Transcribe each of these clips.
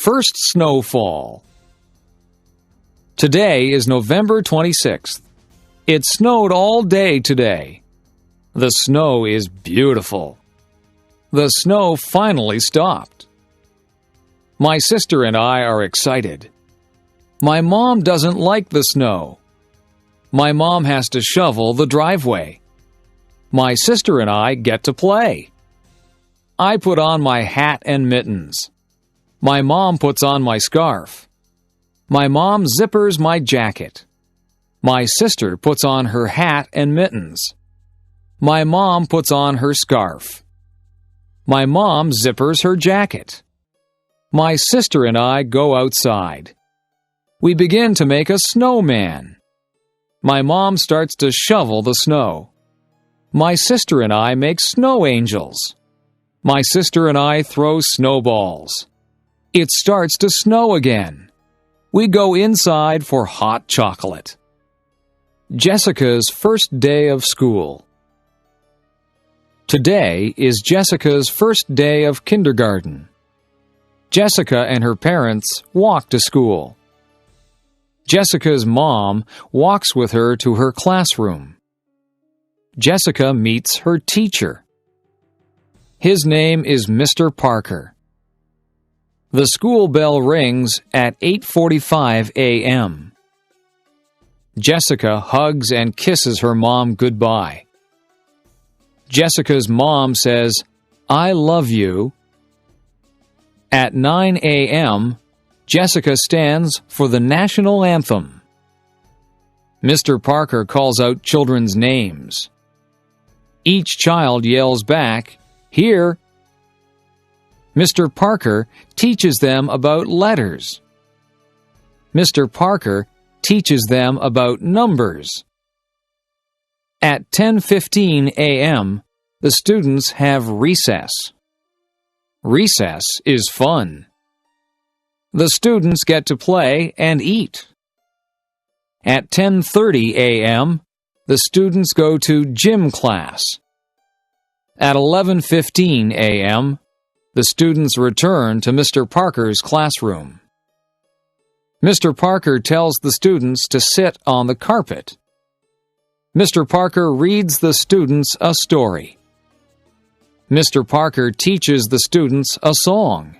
First snowfall. Today is November 26th. It snowed all day today. The snow is beautiful. The snow finally stopped. My sister and I are excited. My mom doesn't like the snow. My mom has to shovel the driveway. My sister and I get to play. I put on my hat and mittens. My mom puts on my scarf. My mom zippers my jacket. My sister puts on her hat and mittens. My mom puts on her scarf. My mom zippers her jacket. My sister and I go outside. We begin to make a snowman. My mom starts to shovel the snow. My sister and I make snow angels. My sister and I throw snowballs. It starts to snow again. We go inside for hot chocolate. Jessica's first day of school. Today is Jessica's first day of kindergarten. Jessica and her parents walk to school. Jessica's mom walks with her to her classroom. Jessica meets her teacher. His name is Mr. Parker. The school bell rings at 8:45 a.m. Jessica hugs and kisses her mom goodbye. Jessica's mom says, "I love you." At 9 a.m., Jessica stands for the national anthem. Mr. Parker calls out children's names. Each child yells back, "Here." Mr. Parker teaches them about letters. Mr. Parker teaches them about numbers. At 10:15 a.m., the students have recess. Recess is fun. The students get to play and eat. At 10:30 a.m., the students go to gym class. At 11:15 a.m., the students return to Mr. Parker's classroom. Mr. Parker tells the students to sit on the carpet. Mr. Parker reads the students a story. Mr. Parker teaches the students a song.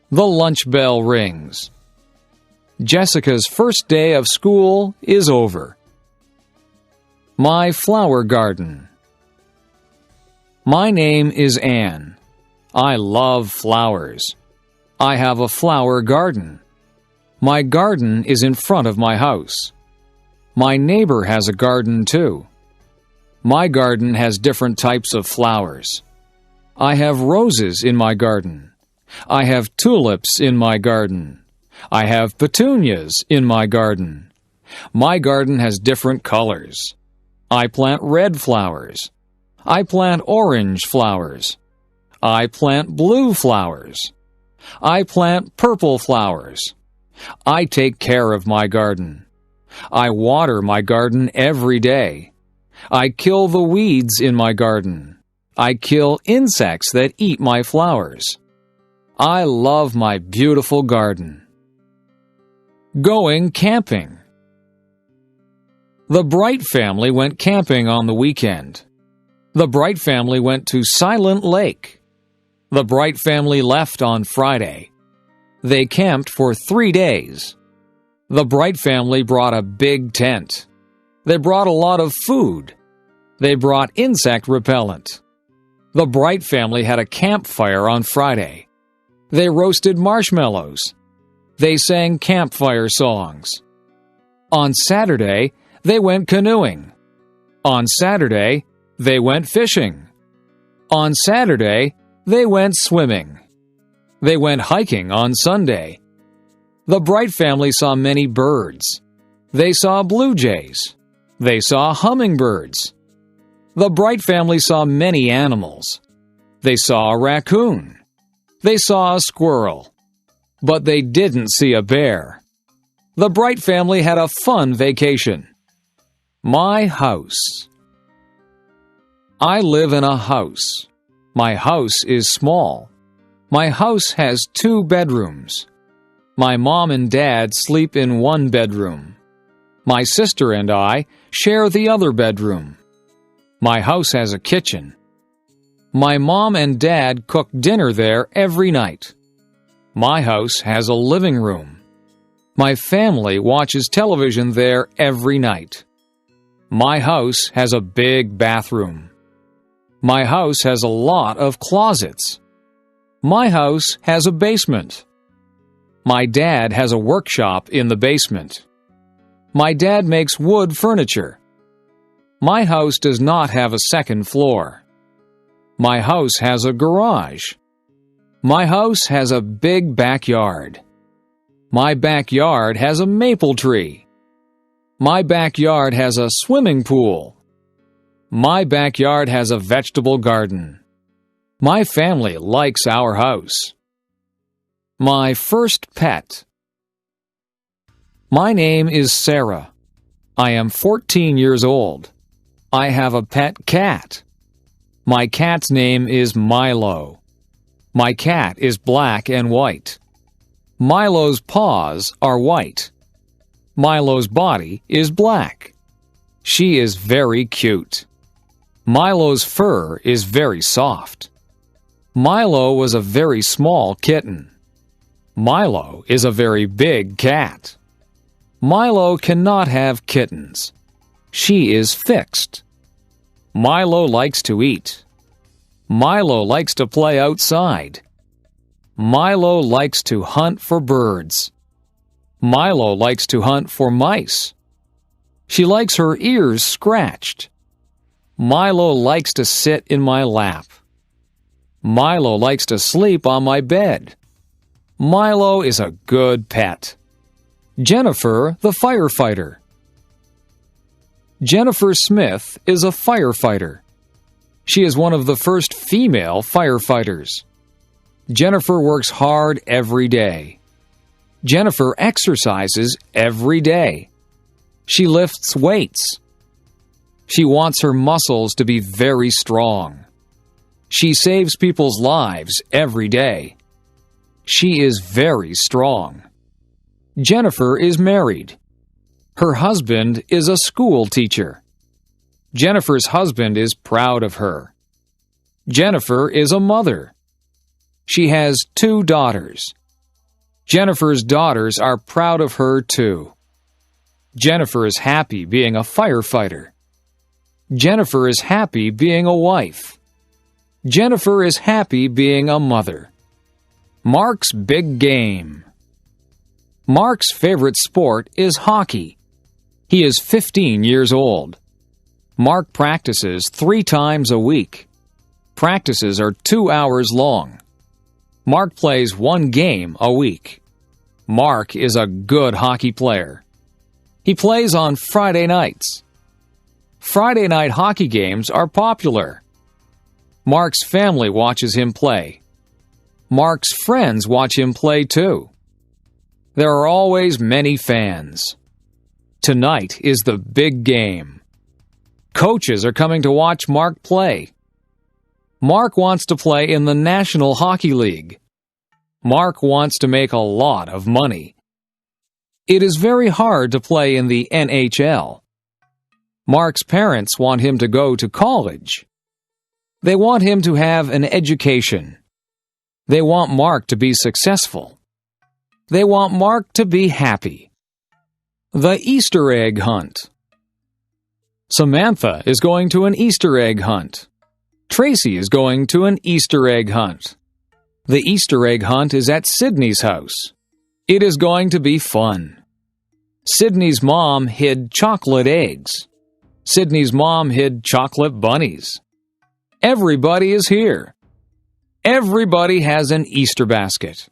The lunch bell rings. Jessica's first day of school is over. My flower garden. My name is Anne. I love flowers. I have a flower garden. My garden is in front of my house. My neighbor has a garden too. My garden has different types of flowers. I have roses in my garden. I have tulips in my garden. I have petunias in my garden. My garden has different colors. I plant red flowers. I plant orange flowers. I plant blue flowers. I plant purple flowers. I take care of my garden. I water my garden every day. I kill the weeds in my garden. I kill insects that eat my flowers. I love my beautiful garden. Going camping. The Bright family went camping on the weekend. The Bright family went to Silent Lake. The Bright family left on Friday. They camped for 3 days. The Bright family brought a big tent. They brought a lot of food. They brought insect repellent. The Bright family had a campfire on Friday. They roasted marshmallows. They sang campfire songs. On Saturday, they went canoeing. On Saturday, they went fishing. On Saturday, they went swimming. They went hiking on Sunday. The Bright family saw many birds. They saw blue jays. They saw hummingbirds. The Bright family saw many animals. They saw a raccoon. They saw a squirrel. But they didn't see a bear. The Bright family had a fun vacation. My house. I live in a house. My house is small. My house has 2 bedrooms. My mom and dad sleep in one bedroom. My sister and I share the other bedroom. My house has a kitchen. My mom and dad cook dinner there every night. My house has a living room. My family watches television there every night. My house has a big bathroom. My house has a lot of closets. My house has a basement. My dad has a workshop in the basement. My dad makes wood furniture. My house does not have a second floor. My house has a garage. My house has a big backyard. My backyard has a maple tree. My backyard has a swimming pool. My backyard has a vegetable garden. My family likes our house. My first pet. My name is Sarah. I am 14 years old. I have a pet cat. My cat's name is Milo. My cat is black and white. Milo's paws are white. Milo's body is black. She is very cute. Milo's fur is very soft. Milo was a very small kitten. Milo is a very big cat. Milo cannot have kittens. She is fixed. Milo likes to eat. Milo likes to play outside. Milo likes to hunt for birds. Milo likes to hunt for mice. She likes her ears scratched. Milo likes to sit in my lap. Milo likes to sleep on my bed. Milo is a good pet. Jennifer, the firefighter. Jennifer Smith is a firefighter. She is one of the first female firefighters. Jennifer works hard every day. Jennifer exercises every day. She lifts weights. She wants her muscles to be very strong. She saves people's lives every day. She is very strong. Jennifer is married. Her husband is a school teacher. Jennifer's husband is proud of her. Jennifer is a mother. She has 2 daughters. Jennifer's daughters are proud of her too. Jennifer is happy being a firefighter. Jennifer is happy being a wife. Jennifer is happy being a mother. Mark's big game. Mark's favorite sport is hockey. He is 15 years old. Mark practices 3 times a week. Practices are 2 hours long. Mark plays 1 game a week. Mark is a good hockey player. He plays on Friday nights. Friday night hockey games are popular. Mark's family watches him play. Mark's friends watch him play too. There are always many fans. Tonight is the big game. Coaches are coming to watch Mark play. Mark wants to play in the National Hockey League. Mark wants to make a lot of money. It is very hard to play in the NHL. Mark's parents want him to go to college. They want him to have an education. They want Mark to be successful. They want Mark to be happy. The Easter egg hunt. Samantha is going to an Easter egg hunt. Tracy is going to an Easter egg hunt. The Easter egg hunt is at Sydney's house. It is going to be fun. Sydney's mom hid chocolate eggs. Sydney's mom hid chocolate bunnies. Everybody is here. Everybody has an Easter basket.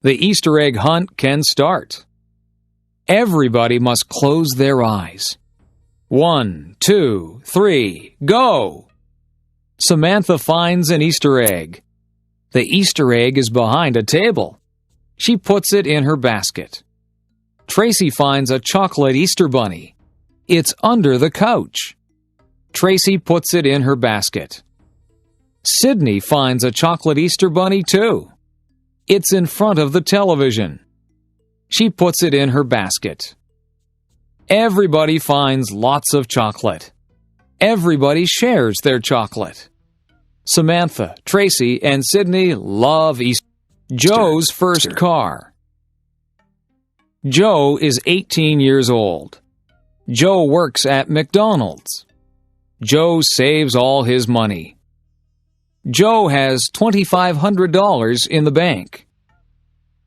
The Easter egg hunt can start. Everybody must close their eyes. 1, 2, 3, go! Samantha finds an Easter egg. The Easter egg is behind a table. She puts it in her basket. Tracy finds a chocolate Easter bunny. It's under the couch. Tracy puts it in her basket. Sydney finds a chocolate Easter bunny too. It's in front of the television. She puts it in her basket. Everybody finds lots of chocolate. Everybody shares their chocolate. Samantha, Tracy, and Sydney love Easter. Joe's first car. Joe is 18 years old. Joe works at McDonald's. Joe saves all his money. Joe has $2,500 in the bank.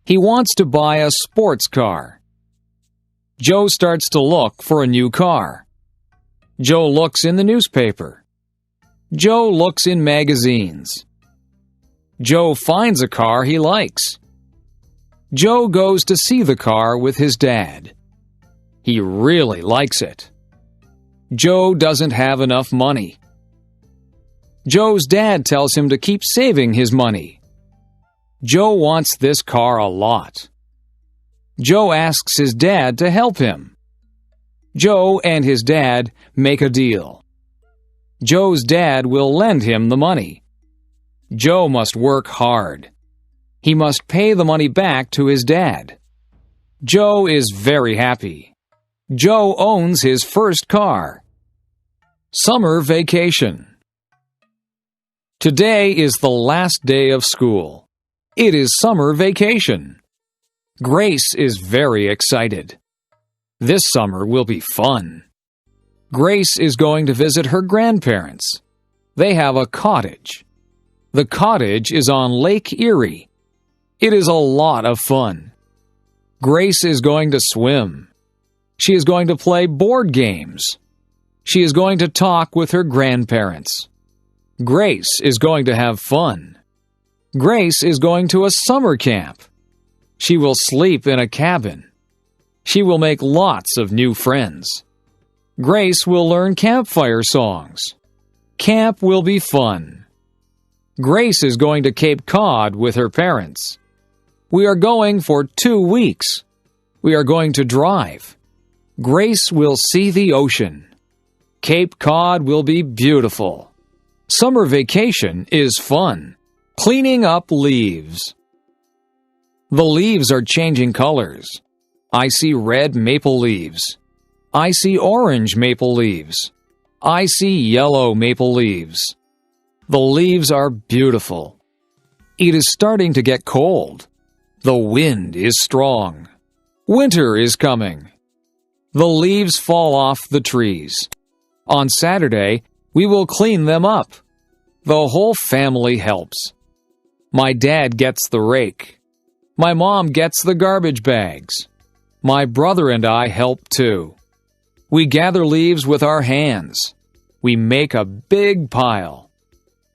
He wants to buy a sports car. Joe starts to look for a new car. Joe looks in the newspaper. Joe looks in magazines. Joe finds a car he likes. Joe goes to see the car with his dad. He really likes it. Joe doesn't have enough money. Joe's dad tells him to keep saving his money. Joe wants this car a lot. Joe asks his dad to help him. Joe and his dad make a deal. Joe's dad will lend him the money. Joe must work hard. He must pay the money back to his dad. Joe is very happy. Joe owns his first car. Summer vacation. Today is the last day of school. It is summer vacation. Grace is very excited. This summer will be fun. Grace is going to visit her grandparents. They have a cottage. The cottage is on Lake Erie. It is a lot of fun. Grace is going to swim. She is going to play board games. She is going to talk with her grandparents. Grace is going to have fun. Grace is going to a summer camp. She will sleep in a cabin. She will make lots of new friends. Grace will learn campfire songs. Camp will be fun. Grace is going to Cape Cod with her parents. We are going for 2 weeks. We are going to drive. Grace will see the ocean. Cape Cod will be beautiful. Summer vacation is fun. Cleaning up leaves. The leaves are changing colors. I see red maple leaves. I see orange maple leaves. I see yellow maple leaves. The leaves are beautiful. It is starting to get cold. The wind is strong. Winter is coming. The leaves fall off the trees. On Saturday, we will clean them up. The whole family helps. My dad gets the rake. My mom gets the garbage bags. My brother and I help too. We gather leaves with our hands. We make a big pile.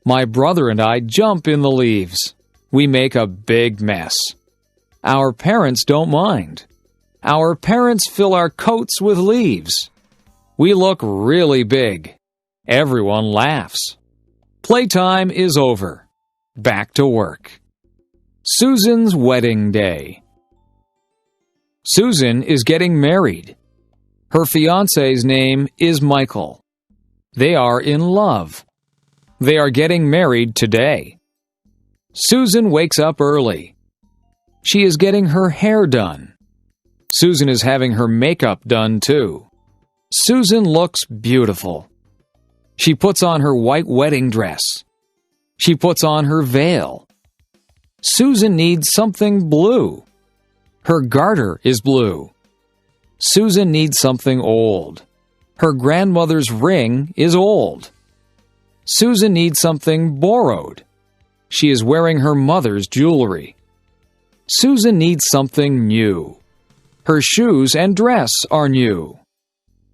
My brother and I jump in the leaves. We make a big mess. Our parents don't mind. Our parents fill our coats with leaves. We look really big. Everyone laughs. Playtime is over. Back to work. Susan's wedding day. Susan is getting married. Her fiancé's name is Michael. They are in love. They are getting married today. Susan wakes up early. She is getting her hair done. Susan is having her makeup done too. Susan looks beautiful. She puts on her white wedding dress. She puts on her veil. Susan needs something blue. Her garter is blue. Susan needs something old. Her grandmother's ring is old. Susan needs something borrowed. She is wearing her mother's jewelry. Susan needs something new. Her shoes and dress are new.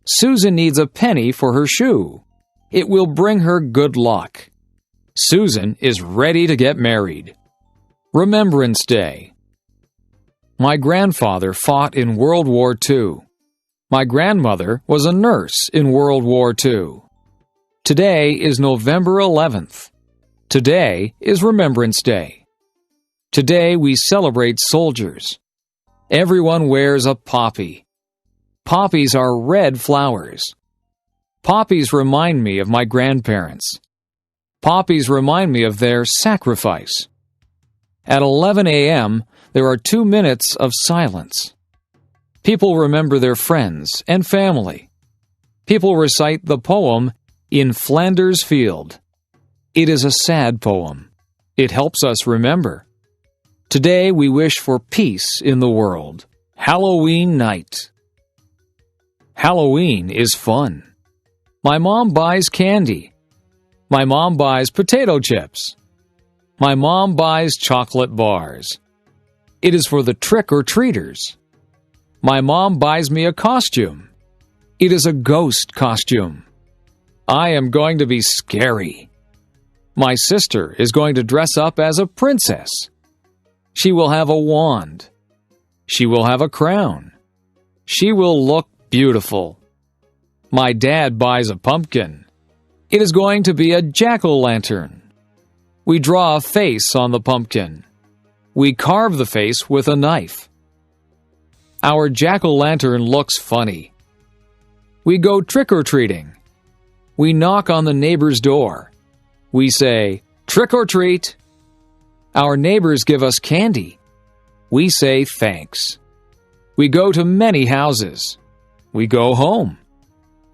Susan needs a penny for her shoe. It will bring her good luck. Susan is ready to get married. Remembrance Day. My grandfather fought in World War II. My grandmother was a nurse in World War II. Today is November 11th. Today is Remembrance Day. Today we celebrate soldiers. Everyone wears a poppy. Poppies are red flowers. Poppies remind me of my grandparents. Poppies remind me of their sacrifice. At 11 a.m., there are 2 minutes of silence. People remember their friends and family. People recite the poem In Flanders Field. It is a sad poem. It helps us remember. Today we wish for peace in the world. Halloween night. Halloween is fun. My mom buys candy. My mom buys potato chips. My mom buys chocolate bars. It is for the trick-or-treaters. My mom buys me a costume. It is a ghost costume. I am going to be scary. My sister is going to dress up as a princess. She will have a wand. She will have a crown. She will look beautiful. My dad buys a pumpkin. It is going to be a jack-o'-lantern. We draw a face on the pumpkin. We carve the face with a knife. Our jack-o'-lantern looks funny. We go trick-or-treating. We knock on the neighbor's door. We say, "Trick or treat." Our neighbors give us candy. We say thanks. We go to many houses. We go home.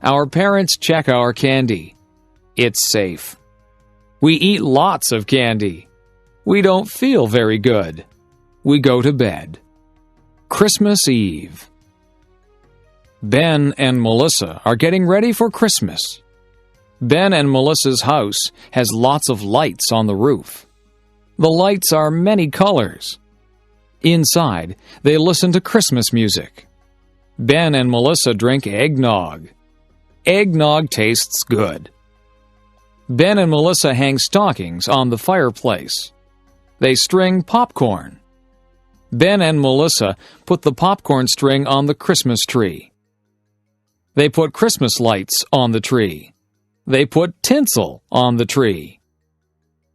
Our parents check our candy. It's safe. We eat lots of candy. We don't feel very good. We go to bed. Christmas Eve. Ben and Melissa are getting ready for Christmas. Ben and Melissa's house has lots of lights on the roof. The lights are many colors. Inside, they listen to Christmas music. Ben and Melissa drink eggnog. Eggnog tastes good. Ben and Melissa hang stockings on the fireplace. They string popcorn. Ben and Melissa put the popcorn string on the Christmas tree. They put Christmas lights on the tree. They put tinsel on the tree.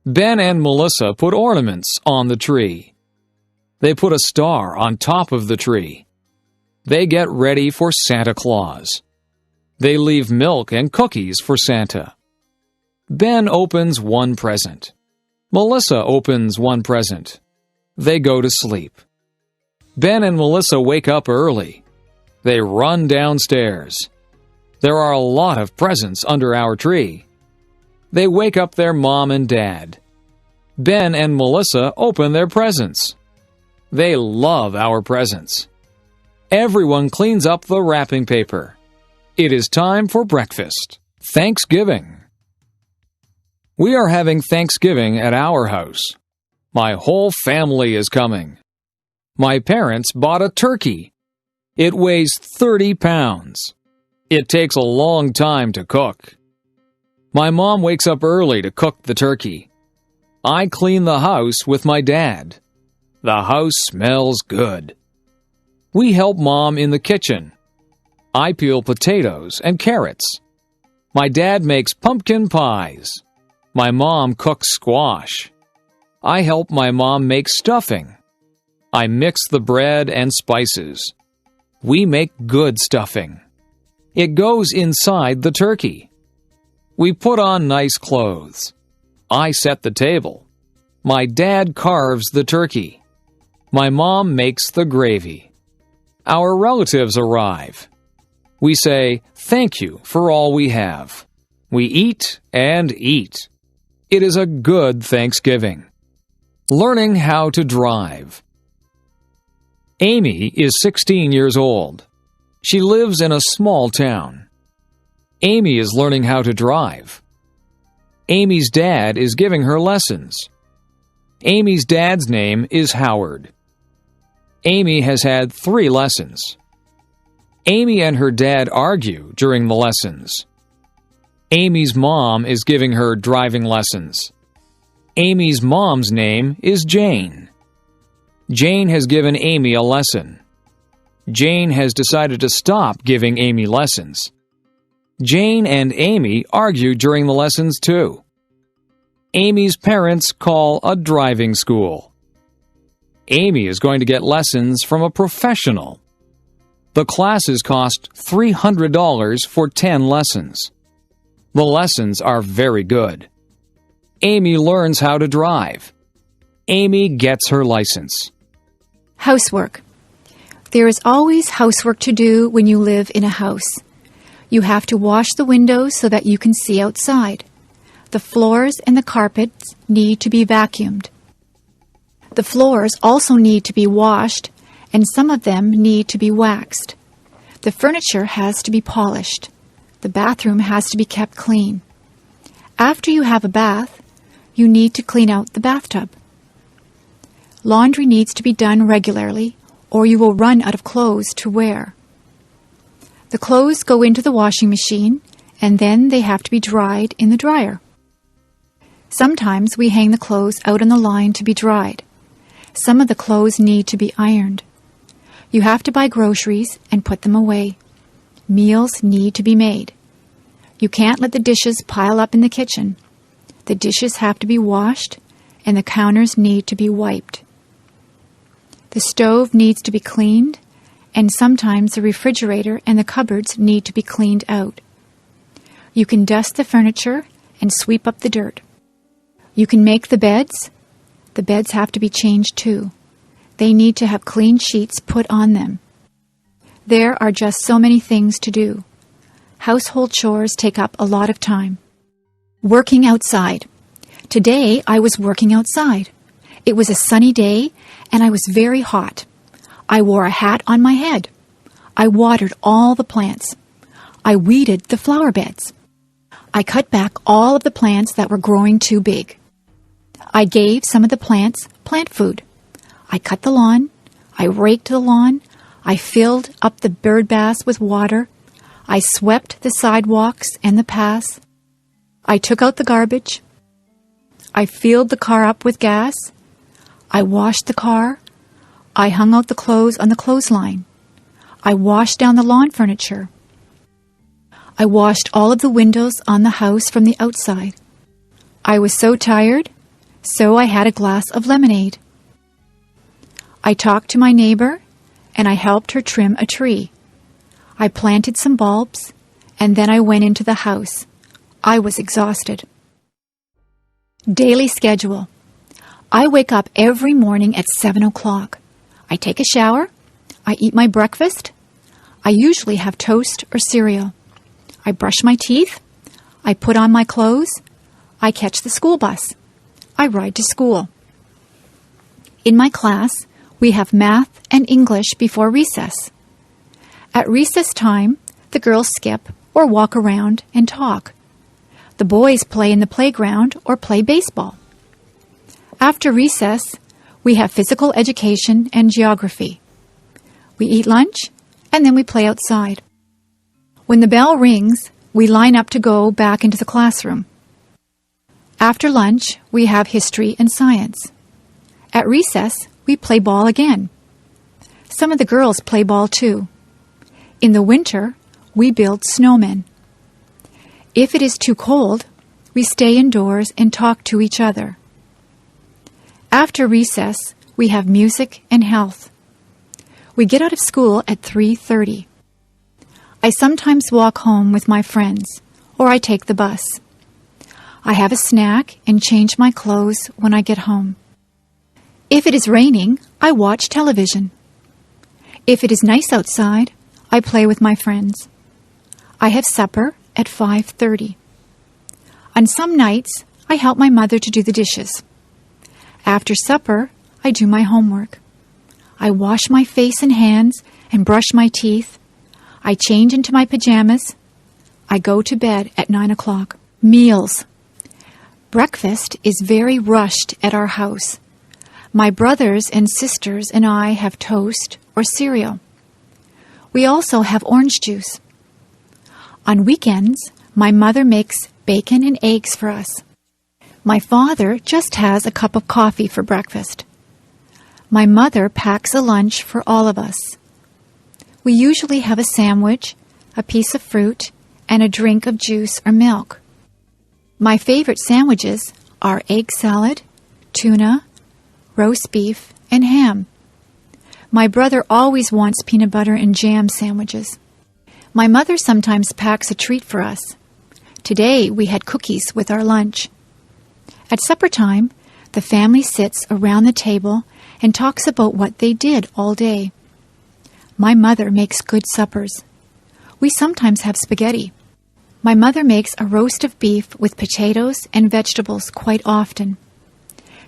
Ben and Melissa put ornaments on the tree. They put a star on top of the tree. They get ready for Santa Claus. They leave milk and cookies for Santa. Ben opens one present. Melissa opens one present. They go to sleep. Ben and Melissa wake up early. They run downstairs. There are a lot of presents under our tree. They wake up their mom and dad. Ben and Melissa open their presents. They love our presents. Everyone cleans up the wrapping paper. It is time for breakfast. Thanksgiving. We are having Thanksgiving at our house. My whole family is coming. My parents bought a turkey. It weighs 30 pounds. It takes a long time to cook. My mom wakes up early to cook the turkey. I clean the house with my dad. The house smells good. We help Mom in the kitchen. I peel potatoes and carrots. My dad makes pumpkin pies. My mom cooks squash. I help my mom make stuffing. I mix the bread and spices. We make good stuffing. It goes inside the turkey. We put on nice clothes. I set the table. My dad carves the turkey. My mom makes the gravy. Our relatives arrive. We say, "Thank you for all we have." We eat and eat. It is a good Thanksgiving. Learning how to drive. Amy is 16 years old. She lives in a small town. Amy is learning how to drive. Amy's dad is giving her lessons. Amy's dad's name is Howard. Amy has had 3 lessons. Amy and her dad argue during the lessons. Amy's mom is giving her driving lessons. Amy's mom's name is Jane. Jane has given Amy a lesson. Jane has decided to stop giving Amy lessons. Jane and Amy argue during the lessons too. Amy's parents call a driving school. Amy is going to get lessons from a professional. The classes cost $300 for 10 lessons. The lessons are very good. Amy learns how to drive. Amy gets her license. Housework. There is always housework to do when you live in a house. You have to wash the windows so that you can see outside. The floors and the carpets need to be vacuumed. The floors also need to be washed, and some of them need to be waxed. The furniture has to be polished. The bathroom has to be kept clean. After you have a bath, you need to clean out the bathtub. Laundry needs to be done regularly, or you will run out of clothes to wear. The clothes go into the washing machine, and then they have to be dried in the dryer. Sometimes we hang the clothes out on the line to be dried. Some of the clothes need to be ironed. You have to buy groceries and put them away. Meals need to be made. You can't let the dishes pile up in the kitchen. The dishes have to be washed, and the counters need to be wiped. The stove needs to be cleaned, and sometimes the refrigerator and the cupboards need to be cleaned out. You can dust the furniture and sweep up the dirt. You can make the beds. The beds have to be changed too. They need to have clean sheets put on them. There are just so many things to do. Household chores take up a lot of time. Working outside. Today I was working outside. It was a sunny day and I was very hot. I wore a hat on my head. I watered all the plants. I weeded the flower beds. I cut back all of the plants that were growing too big. I gave some of the plants plant food. I cut the lawn. I raked the lawn. I filled up the bird baths with water. I swept the sidewalks and the paths. I took out the garbage. I filled the car up with gas. I washed the car. I hung out the clothes on the clothesline. I washed down the lawn furniture. I washed all of the windows on the house from the outside. I was so tired, so I had a glass of lemonade. I talked to my neighbor, and I helped her trim a tree. I planted some bulbs, and then I went into the house. I was exhausted. Daily schedule. I wake up every morning at 7 o'clock. I take a shower. I eat my breakfast. I usually have toast or cereal. I brush my teeth. I put on my clothes. I catch the school bus. I ride to school. In my class, we have math and English before recess. At recess time, the girls skip or walk around and talk. The boys play in the playground or play baseball. After recess, we have physical education and geography. We eat lunch, and then we play outside. When the bell rings, we line up to go back into the classroom. After lunch, we have history and science. At recess, we play ball again. Some of the girls play ball too. In the winter, we build snowmen. If it is too cold, we stay indoors and talk to each other. After recess, we have music and health. We get out of school at 3:30. I sometimes walk home with my friends, or I take the bus. I have a snack and change my clothes when I get home. If it is raining, I watch television. If it is nice outside, I play with my friends. I have supper at 5:30. On some nights, I help my mother to do the dishes. After supper, I do my homework. I wash my face and hands and brush my teeth. I change into my pajamas. I go to bed at 9 o'clock. Meals. Breakfast is very rushed at our house. My brothers and sisters and I have toast or cereal. We also have orange juice. On weekends, my mother makes bacon and eggs for us. My father just has a cup of coffee for breakfast. My mother packs a lunch for all of us. We usually have a sandwich, a piece of fruit, and a drink of juice or milk. My favorite sandwiches are egg salad, tuna, roast beef, and ham. My brother always wants peanut butter and jam sandwiches. My mother sometimes packs a treat for us. Today we had cookies with our lunch. At supper time, the family sits around the table and talks about what they did all day. My mother makes good suppers. We sometimes have spaghetti. My mother makes a roast of beef with potatoes and vegetables quite often.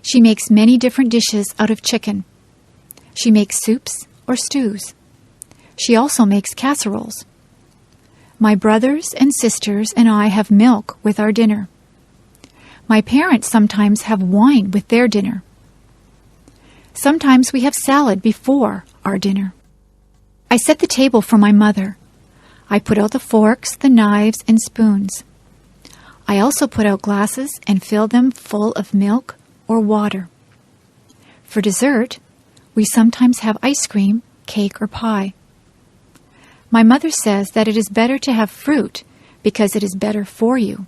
She makes many different dishes out of chicken. She makes soups or stews. She also makes casseroles. My brothers and sisters and I have milk with our dinner. My parents sometimes have wine with their dinner. Sometimes we have salad before our dinner. I set the table for my mother. I put out the forks, the knives, and spoons. I also put out glasses and fill them full of milk or water. For dessert, we sometimes have ice cream, cake, or pie. My mother says that it is better to have fruit because it is better for you.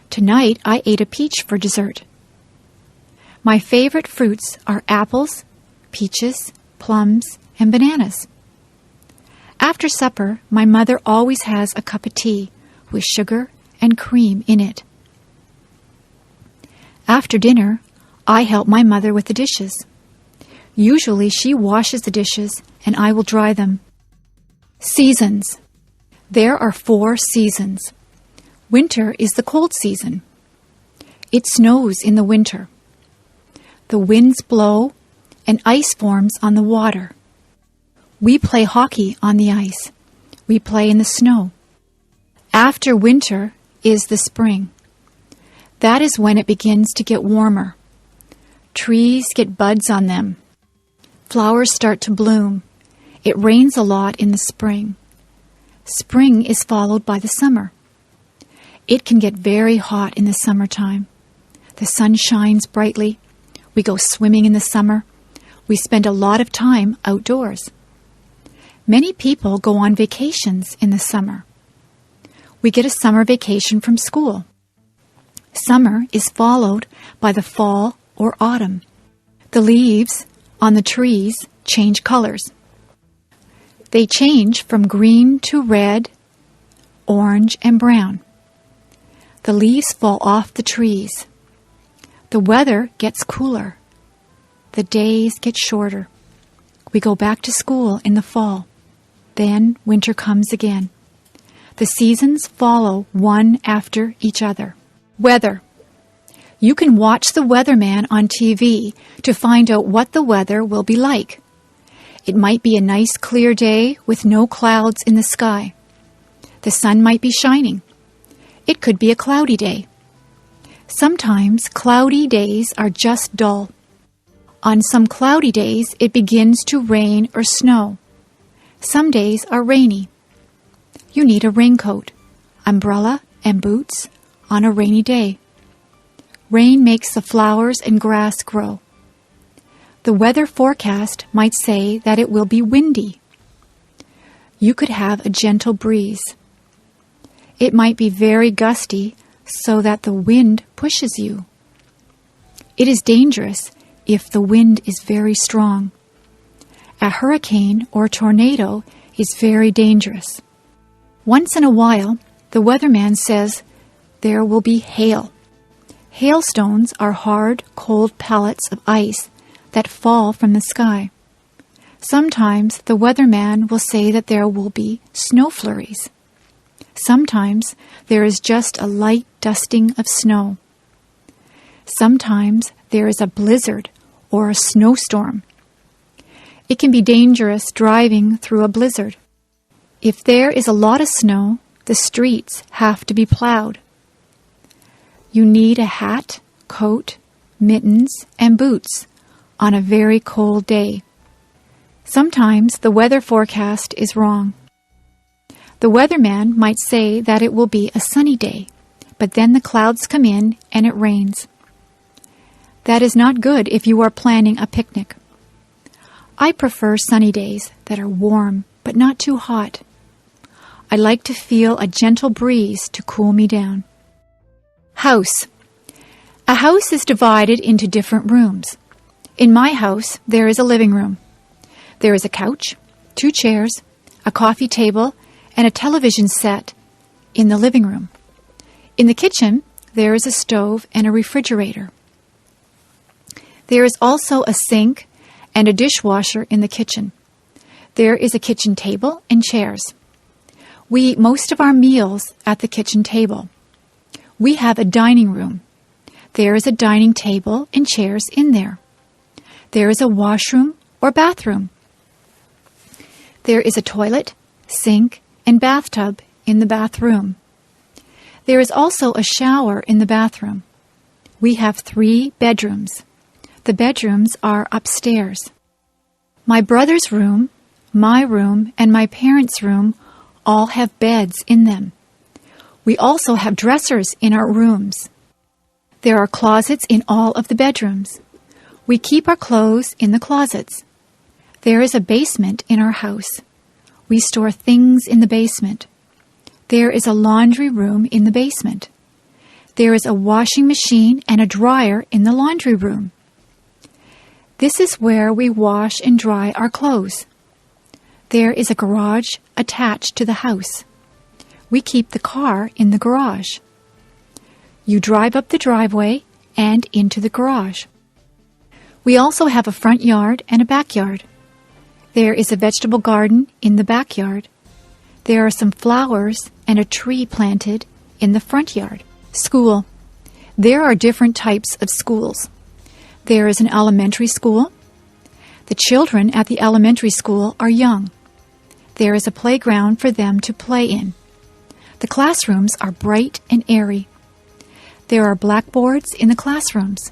Tonight, I ate a peach for dessert. My favorite fruits are apples, peaches, plums, and bananas. After supper, my mother always has a cup of tea with sugar and cream in it. After dinner, I help my mother with the dishes. Usually she washes the dishes and I will dry them. Seasons. There are 4 seasons. Winter is the cold season. It snows in the winter. The winds blow and ice forms on the water. We play hockey on the ice. We play in the snow. After winter is the spring. That is when it begins to get warmer. Trees get buds on them. Flowers start to bloom. It rains a lot in the spring. Spring is followed by the summer. It can get very hot in the summertime. The sun shines brightly. We go swimming in the summer. We spend a lot of time outdoors. Many people go on vacations in the summer. We get a summer vacation from school. Summer is followed by the fall or autumn. The leaves on the trees change colors. They change from green to red, orange, and brown. The leaves fall off the trees. The weather gets cooler. The days get shorter. We go back to school in the fall. Then winter comes again. The seasons follow one after each other. Weather. You can watch the weatherman on TV to find out what the weather will be like. It might be a nice clear day with no clouds in the sky. The sun might be shining. It could be a cloudy day. Sometimes cloudy days are just dull. On some cloudy days, it begins to rain or snow. Some days are rainy. You need a raincoat, umbrella, and boots on a rainy day. Rain makes the flowers and grass grow. The weather forecast might say that it will be windy. You could have a gentle breeze. It might be very gusty so that the wind pushes you. It is dangerous if the wind is very strong. A hurricane or tornado is very dangerous. Once in a while, the weatherman says there will be hail. Hailstones are hard, cold pellets of ice that fall from the sky. Sometimes the weatherman will say that there will be snow flurries. Sometimes there is just a light dusting of snow. Sometimes there is a blizzard or a snowstorm. It can be dangerous driving through a blizzard. If there is a lot of snow, the streets have to be plowed. You need a hat, coat, mittens, and boots on a very cold day. Sometimes the weather forecast is wrong. The weatherman might say that it will be a sunny day, but then the clouds come in and it rains. That is not good if you are planning a picnic. I prefer sunny days that are warm but not too hot. I like to feel a gentle breeze to cool me down. House. A house is divided into different rooms. In my house, there is a living room. There is a couch, 2 chairs, a coffee table, and a television set in the living room. In the kitchen, there is a stove and a refrigerator. There is also a sink and a dishwasher in the kitchen. There is a kitchen table and chairs. We eat most of our meals at the kitchen table. We have a dining room. There is a dining table and chairs in there. There is a washroom or bathroom. There is a toilet, sink, and bathtub in the bathroom. There is also a shower in the bathroom. We have 3 bedrooms. The bedrooms are upstairs. My brother's room, my room, and my parents' room all have beds in them. We also have dressers in our rooms. There are closets in all of the bedrooms. We keep our clothes in the closets. There is a basement in our house. We store things in the basement. There is a laundry room in the basement. There is a washing machine and a dryer in the laundry room. This is where we wash and dry our clothes. There is a garage attached to the house. We keep the car in the garage. You drive up the driveway and into the garage. We also have a front yard and a backyard. There is a vegetable garden in the backyard. There are some flowers and a tree planted in the front yard. School. There are different types of schools. There is an elementary school. The children at the elementary school are young. There is a playground for them to play in. The classrooms are bright and airy. There are blackboards in the classrooms.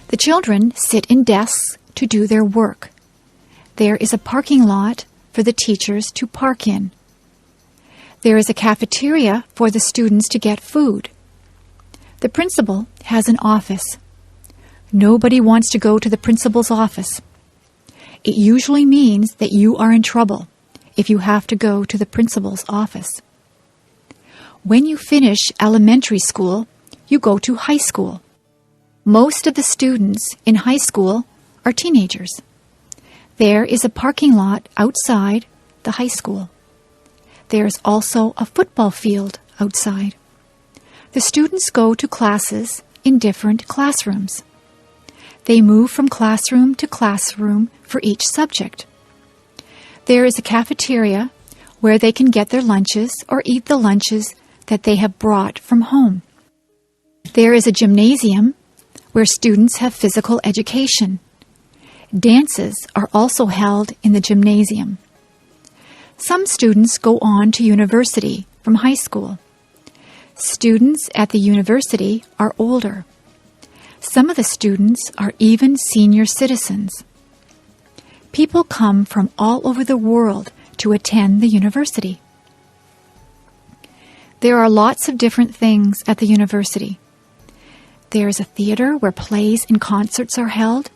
The children sit in desks to do their work. There is a parking lot for the teachers to park in. There is a cafeteria for the students to get food. The principal has an office. Nobody wants to go to the principal's office. It usually means that you are in trouble if you have to go to the principal's office. When you finish elementary school, you go to high school. Most of the students in high school are teenagers. There is a parking lot outside the high school. There is also a football field outside. The students go to classes in different classrooms. They move from classroom to classroom for each subject. There is a cafeteria where they can get their lunches or eat the lunches that they have brought from home. There is a gymnasium where students have physical education. Dances are also held in the gymnasium. Some students go on to university from high school. Students at the university are older. Some of the students are even senior citizens. People come from all over the world to attend the university. There are lots of different things at the university. There is a theater where plays and concerts are held.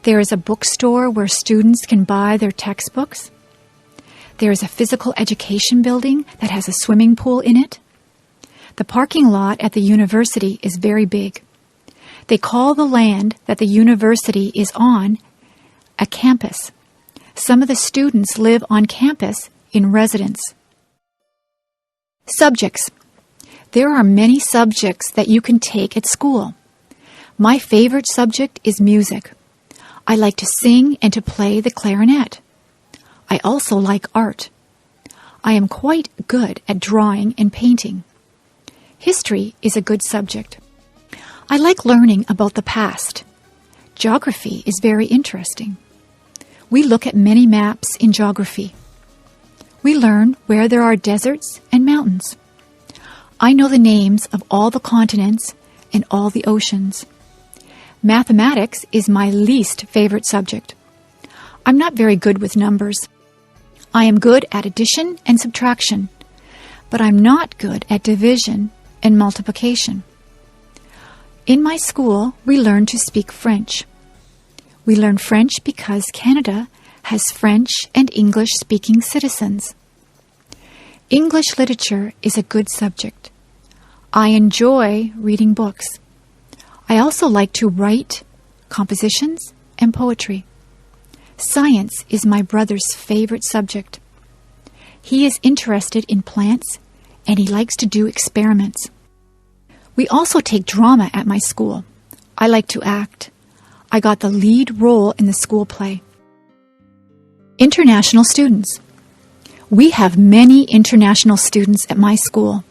There is a bookstore where students can buy their textbooks. There is a physical education building that has a swimming pool in it. The parking lot at the university is very big. They call the land that the university is on a campus. Some of the students live on campus in residence. Subjects. There are many subjects that you can take at school. My favorite subject is music. I like to sing and to play the clarinet. I also like art. I am quite good at drawing and painting. History is a good subject. I like learning about the past. Geography is very interesting. We look at many maps in geography. We learn where there are deserts and mountains. I know the names of all the continents and all the oceans. Mathematics is my least favorite subject. I'm not very good with numbers. I am good at addition and subtraction, but I'm not good at division and multiplication. In my school, we learn to speak French. We learn French because Canada has French and English-speaking citizens. English literature is a good subject. I enjoy reading books. I also like to write compositions and poetry. Science is my brother's favorite subject. He is interested in plants and he likes to do experiments. We also take drama at my school. I like to act. I got the lead role in the school play. International students. We have many international students at my school.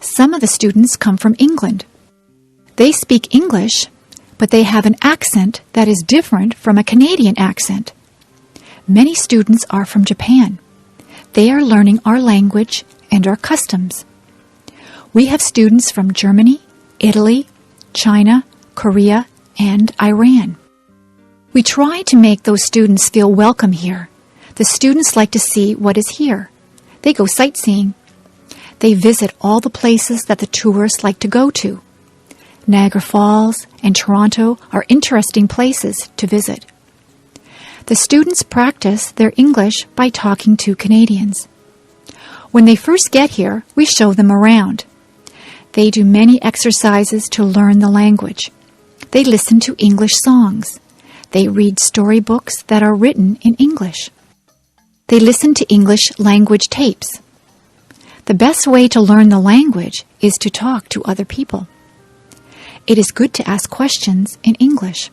Some of the students come from England. They speak English, but they have an accent that is different from a Canadian accent. Many students are from Japan. They are learning our language and our customs. We have students from Germany, Italy, China, Korea, and Iran. We try to make those students feel welcome here. The students like to see what is here. They go sightseeing. They visit all the places that the tourists like to go to. Niagara Falls and Toronto are interesting places to visit. The students practice their English by talking to Canadians. When they first get here, we show them around. They do many exercises to learn the language. They listen to English songs. They read storybooks that are written in English. They listen to English language tapes. The best way to learn the language is to talk to other people. It is good to ask questions in English.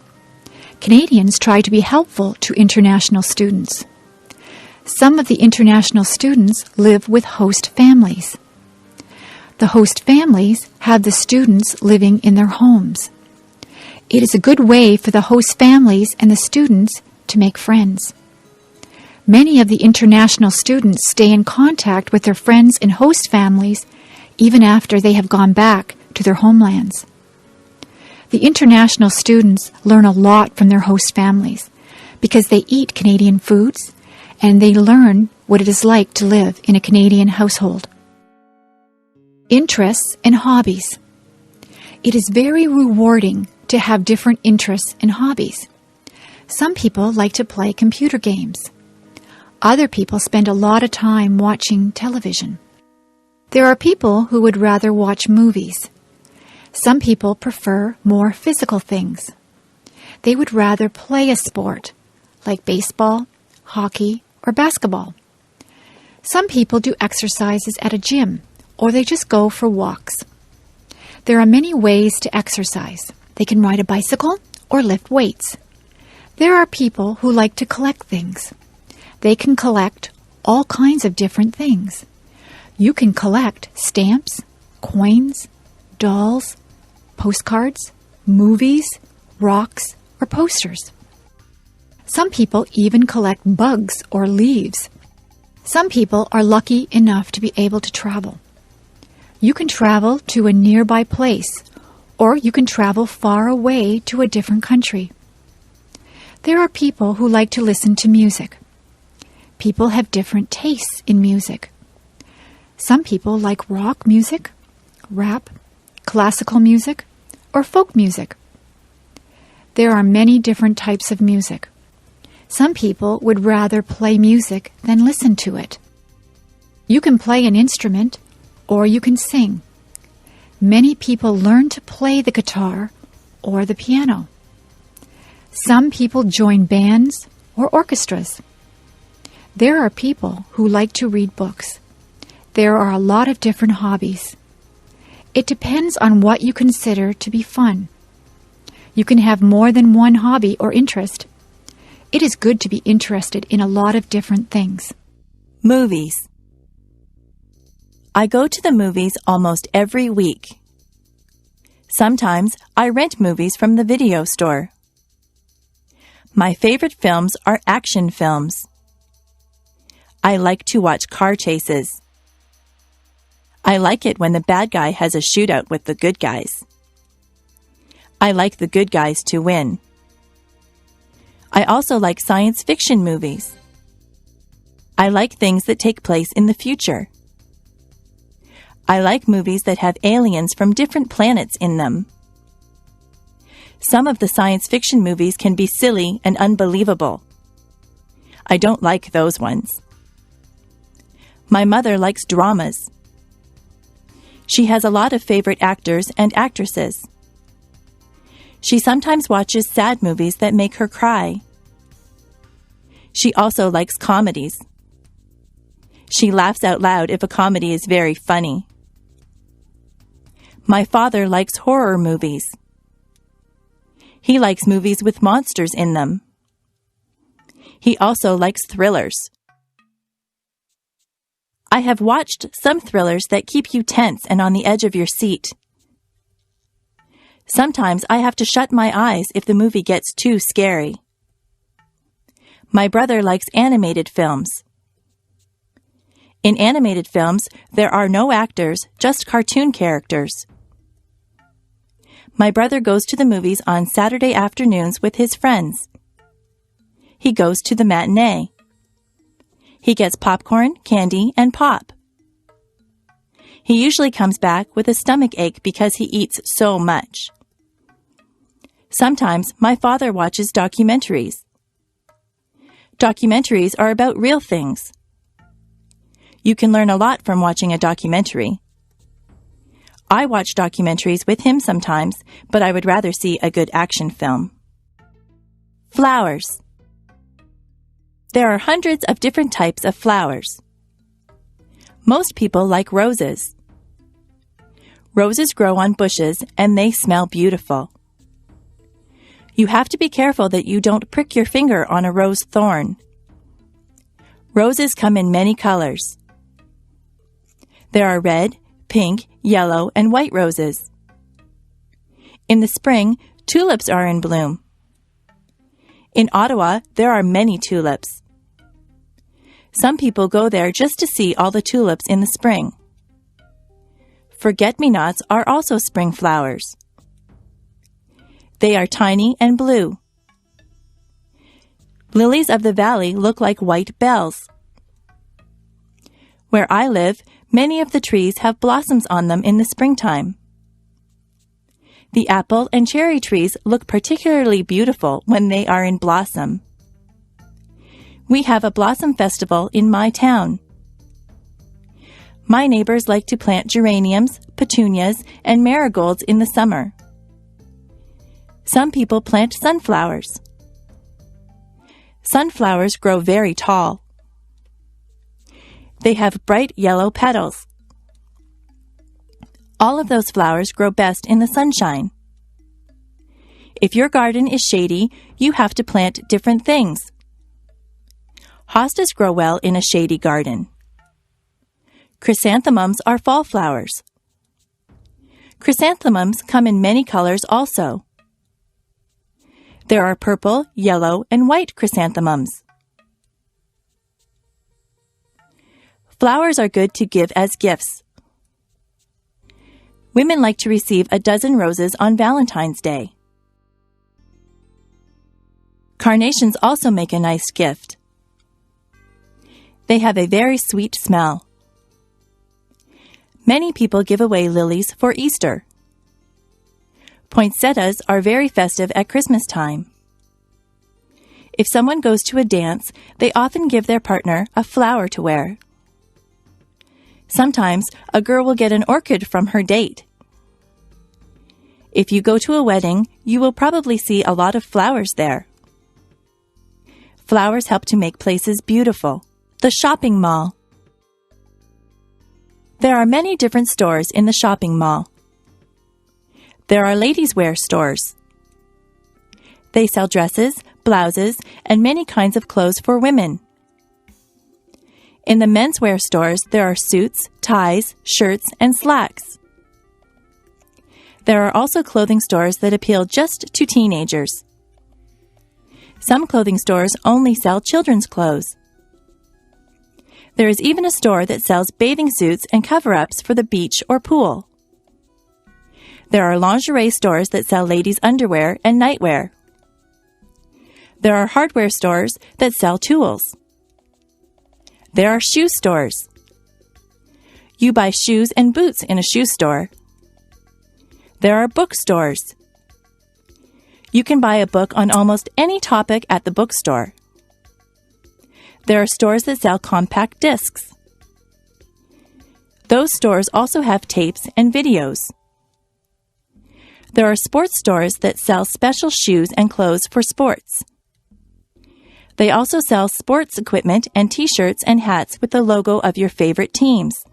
Canadians try to be helpful to international students. Some of the international students live with host families. The host families have the students living in their homes. It is a good way for the host families and the students to make friends. Many of the international students stay in contact with their friends and host families even after they have gone back to their homelands. The international students learn a lot from their host families because they eat Canadian foods and they learn what it is like to live in a Canadian household. Interests and hobbies. It is very rewarding to have different interests and hobbies. Some people like to play computer games. Other people spend a lot of time watching television. There are people who would rather watch movies. Some people prefer more physical things. They would rather play a sport, like baseball, hockey, or basketball. Some people do exercises at a gym, or they just go for walks. There are many ways to exercise. They can ride a bicycle or lift weights. There are people who like to collect things. They can collect all kinds of different things. You can collect stamps, coins, dolls, postcards, movies, rocks, or posters. Some people even collect bugs or leaves. Some people are lucky enough to be able to travel. You can travel to a nearby place, or you can travel far away to a different country. There are people who like to listen to music. People have different tastes in music. Some people like rock music, rap, classical music, or folk music. There are many different types of music. Some people would rather play music than listen to it. You can play an instrument or you can sing. Many people learn to play the guitar or the piano. Some people join bands or orchestras. There are people who like to read books. There are a lot of different hobbies. It depends on what you consider to be fun. You can have more than one hobby or interest. It is good to be interested in a lot of different things. Movies. I go to the movies almost every week. Sometimes I rent movies from the video store. My favorite films are action films. I like to watch car chases. I like it when the bad guy has a shootout with the good guys. I like the good guys to win. I also like science fiction movies. I like things that take place in the future. I like movies that have aliens from different planets in them. Some of the science fiction movies can be silly and unbelievable. I don't like those ones. My mother likes dramas. She has a lot of favorite actors and actresses. She sometimes watches sad movies that make her cry. She also likes comedies. She laughs out loud if a comedy is very funny. My father likes horror movies. He likes movies with monsters in them. He also likes thrillers. I have watched some thrillers that keep you tense and on the edge of your seat. Sometimes I have to shut my eyes if the movie gets too scary. My brother likes animated films. In animated films, there are no actors, just cartoon characters. My brother goes to the movies on Saturday afternoons with his friends. He goes to the matinee. He gets popcorn, candy, and pop. He usually comes back with a stomach ache because he eats so much. Sometimes my father watches documentaries. Documentaries are about real things. You can learn a lot from watching a documentary. I watch documentaries with him sometimes, but I would rather see a good action film. Flowers. There are hundreds of different types of flowers. Most people like roses. Roses grow on bushes and they smell beautiful. You have to be careful that you don't prick your finger on a rose thorn. Roses come in many colors. There are red, pink, yellow, and white roses. In the spring, tulips are in bloom. In Ottawa, there are many tulips. Some people go there just to see all the tulips in the spring. Forget-me-nots are also spring flowers. They are tiny and blue. Lilies of the valley look like white bells. Where I live, many of the trees have blossoms on them in the springtime. The apple and cherry trees look particularly beautiful when they are in blossom. We have a blossom festival in my town. My neighbors like to plant geraniums, petunias, and marigolds in the summer. Some people plant sunflowers. Sunflowers grow very tall. They have bright yellow petals. All of those flowers grow best in the sunshine. If your garden is shady, you have to plant different things. Hostas grow well in a shady garden. Chrysanthemums are fall flowers. Chrysanthemums come in many colors also. There are purple, yellow, and white chrysanthemums. Flowers are good to give as gifts. Women like to receive a dozen roses on Valentine's Day. Carnations also make a nice gift. They have a very sweet smell. Many people give away lilies for Easter. Poinsettias are very festive at Christmas time. If someone goes to a dance, they often give their partner a flower to wear. Sometimes a girl will get an orchid from her date. If you go to a wedding, you will probably see a lot of flowers there. Flowers help to make places beautiful. The shopping mall. There are many different stores in the shopping mall. There are ladies' wear stores. They sell dresses, blouses, and many kinds of clothes for women. In the menswear stores, there are suits, ties, shirts, and slacks. There are also clothing stores that appeal just to teenagers. Some clothing stores only sell children's clothes. There is even a store that sells bathing suits and cover-ups for the beach or pool. There are lingerie stores that sell ladies' underwear and nightwear. There are hardware stores that sell tools. There are shoe stores. You buy shoes and boots in a shoe store. There are bookstores. You can buy a book on almost any topic at the bookstore. There are stores that sell compact discs. Those stores also have tapes and videos. There are sports stores that sell special shoes and clothes for sports. They also sell sports equipment and t-shirts and hats with the logo of your favorite teams.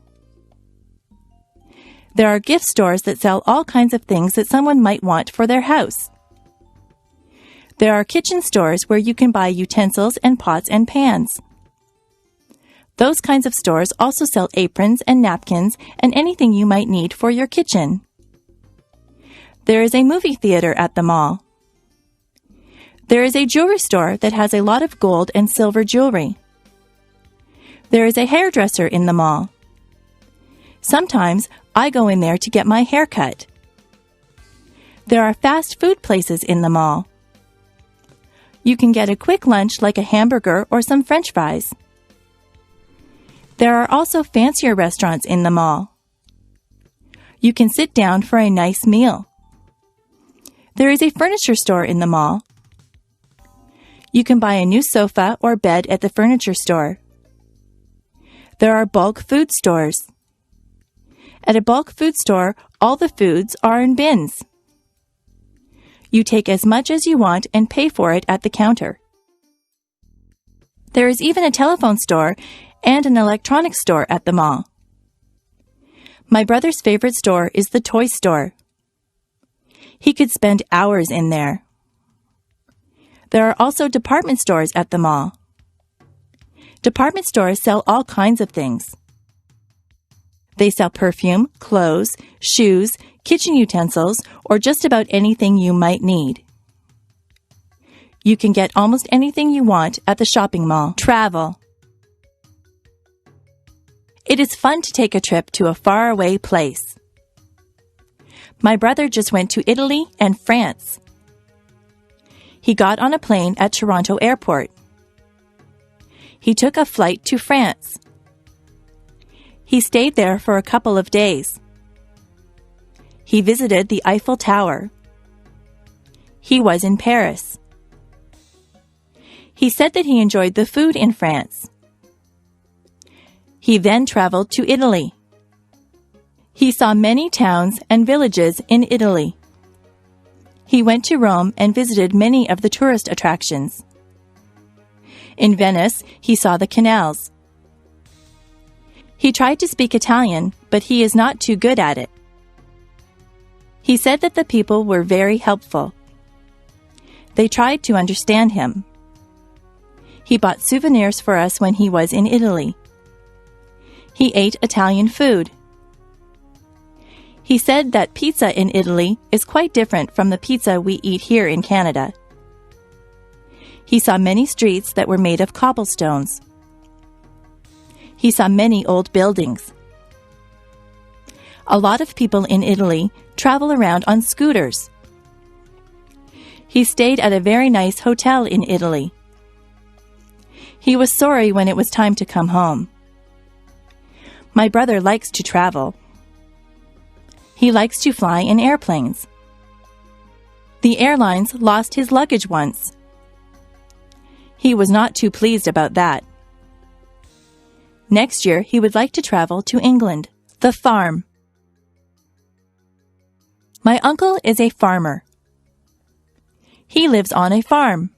There are gift stores that sell all kinds of things that someone might want for their house. There are kitchen stores where you can buy utensils and pots and pans. Those kinds of stores also sell aprons and napkins and anything you might need for your kitchen. There is a movie theater at the mall. There is a jewelry store that has a lot of gold and silver jewelry. There is a hairdresser in the mall. Sometimes I go in there to get my hair cut. There are fast food places in the mall. You can get a quick lunch like a hamburger or some French fries. There are also fancier restaurants in the mall. You can sit down for a nice meal. There is a furniture store in the mall. You can buy a new sofa or bed at the furniture store. There are bulk food stores. At a bulk food store, all the foods are in bins. You take as much as you want and pay for it at the counter. There is even a telephone store and an electronics store at the mall. My brother's favorite store is the toy store. He could spend hours in there. There are also department stores at the mall. Department stores sell all kinds of things. They sell perfume, clothes, shoes, kitchen utensils, or just about anything you might need. You can get almost anything you want at the shopping mall. Travel. It is fun to take a trip to a faraway place. My brother just went to Italy and France. He got on a plane at Toronto Airport. He took a flight to France. He stayed there for a couple of days. He visited the Eiffel Tower. He was in Paris. He said that he enjoyed the food in France. He then traveled to Italy. He saw many towns and villages in Italy. He went to Rome and visited many of the tourist attractions. In Venice, he saw the canals. He tried to speak Italian, but he is not too good at it. He said that the people were very helpful. They tried to understand him. He bought souvenirs for us when he was in Italy. He ate Italian food. He said that pizza in Italy is quite different from the pizza we eat here in Canada. He saw many streets that were made of cobblestones. He saw many old buildings. A lot of people in Italy travel around on scooters. He stayed at a very nice hotel in Italy. He was sorry when it was time to come home. My brother likes to travel. He likes to fly in airplanes. The airlines lost his luggage once. He was not too pleased about that. Next year, he would like to travel to England. The farm. My uncle is a farmer. He lives on a farm.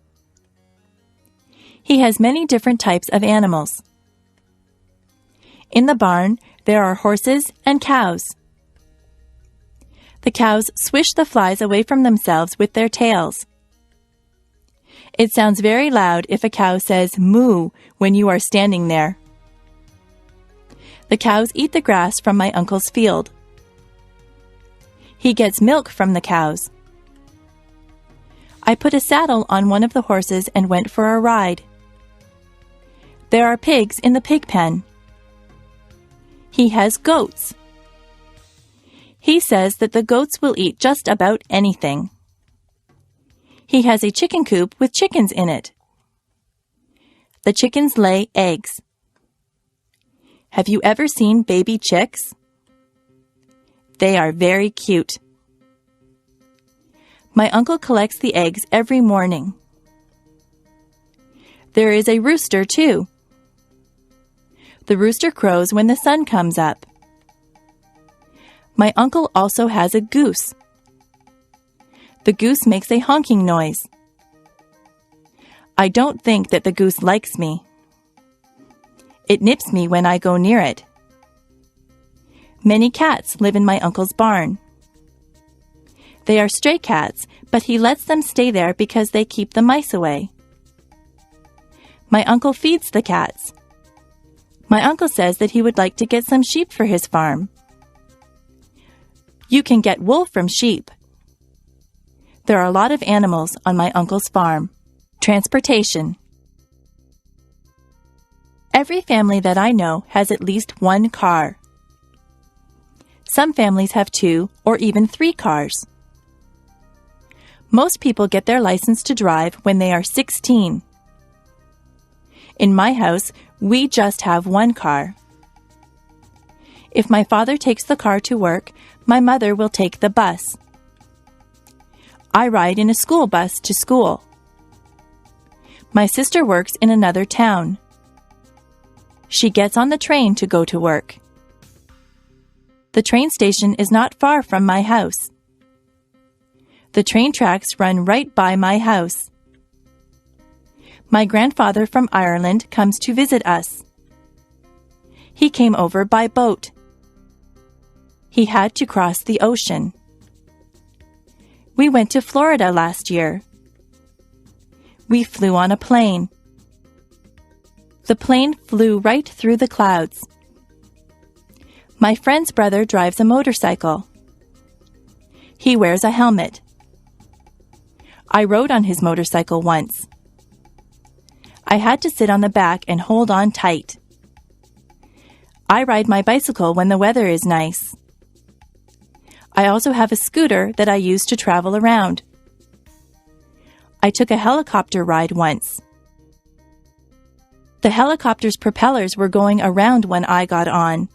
He has many different types of animals. In the barn, there are horses and cows. The cows swish the flies away from themselves with their tails. It sounds very loud if a cow says moo when you are standing there. The cows eat the grass from my uncle's field. He gets milk from the cows. I put a saddle on one of the horses and went for a ride. There are pigs in the pig pen. He has goats. He says that the goats will eat just about anything. He has a chicken coop with chickens in it. The chickens lay eggs. Have you ever seen baby chicks? They are very cute. My uncle collects the eggs every morning. There is a rooster, too. The rooster crows when the sun comes up. My uncle also has a goose. The goose makes a honking noise. I don't think that the goose likes me. It nips me when I go near it. Many cats live in my uncle's barn. They are stray cats, but he lets them stay there because they keep the mice away. My uncle feeds the cats. My uncle says that he would like to get some sheep for his farm. You can get wool from sheep. There are a lot of animals on my uncle's farm. Transportation. Every family that I know has at least one car. Some families have 2 or even 3 cars. Most people get their license to drive when they are 16. In my house, we just have one car. If my father takes the car to work, my mother will take the bus. I ride in a school bus to school. My sister works in another town. She gets on the train to go to work. The train station is not far from my house. The train tracks run right by my house. My grandfather from Ireland comes to visit us. He came over by boat. He had to cross the ocean. We went to Florida last year. We flew on a plane. The plane flew right through the clouds. My friend's brother drives a motorcycle. He wears a helmet. I rode on his motorcycle once. I had to sit on the back and hold on tight. I ride my bicycle when the weather is nice. I also have a scooter that I use to travel around. I took a helicopter ride once. The helicopter's propellers were going around when I got on.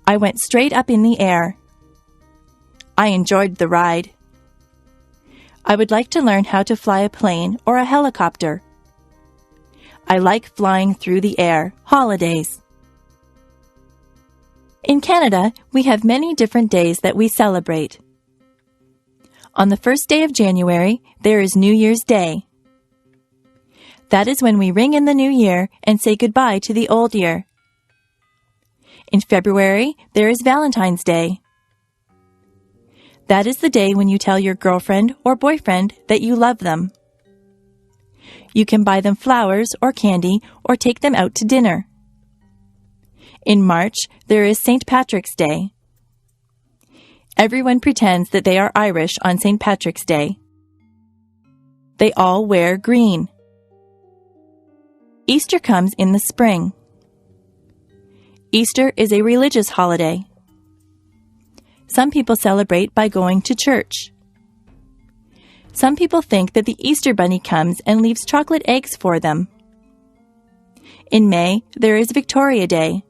I went straight up in the air. I enjoyed the ride. I would like to learn how to fly a plane or a helicopter. I like flying through the air. Holidays. In Canada, we have many different days that we celebrate. On the first day of January, there is New Year's Day. That is when we ring in the new year and say goodbye to the old year. In February, there is Valentine's Day. That is the day when you tell your girlfriend or boyfriend that you love them. You can buy them flowers or candy or take them out to dinner. In March, there is St. Patrick's Day. Everyone pretends that they are Irish on St. Patrick's Day. They all wear green. Easter comes in the spring. Easter is a religious holiday. Some people celebrate by going to church. Some people think that the Easter Bunny comes and leaves chocolate eggs for them. In May, there is Victoria Day.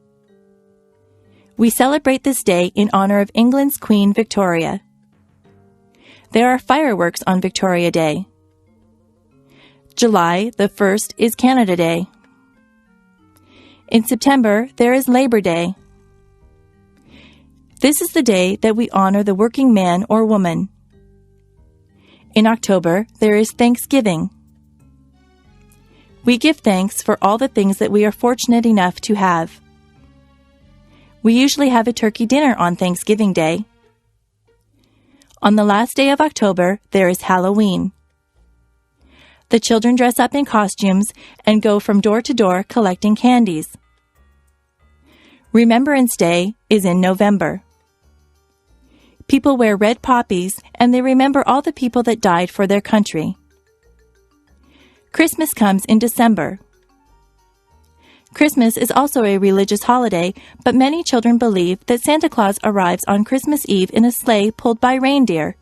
We celebrate this day in honor of England's Queen Victoria. There are fireworks on Victoria Day. July the 1st is Canada Day. In September, there is Labor Day. This is the day that we honor the working man or woman. In October, there is Thanksgiving. We give thanks for all the things that we are fortunate enough to have. We usually have a turkey dinner on Thanksgiving Day. On the last day of October, there is Halloween. The children dress up in costumes and go from door to door collecting candies. Remembrance Day is in November. People wear red poppies and they remember all the people that died for their country. Christmas comes in December. Christmas is also a religious holiday, but many children believe that Santa Claus arrives on Christmas Eve in a sleigh pulled by reindeer.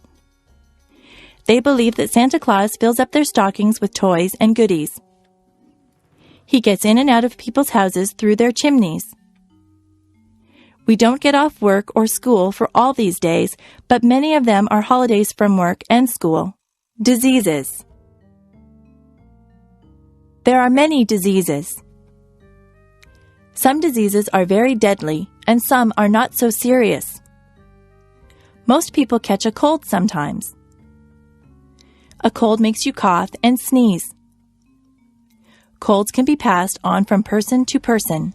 They believe that Santa Claus fills up their stockings with toys and goodies. He gets in and out of people's houses through their chimneys. We don't get off work or school for all these days, but many of them are holidays from work and school. Diseases. There are many diseases. Some diseases are very deadly, and some are not so serious. Most people catch a cold sometimes. A cold makes you cough and sneeze. Colds can be passed on from person to person.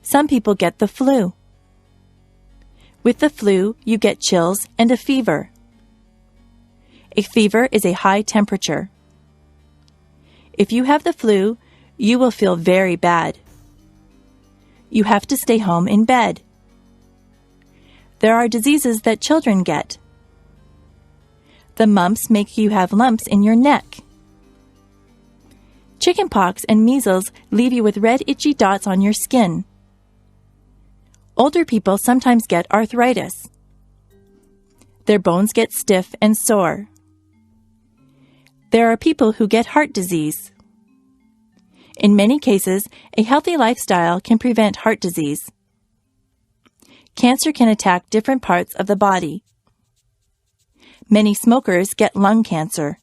Some people get the flu. With the flu, you get chills and a fever. A fever is a high temperature. If you have the flu, you will feel very bad. You have to stay home in bed. There are diseases that children get. The mumps make you have lumps in your neck. Chickenpox and measles leave you with red itchy dots on your skin. Older people sometimes get arthritis. Their bones get stiff and sore. There are people who get heart disease. In many cases, a healthy lifestyle can prevent heart disease. Cancer can attack different parts of the body. Many smokers get lung cancer.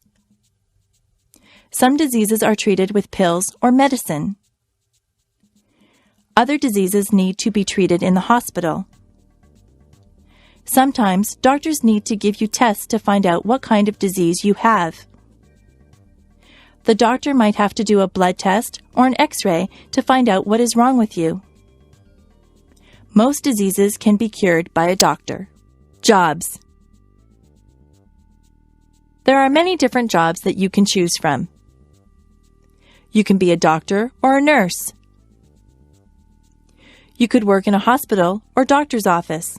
Some diseases are treated with pills or medicine. Other diseases need to be treated in the hospital. Sometimes doctors need to give you tests to find out what kind of disease you have. The doctor might have to do a blood test or an X-ray to find out what is wrong with you. Most diseases can be cured by a doctor. Jobs. There are many different jobs that you can choose from. You can be a doctor or a nurse. You could work in a hospital or doctor's office.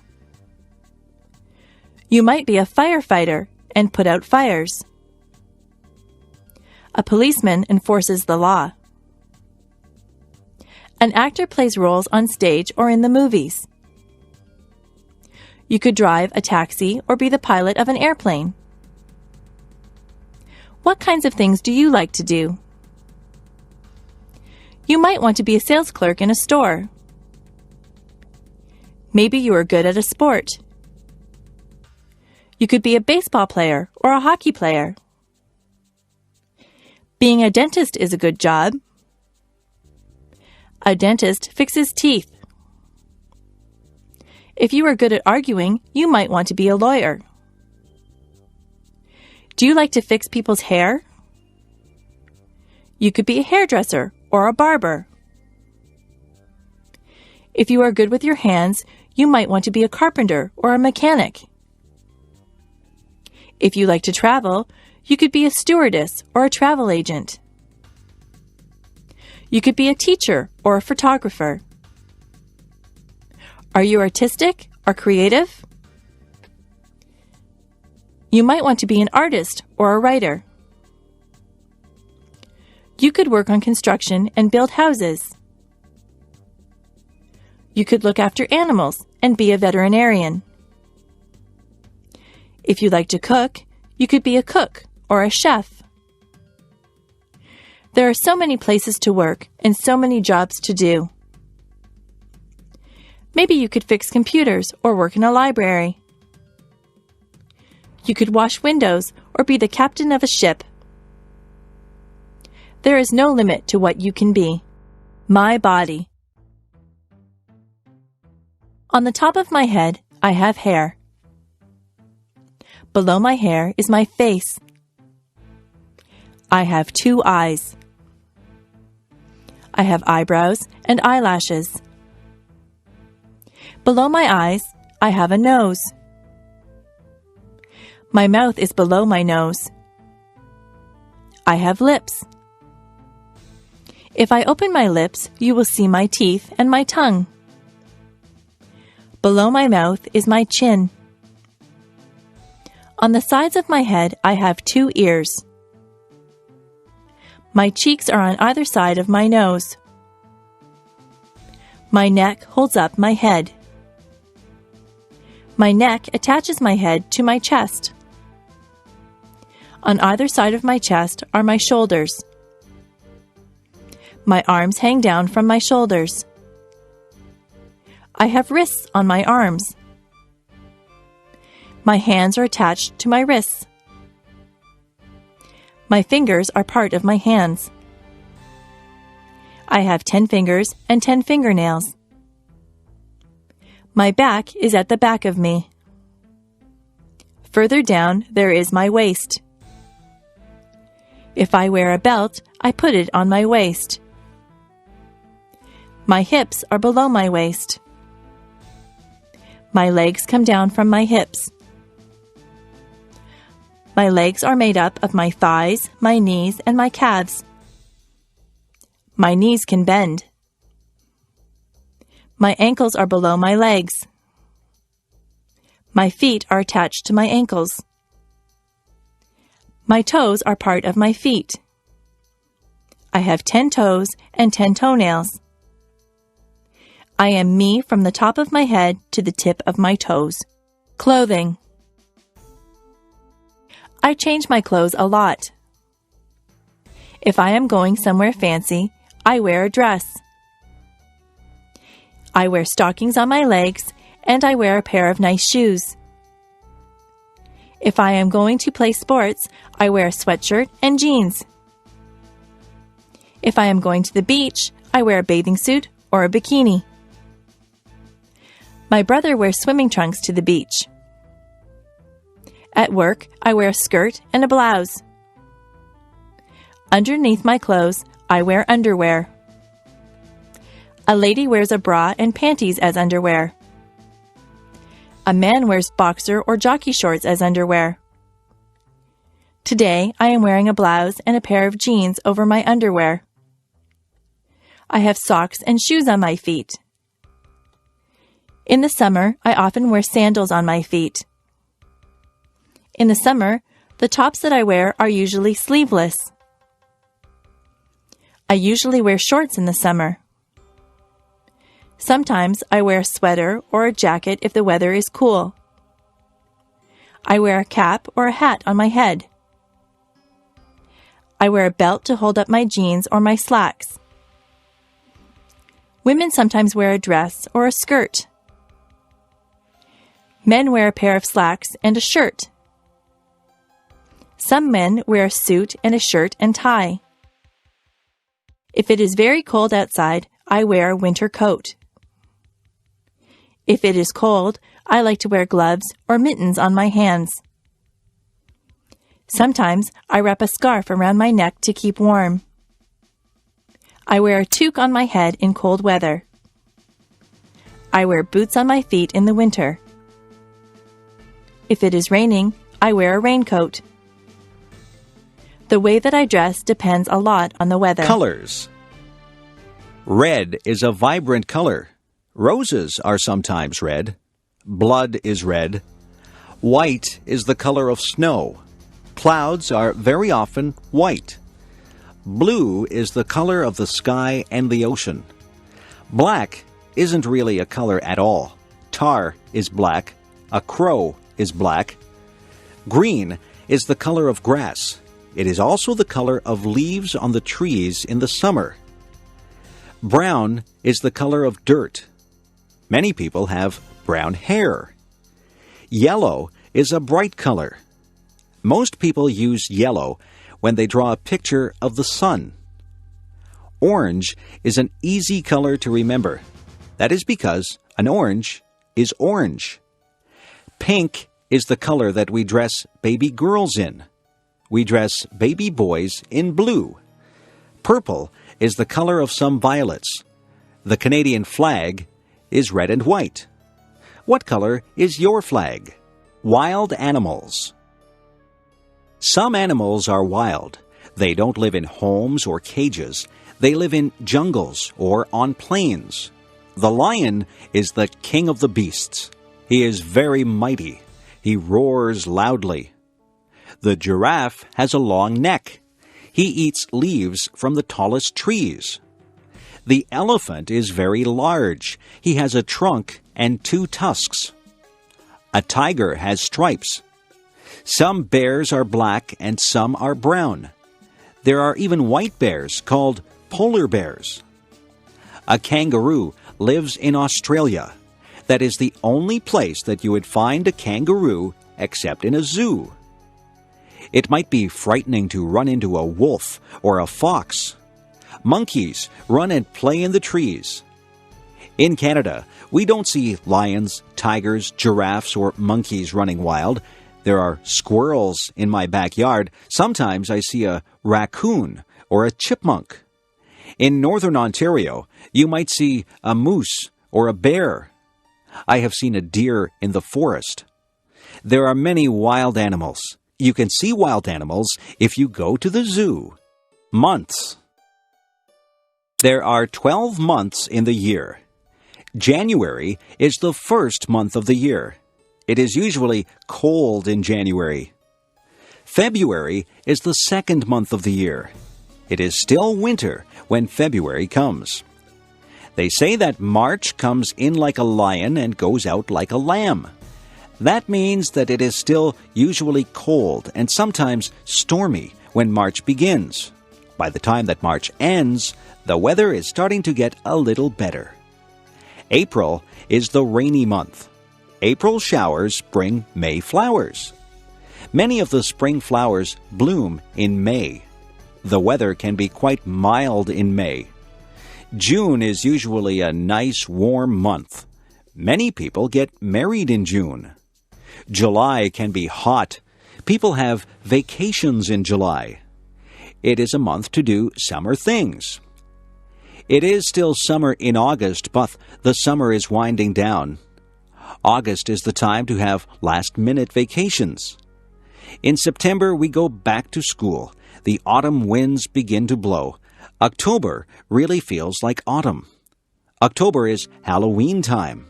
You might be a firefighter and put out fires. A policeman enforces the law. An actor plays roles on stage or in the movies. You could drive a taxi or be the pilot of an airplane. What kinds of things do you like to do? You might want to be a sales clerk in a store. Maybe you are good at a sport. You could be a baseball player or a hockey player. Being a dentist is a good job. A dentist fixes teeth. If you are good at arguing, you might want to be a lawyer. Do you like to fix people's hair? You could be a hairdresser or a barber. If you are good with your hands, you might want to be a carpenter or a mechanic. If you like to travel, you could be a stewardess or a travel agent. You could be a teacher or a photographer. Are you artistic or creative? You might want to be an artist or a writer. You could work on construction and build houses. You could look after animals and be a veterinarian. If you like to cook, you could be a cook or a chef. There are so many places to work and so many jobs to do. Maybe you could fix computers or work in a library. You could wash windows or be the captain of a ship. There is no limit to what you can be. My body. On the top of my head, I have hair. Below my hair is my face. I have 2 eyes. I have eyebrows and eyelashes. Below my eyes, I have a nose. My mouth is below my nose. I have lips. If I open my lips, you will see my teeth and my tongue. Below my mouth is my chin. On the sides of my head, I have 2 ears. My cheeks are on either side of my nose. My neck holds up my head. My neck attaches my head to my chest. On either side of my chest are my shoulders. My arms hang down from my shoulders. I have wrists on my arms. My hands are attached to my wrists. My fingers are part of my hands. I have 10 fingers and 10 fingernails. My back is at the back of me. Further down, there is my waist. If I wear a belt, I put it on my waist. My hips are below my waist. My legs come down from my hips. My legs are made up of my thighs, my knees, and my calves. My knees can bend. My ankles are below my legs. My feet are attached to my ankles. My toes are part of my feet. I have 10 toes and 10 toenails. I am me from the top of my head to the tip of my toes. Clothing. I change my clothes a lot. If I am going somewhere fancy, I wear a dress. I wear stockings on my legs, and I wear a pair of nice shoes. If I am going to play sports, I wear a sweatshirt and jeans. If I am going to the beach, I wear a bathing suit or a bikini. My brother wears swimming trunks to the beach. At work, I wear a skirt and a blouse. Underneath my clothes, I wear underwear. A lady wears a bra and panties as underwear. A man wears boxer or jockey shorts as underwear. Today, I am wearing a blouse and a pair of jeans over my underwear. I have socks and shoes on my feet. In the summer, I often wear sandals on my feet. In the summer, the tops that I wear are usually sleeveless. I usually wear shorts in the summer. Sometimes I wear a sweater or a jacket if the weather is cool. I wear a cap or a hat on my head. I wear a belt to hold up my jeans or my slacks. Women sometimes wear a dress or a skirt. Men wear a pair of slacks and a shirt. Some men wear a suit and a shirt and tie. If it is very cold outside, I wear a winter coat. If it is cold, I like to wear gloves or mittens on my hands. Sometimes I wrap a scarf around my neck to keep warm. I wear a toque on my head in cold weather. I wear boots on my feet in the winter. If it is raining, I wear a raincoat. The way that I dress depends a lot on the weather. Colors. Red is a vibrant color. Roses are sometimes red. Blood is red. White is the color of snow. Clouds are very often white. Blue is the color of the sky and the ocean. Black isn't really a color at all. Tar is black. A crow is black. Green is the color of grass. It is also the color of leaves on the trees in the summer. Brown is the color of dirt. Many people have brown hair. Yellow is a bright color. Most people use yellow when they draw a picture of the sun. Orange is an easy color to remember. That is because an orange is orange. Pink is the color that we dress baby girls in. We dress baby boys in blue. Purple is the color of some violets. The Canadian flag is red and white. What color is your flag? Wild animals. Some animals are wild. They don't live in homes or cages. They live in jungles or on plains. The lion is the king of the beasts. He is very mighty. He roars loudly. The giraffe has a long neck. He eats leaves from the tallest trees. The elephant is very large. He has a trunk and 2 tusks. A tiger has stripes. Some bears are black and some are brown. There are even white bears called polar bears. A kangaroo lives in Australia. That is the only place that you would find a kangaroo except in a zoo. It might be frightening to run into a wolf or a fox. Monkeys run and play in the trees. In Canada, we don't see lions, tigers, giraffes, or monkeys running wild. There are squirrels in my backyard. Sometimes I see a raccoon or a chipmunk. In northern Ontario, you might see a moose or a bear. I have seen a deer in the forest. There are many wild animals. You can see wild animals if you go to the zoo. Months. There are 12 months in the year. January is the first month of the year. It is usually cold in January. February is the second month of the year. It is still winter when February comes. They say that March comes in like a lion and goes out like a lamb. That means that it is still usually cold and sometimes stormy when March begins. By the time that March ends, the weather is starting to get a little better. April is the rainy month. April showers bring May flowers. Many of the spring flowers bloom in May. The weather can be quite mild in May. June is usually a nice warm month. Many people get married in June. July can be hot. People have vacations in July. It is a month to do summer things. It is still summer in August, but the summer is winding down. August is the time to have last-minute vacations. In September, we go back to school. The autumn winds begin to blow. October really feels like autumn. October is Halloween time.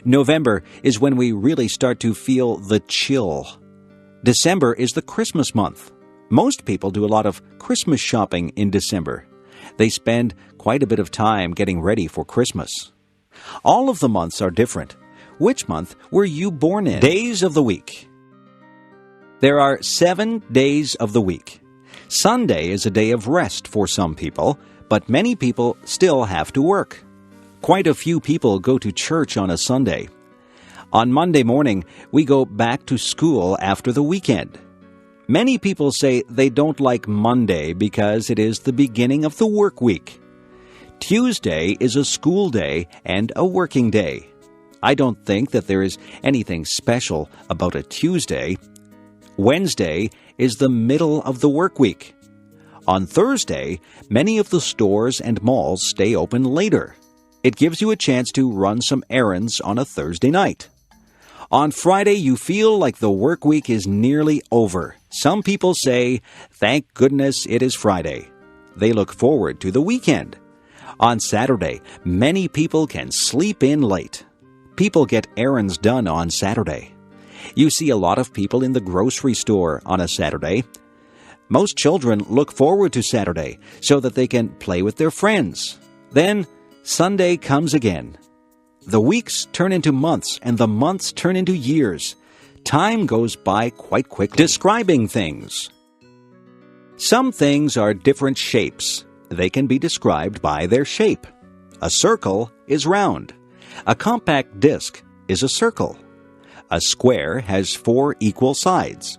November is when we really start to feel the chill. December is the Christmas month. Most people do a lot of Christmas shopping in December. They spend quite a bit of time getting ready for Christmas. All of the months are different. Which month were you born in? Days of the week. There are 7 days of the week. Sunday is a day of rest for some people, but many people still have to work. Quite a few people go to church on a Sunday. On Monday morning, we go back to school after the weekend. Many people say they don't like Monday because it is the beginning of the work week. Tuesday is a school day and a working day. I don't think that there is anything special about a Tuesday. Wednesday is the middle of the work week. On Thursday, many of the stores and malls stay open later. It gives you a chance to run some errands on a Thursday night. On Friday, you feel like the work week is nearly over. Some people say, "Thank goodness it is Friday." They look forward to the weekend. On Saturday, many people can sleep in late. People get errands done on Saturday. You see a lot of people in the grocery store on a Saturday. Most children look forward to Saturday so that they can play with their friends. Then Sunday comes again. The weeks turn into months, and the months turn into years. Time goes by quite quickly. Describing things. Some things are different shapes. They can be described by their shape. A circle is round. A compact disc is a circle. A square has 4 equal sides.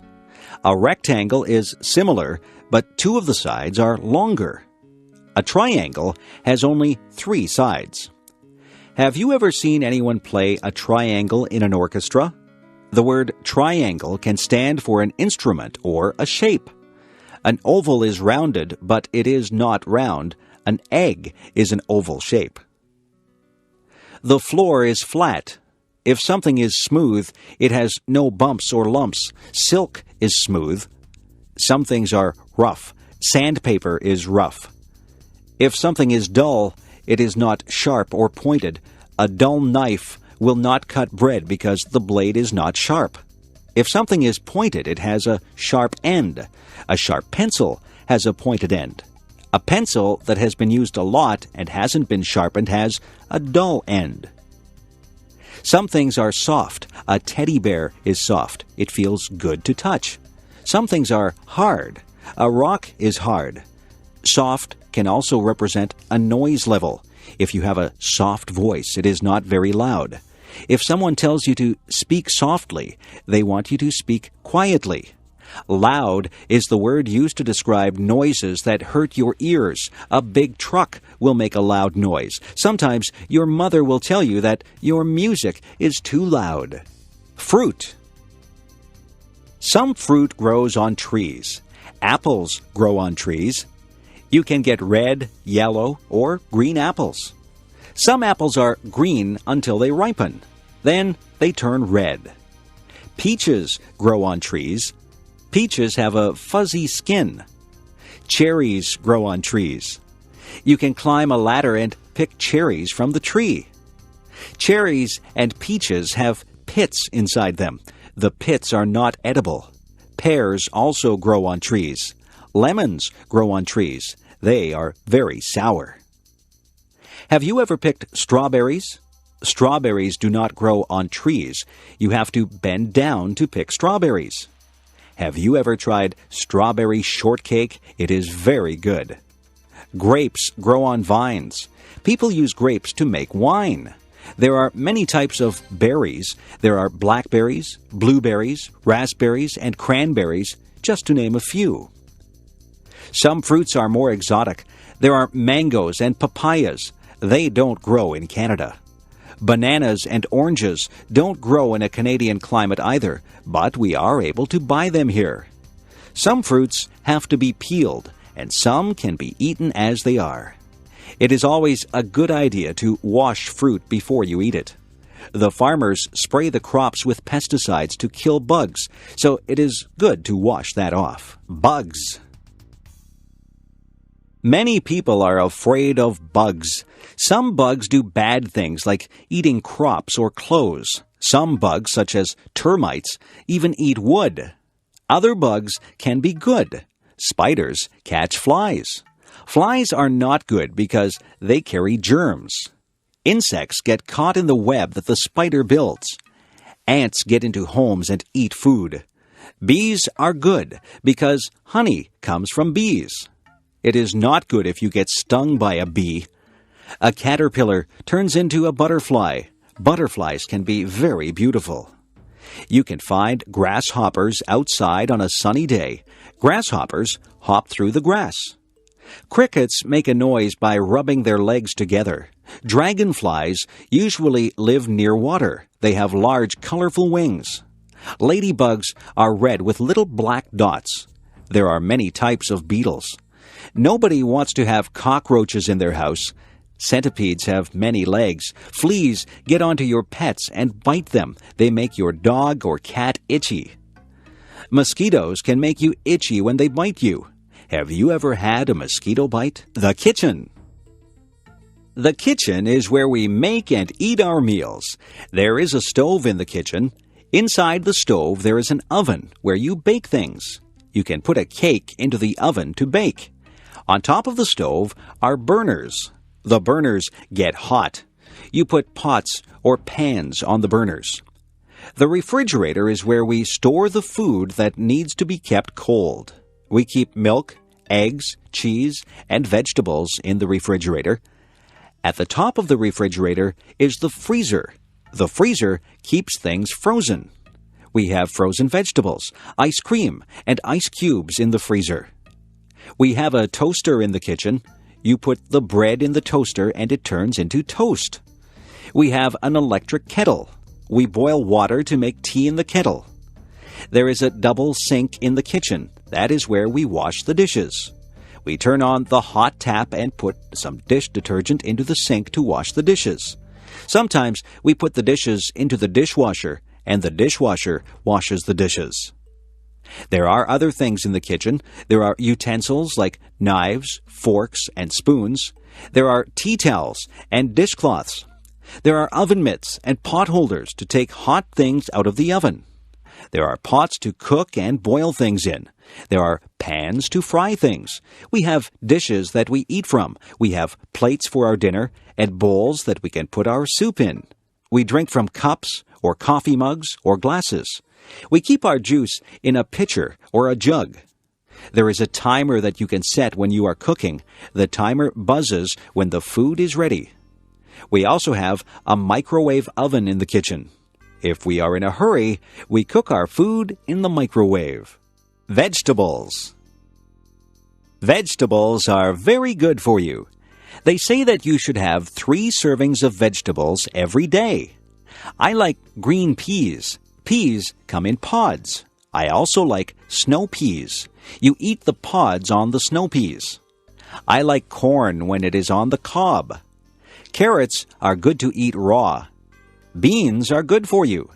A rectangle is similar, but 2 of the sides are longer. A triangle has only 3 sides. Have you ever seen anyone play a triangle in an orchestra? The word triangle can stand for an instrument or a shape. An oval is rounded, but it is not round. An egg is an oval shape. The floor is flat. If something is smooth, it has no bumps or lumps. Silk is smooth. Some things are rough. Sandpaper is rough. If something is dull, it is not sharp or pointed. A dull knife will not cut bread because the blade is not sharp. If something is pointed, it has a sharp end. A sharp pencil has a pointed end. A pencil that has been used a lot and hasn't been sharpened has a dull end. Some things are soft. A teddy bear is soft. It feels good to touch. Some things are hard. A rock is hard. Soft can also represent a noise level. If you have a soft voice, it is not very loud. If someone tells you to speak softly, they want you to speak quietly. Loud is the word used to describe noises that hurt your ears. A big truck will make a loud noise. Sometimes your mother will tell you that your music is too loud. Fruit. Some fruit grows on trees. Apples grow on trees. You can get red, yellow, or green apples. Some apples are green until they ripen. Then they turn red. Peaches grow on trees. Peaches have a fuzzy skin. Cherries grow on trees. You can climb a ladder and pick cherries from the tree. Cherries and peaches have pits inside them. The pits are not edible. Pears also grow on trees. Lemons grow on trees. They are very sour. Have you ever picked strawberries? Strawberries do not grow on trees. You have to bend down to pick strawberries. Have you ever tried strawberry shortcake? It is very good. Grapes grow on vines. People use grapes to make wine. There are many types of berries. There are blackberries, blueberries, raspberries, and cranberries, just to name a few. Some fruits are more exotic. There are mangoes and papayas. They don't grow in Canada. Bananas and oranges don't grow in a Canadian climate either, but we are able to buy them here. Some fruits have to be peeled, and some can be eaten as they are. It is always a good idea to wash fruit before you eat it. The farmers spray the crops with pesticides to kill bugs, so it is good to wash that off. Bugs. Many people are afraid of bugs. Some bugs do bad things like eating crops or clothes. Some bugs, such as termites, even eat wood. Other bugs can be good. Spiders catch flies. Flies are not good because they carry germs. Insects get caught in the web that the spider builds. Ants get into homes and eat food. Bees are good because honey comes from bees. It is not good if you get stung by a bee. A caterpillar turns into a butterfly. Butterflies can be very beautiful. You can find grasshoppers outside on a sunny day. Grasshoppers hop through the grass. Crickets make a noise by rubbing their legs together. Dragonflies usually live near water. They have large, colorful wings. Ladybugs are red with little black dots. There are many types of beetles. Nobody wants to have cockroaches in their house. Centipedes have many legs. Fleas get onto your pets and bite them. They make your dog or cat itchy. Mosquitoes can make you itchy when they bite you. Have you ever had a mosquito bite? The kitchen. The kitchen is where we make and eat our meals. There is a stove in the kitchen. Inside the stove there is an oven where you bake things. You can put a cake into the oven to bake. On top of the stove are burners. The burners get hot. You put pots or pans on the burners. The refrigerator is where we store the food that needs to be kept cold. We keep milk, eggs, cheese, and vegetables in the refrigerator. At the top of the refrigerator is the freezer. The freezer keeps things frozen. We have frozen vegetables, ice cream, and ice cubes in the freezer. We have a toaster in the kitchen. You put the bread in the toaster and it turns into toast. We have an electric kettle. We boil water to make tea in the kettle. There is a double sink in the kitchen. That is where we wash the dishes. We turn on the hot tap and put some dish detergent into the sink to wash the dishes. Sometimes we put the dishes into the dishwasher, and the dishwasher washes the dishes. There are other things in the kitchen. There are utensils like knives, forks, and spoons. There are tea towels and dishcloths. There are oven mitts and pot holders to take hot things out of the oven. There are pots to cook and boil things in. There are pans to fry things. We have dishes that we eat from. We have plates for our dinner and bowls that we can put our soup in. We drink from cups or coffee mugs or glasses. We keep our juice in a pitcher or a jug. There is a timer that you can set when you are cooking. The timer buzzes when the food is ready. We also have a microwave oven in the kitchen. If we are in a hurry, we cook our food in the microwave. Vegetables. Vegetables are very good for you. They say that you should have 3 servings of vegetables every day. I like green peas. Peas come in pods. I also like snow peas. You eat the pods on the snow peas. I like corn when it is on the cob. Carrots are good to eat raw. Beans are good for you.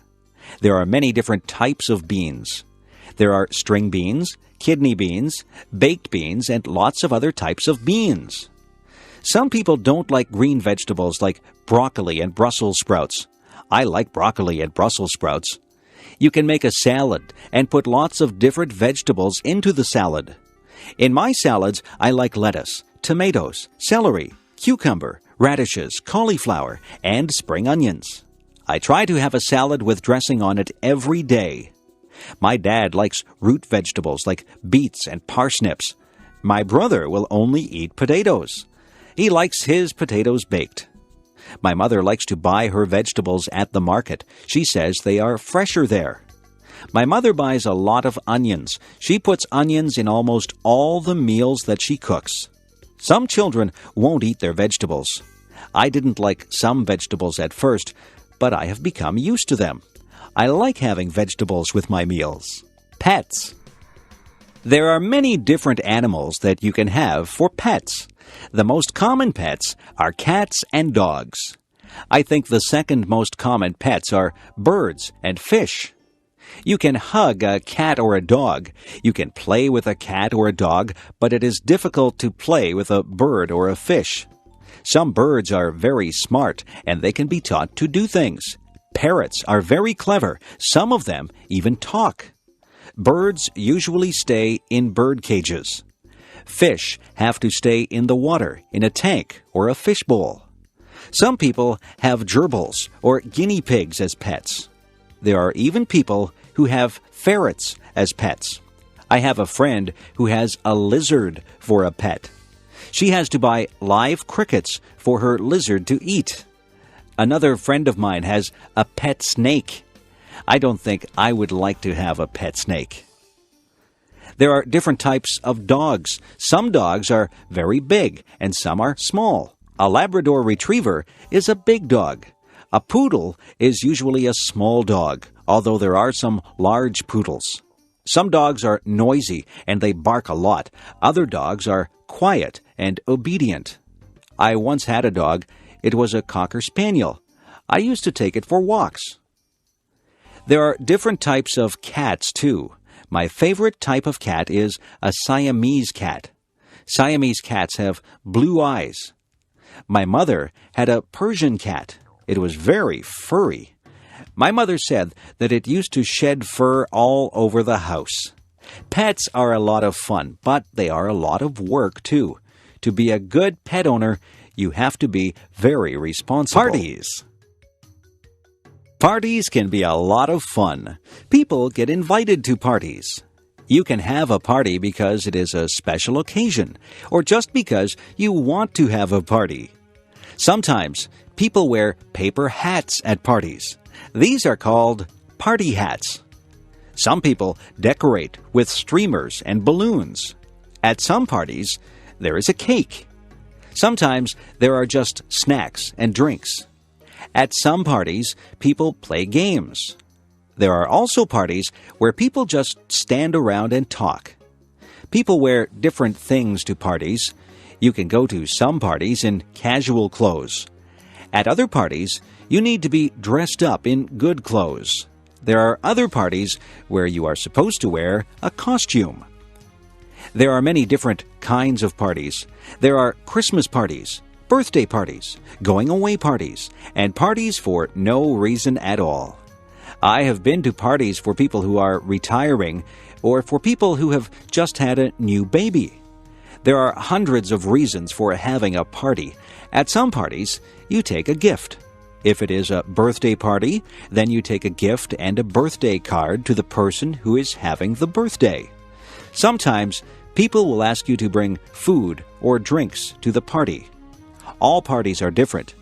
There are many different types of beans. There are string beans, kidney beans, baked beans, and lots of other types of beans. Some people don't like green vegetables like broccoli and Brussels sprouts. I like broccoli and Brussels sprouts. You can make a salad and put lots of different vegetables into the salad. In my salads, I like lettuce, tomatoes, celery, cucumber, radishes, cauliflower, and spring onions. I try to have a salad with dressing on it every day. My dad likes root vegetables like beets and parsnips. My brother will only eat potatoes. He likes his potatoes baked. My mother likes to buy her vegetables at the market. She says they are fresher there. My mother buys a lot of onions. She puts onions in almost all the meals that she cooks. Some children won't eat their vegetables. I didn't like some vegetables at first, but I have become used to them. I like having vegetables with my meals. Pets. There are many different animals that you can have for pets. The most common pets are cats and dogs. I think the second most common pets are birds and fish. You can hug a cat or a dog. You can play with a cat or a dog, but it is difficult to play with a bird or a fish. Some birds are very smart, and they can be taught to do things. Parrots are very clever. Some of them even talk. Birds usually stay in bird cages. Fish have to stay in the water, in a tank or a fishbowl. Some people have gerbils or guinea pigs as pets. There are even people who have ferrets as pets. I have a friend who has a lizard for a pet. She has to buy live crickets for her lizard to eat. Another friend of mine has a pet snake. I don't think I would like to have a pet snake. There are different types of dogs. Some dogs are very big and some are small. A Labrador Retriever is a big dog. A poodle is usually a small dog, although there are some large poodles. Some dogs are noisy and they bark a lot. Other dogs are quiet and obedient. I once had a dog. It was a Cocker Spaniel. I used to take it for walks. There are different types of cats, too. My favorite type of cat is a Siamese cat. Siamese cats have blue eyes. My mother had a Persian cat. It was very furry. My mother said that it used to shed fur all over the house. Pets are a lot of fun, but they are a lot of work, too. To be a good pet owner, you have to be very responsible. Parties. Parties can be a lot of fun. People get invited to parties. You can have a party because it is a special occasion, or just because you want to have a party. Sometimes people wear paper hats at parties. These are called party hats. Some people decorate with streamers and balloons. At some parties, there is a cake. Sometimes there are just snacks and drinks. At some parties, people play games. There are also parties where people just stand around and talk. People wear different things to parties. You can go to some parties in casual clothes. At other parties, you need to be dressed up in good clothes. There are other parties where you are supposed to wear a costume. There are many different kinds of parties. There are Christmas parties, birthday parties, going-away parties, and parties for no reason at all. I have been to parties for people who are retiring or for people who have just had a new baby. There are hundreds of reasons for having a party. At some parties, you take a gift. If it is a birthday party, then you take a gift and a birthday card to the person who is having the birthday. Sometimes, people will ask you to bring food or drinks to the party. All parties are different.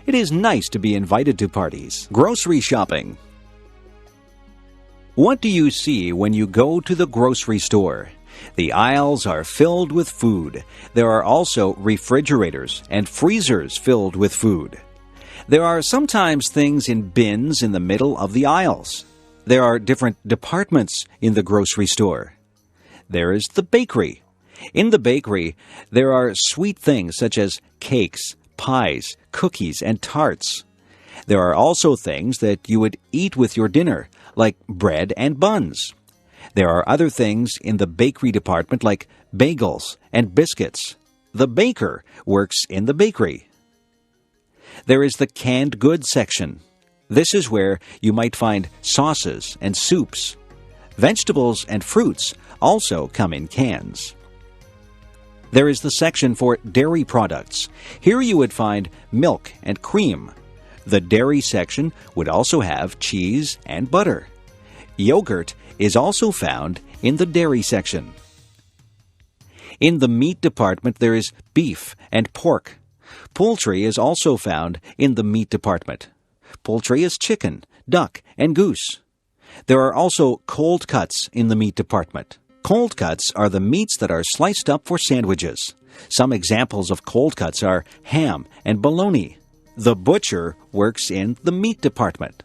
It is nice to be invited to parties. Grocery shopping. What do you see when you go to the grocery store? The aisles are filled with food. There are also refrigerators and freezers filled with food. There are sometimes things in bins in the middle of the aisles. There are different departments in the grocery store. There is the bakery. In the bakery, there are sweet things such as cakes, pies, cookies, and tarts. There are also things that you would eat with your dinner, like bread and buns. There are other things in the bakery department like bagels and biscuits. The baker works in the bakery. There is the canned goods section. This is where you might find sauces and soups. Vegetables and fruits also come in cans. There is the section for dairy products. Here you would find milk and cream. The dairy section would also have cheese and butter. Yogurt is also found in the dairy section. In the meat department, there is beef and pork. Poultry is also found in the meat department. Poultry is chicken, duck, and goose. There are also cold cuts in the meat department. Cold cuts are the meats that are sliced up for sandwiches. Some examples of cold cuts are ham and bologna. The butcher works in the meat department.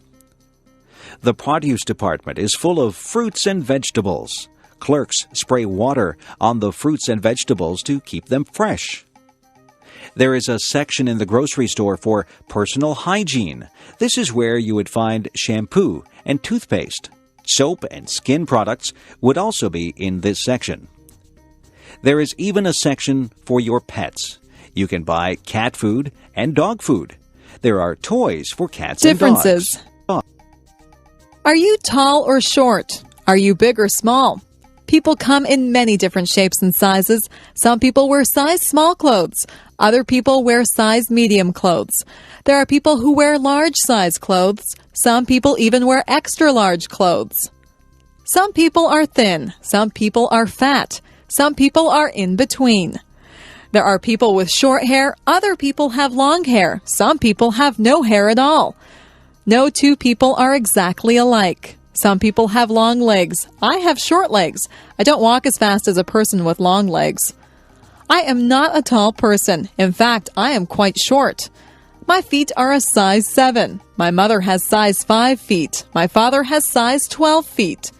The produce department is full of fruits and vegetables. Clerks spray water on the fruits and vegetables to keep them fresh. There is a section in the grocery store for personal hygiene. This is where you would find shampoo and toothpaste. Soap and skin products would also be in this section. There is even a section for your pets. You can buy cat food and dog food. There are toys for cats and dogs. Differences. Are you tall or short? Are you big or small? People come in many different shapes and sizes. Some people wear size small clothes. Other people wear size medium clothes. There are people who wear large size clothes. Some people even wear extra large clothes. Some people are thin. Some people are fat. Some people are in between. There are people with short hair. Other people have long hair. Some people have no hair at all. No two people are exactly alike. Some people have long legs. I have short legs. I don't walk as fast as a person with long legs. I am not a tall person. In fact, I am quite short. My feet are a size 7. My mother has size 5 feet. My father has size 12 feet.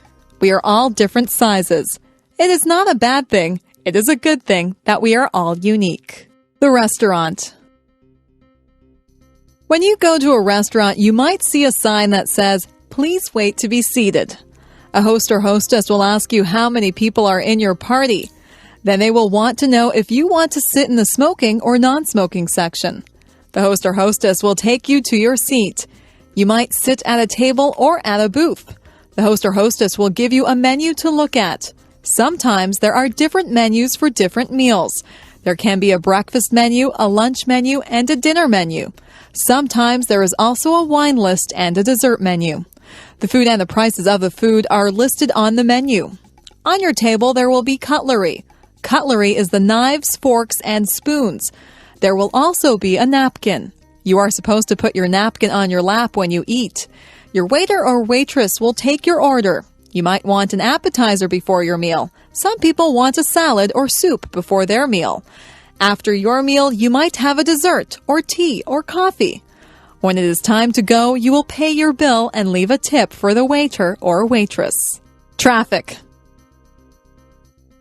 We are all different sizes. It is not a bad thing. It is a good thing that we are all unique. The restaurant. When you go to a restaurant, you might see a sign that says, "Please wait to be seated." A host or hostess will ask you how many people are in your party. Then they will want to know if you want to sit in the smoking or non-smoking section. The host or hostess will take you to your seat. You might sit at a table or at a booth. The host or hostess will give you a menu to look at. Sometimes there are different menus for different meals. There can be a breakfast menu, a lunch menu, and a dinner menu. Sometimes there is also a wine list and a dessert menu. The food and the prices of the food are listed on the menu. On your table, there will be cutlery. Cutlery is the knives, forks, and spoons. There will also be a napkin. You are supposed to put your napkin on your lap when you eat. Your waiter or waitress will take your order. You might want an appetizer before your meal. Some people want a salad or soup before their meal. After your meal, you might have a dessert or tea or coffee. When it is time to go, you will pay your bill and leave a tip for the waiter or waitress. Traffic.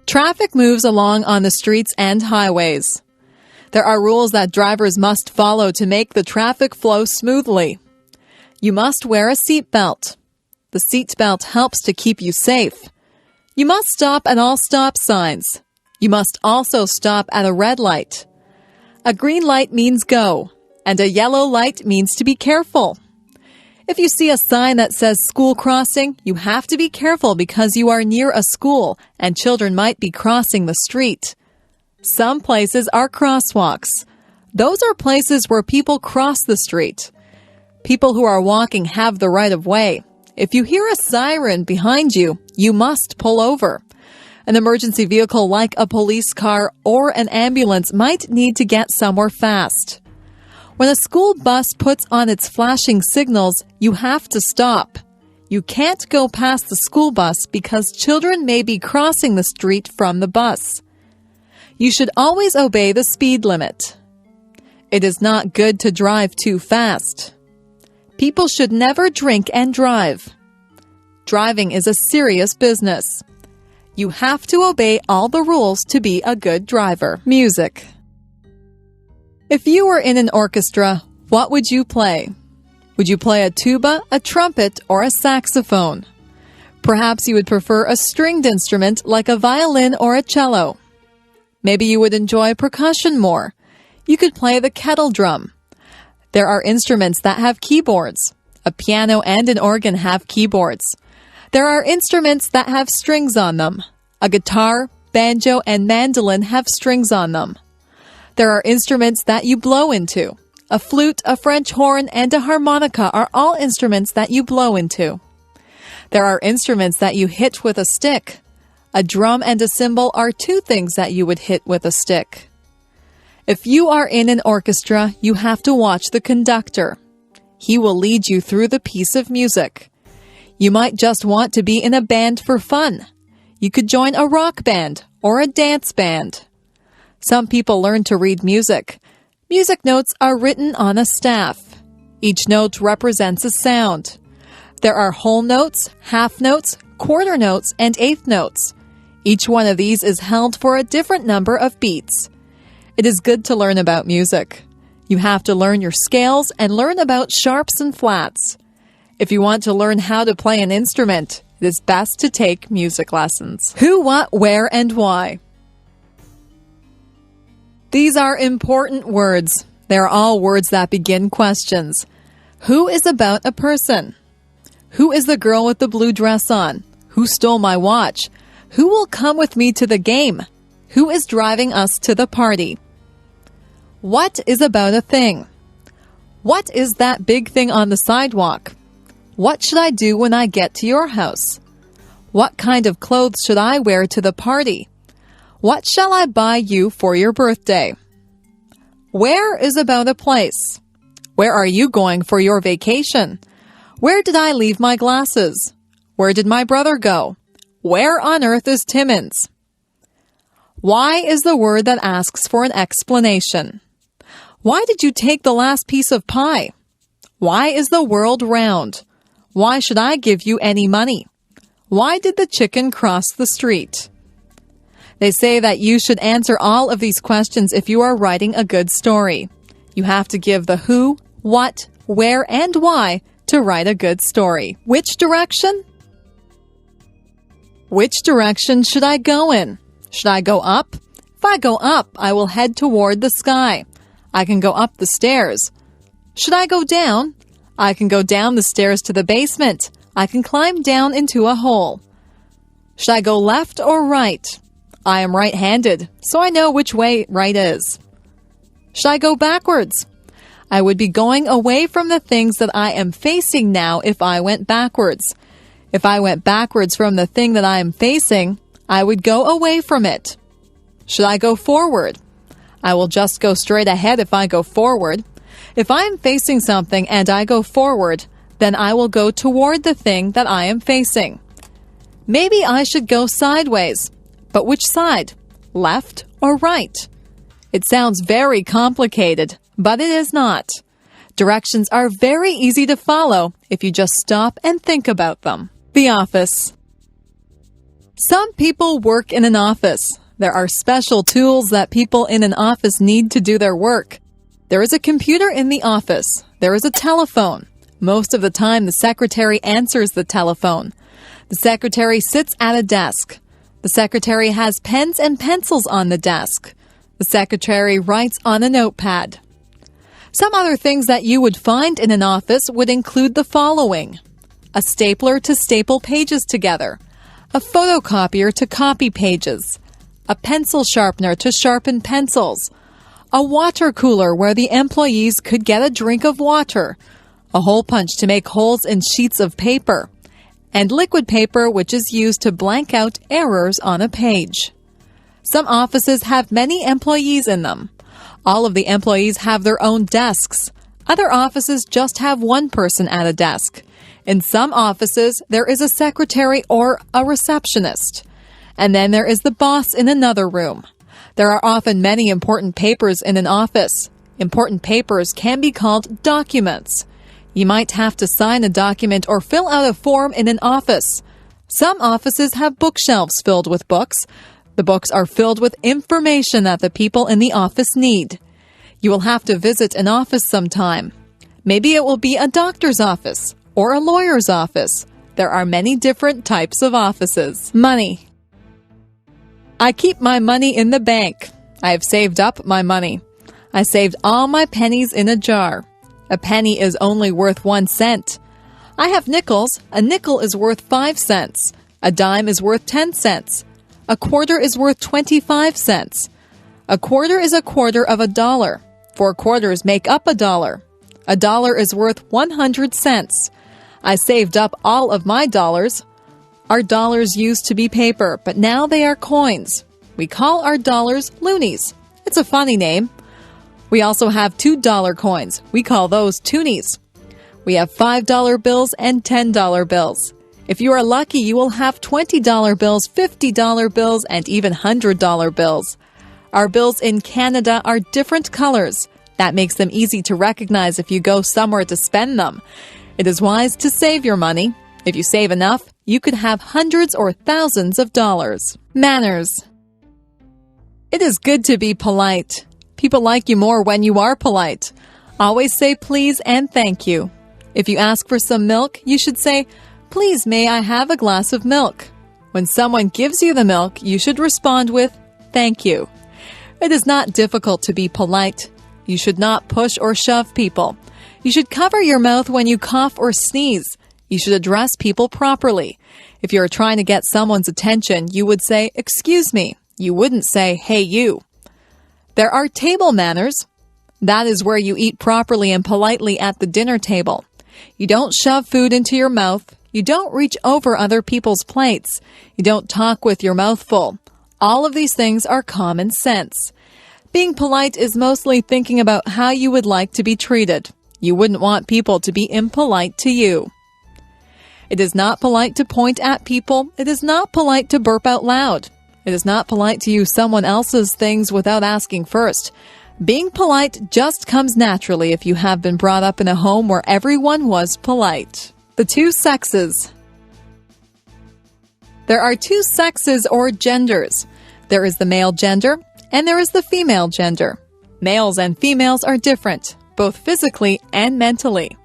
Traffic moves along on the streets and highways. There are rules that drivers must follow to make the traffic flow smoothly. You must wear a seatbelt. The seatbelt helps to keep you safe. You must stop at all stop signs. You must also stop at a red light. A green light means go, and a yellow light means to be careful. If you see a sign that says school crossing, you have to be careful because you are near a school and children might be crossing the street. Some places are crosswalks. Those are places where people cross the street. People who are walking have the right of way. If you hear a siren behind you, you must pull over. An emergency vehicle like a police car or an ambulance might need to get somewhere fast. When a school bus puts on its flashing signals, you have to stop. You can't go past the school bus because children may be crossing the street from the bus. You should always obey the speed limit. It is not good to drive too fast. People should never drink and drive. Driving is a serious business. You have to obey all the rules to be a good driver. Music. If you were in an orchestra, what would you play? Would you play a tuba, a trumpet, or a saxophone? Perhaps you would prefer a stringed instrument like a violin or a cello. Maybe you would enjoy percussion more. You could play the kettle drum. There are instruments that have keyboards. A piano and an organ have keyboards. There are instruments that have strings on them. A guitar, banjo, and mandolin have strings on them. There are instruments that you blow into. A flute, a French horn, and a harmonica are all instruments that you blow into. There are instruments that you hit with a stick. A drum and a cymbal are two things that you would hit with a stick. If you are in an orchestra, you have to watch the conductor. He will lead you through the piece of music. You might just want to be in a band for fun. You could join a rock band or a dance band. Some people learn to read music. Music notes are written on a staff. Each note represents a sound. There are whole notes, half notes, quarter notes, and eighth notes. Each one of these is held for a different number of beats. It is good to learn about music. You have to learn your scales and learn about sharps and flats. If you want to learn how to play an instrument, it is best to take music lessons. Who, what, where, and why. These are important words. They are all words that begin questions. Who is about a person? Who is the girl with the blue dress on? Who stole my watch? Who will come with me to the game? Who is driving us to the party? What is about a thing? What is that big thing on the sidewalk? What should I do when I get to your house? What kind of clothes should I wear to the party? What shall I buy you for your birthday? Where is about a place? Where are you going for your vacation? Where did I leave my glasses? Where did my brother go? Where on earth is Timmins? Why is the word that asks for an explanation. Why did you take the last piece of pie? Why is the world round? Why should I give you any money? Why did the chicken cross the street? They say that you should answer all of these questions if you are writing a good story. You have to give the who, what, where, and why to write a good story. Which direction? Which direction should I go in? Should I go up? If I go up, I will head toward the sky. I can go up the stairs. Should I go down? I can go down the stairs to the basement. I can climb down into a hole. Should I go left or right? I am right-handed, so I know which way right is. Should I go backwards? I would be going away from the things that I am facing now if I went backwards. If I went backwards from the thing that I am facing, I would go away from it. Should I go forward? I will just go straight ahead if I go forward. If I am facing something and I go forward, then I will go toward the thing that I am facing. Maybe I should go sideways. But which side? Left or right? It sounds very complicated, but it is not. Directions are very easy to follow if you just stop and think about them. The office. Some people work in an office. There are special tools that people in an office need to do their work. There is a computer in the office. There is a telephone. Most of the time, the secretary answers the telephone. The secretary sits at a desk. The secretary has pens and pencils on the desk. The secretary writes on a notepad. Some other things that you would find in an office would include the following: a stapler to staple pages together, a photocopier to copy pages, a pencil sharpener to sharpen pencils, a water cooler where the employees could get a drink of water, a hole punch to make holes in sheets of paper, and liquid paper which is used to blank out errors on a page. Some offices have many employees in them. All of the employees have their own desks. Other offices just have one person at a desk. In some offices, there is a secretary or a receptionist. And then there is the boss in another room. There are often many important papers in an office. Important papers can be called documents. You might have to sign a document or fill out a form in an office. Some offices have bookshelves filled with books. The books are filled with information that the people in the office need. You will have to visit an office sometime. Maybe it will be a doctor's office or a lawyer's office. There are many different types of offices. Money. I keep my money in the bank. I have saved up my money. I saved all my pennies in a jar. A penny is only worth 1 cent. I have nickels. A nickel is worth 5 cents. A dime is worth 10 cents. A quarter is worth 25 cents. A quarter is a quarter of a dollar. 4 quarters make up a dollar. A dollar is worth 100 cents. I saved up all of my dollars. Our dollars used to be paper, but now they are coins. We call our dollars loonies. It's a funny name. We also have $2 coins. We call those toonies. We have $5 bills and $10 bills. If you are lucky, you will have $20 bills, $50 bills, and even $100 bills. Our bills in Canada are different colors. That makes them easy to recognize if you go somewhere to spend them. It is wise to save your money. If you save enough, you could have hundreds or thousands of dollars. Manners. It is good to be polite. People like you more when you are polite. Always say please and thank you. If you ask for some milk, you should say, "Please, may I have a glass of milk?" When someone gives you the milk, you should respond with, "Thank you." It is not difficult to be polite. You should not push or shove people. You should cover your mouth when you cough or sneeze. You should address people properly. If you are trying to get someone's attention, you would say, "Excuse me." You wouldn't say, "Hey, you." There are table manners. That is where you eat properly and politely at the dinner table. You don't shove food into your mouth. You don't reach over other people's plates. You don't talk with your mouth full. All of these things are common sense. Being polite is mostly thinking about how you would like to be treated. You wouldn't want people to be impolite to you. It is not polite to point at people. It is not polite to burp out loud. It is not polite to use someone else's things without asking first. Being polite just comes naturally if you have been brought up in a home where everyone was polite. The two sexes. There are two sexes or genders. There is the male gender and there is the female gender. Males and females are different, both physically and mentally.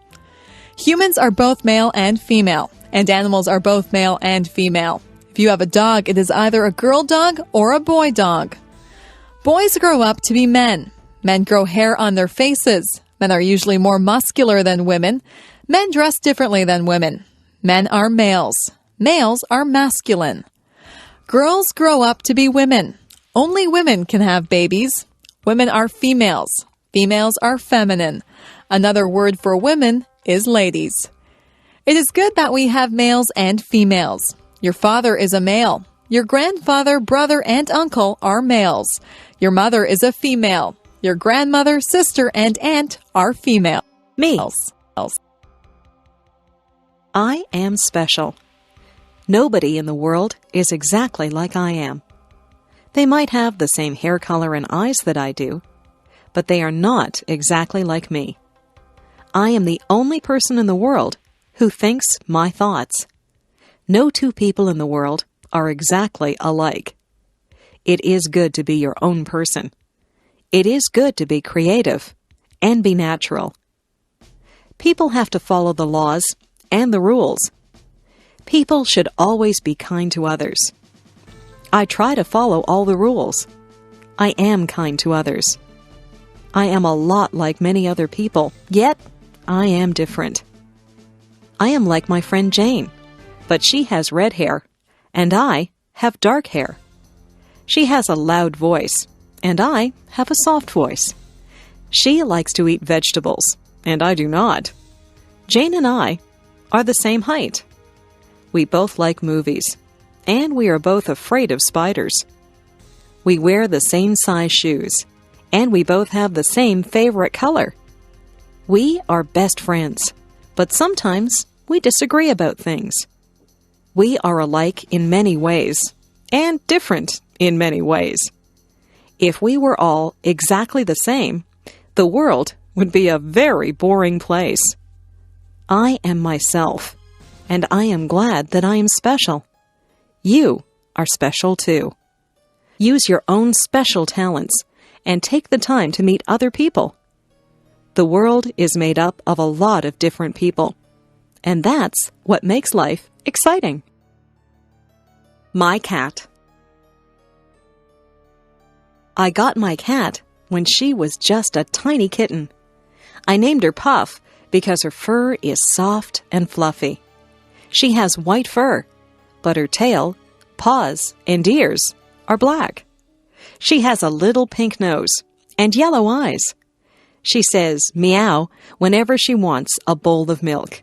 Humans are both male and female, and animals are both male and female. If you have a dog, it is either a girl dog or a boy dog. Boys grow up to be men. Men grow hair on their faces. Men are usually more muscular than women. Men dress differently than women. Men are males. Males are masculine. Girls grow up to be women. Only women can have babies. Women are females. Females are feminine. Another word for women is ladies. It is good that we have males and females. Your father is a male. Your grandfather, brother, and uncle are males. Your mother is a female. Your grandmother, sister, and aunt are female. Me. I am special. Nobody in the world is exactly like I am. They might have the same hair color and eyes that I do, but they are not exactly like me. I am the only person in the world who thinks my thoughts. No two people in the world are exactly alike. It is good to be your own person. It is good to be creative and be natural. People have to follow the laws and the rules. People should always be kind to others. I try to follow all the rules. I am kind to others. I am a lot like many other people, yet I am different. I am like my friend Jane, but she has red hair, and I have dark hair. She has a loud voice, and I have a soft voice. She likes to eat vegetables, and I do not. Jane and I are the same height. We both like movies, and we are both afraid of spiders. We wear the same size shoes, and we both have the same favorite color. We are best friends, but sometimes we disagree about things. We are alike in many ways, and different in many ways. If we were all exactly the same, the world would be a very boring place. I am myself, and I am glad that I am special. You are special too. Use your own special talents and take the time to meet other people. The world is made up of a lot of different people, and that's what makes life exciting. My cat. I got my cat when she was just a tiny kitten. I named her Puff because her fur is soft and fluffy. She has white fur, but her tail, paws, and ears are black. She has a little pink nose and yellow eyes. She says meow whenever she wants a bowl of milk.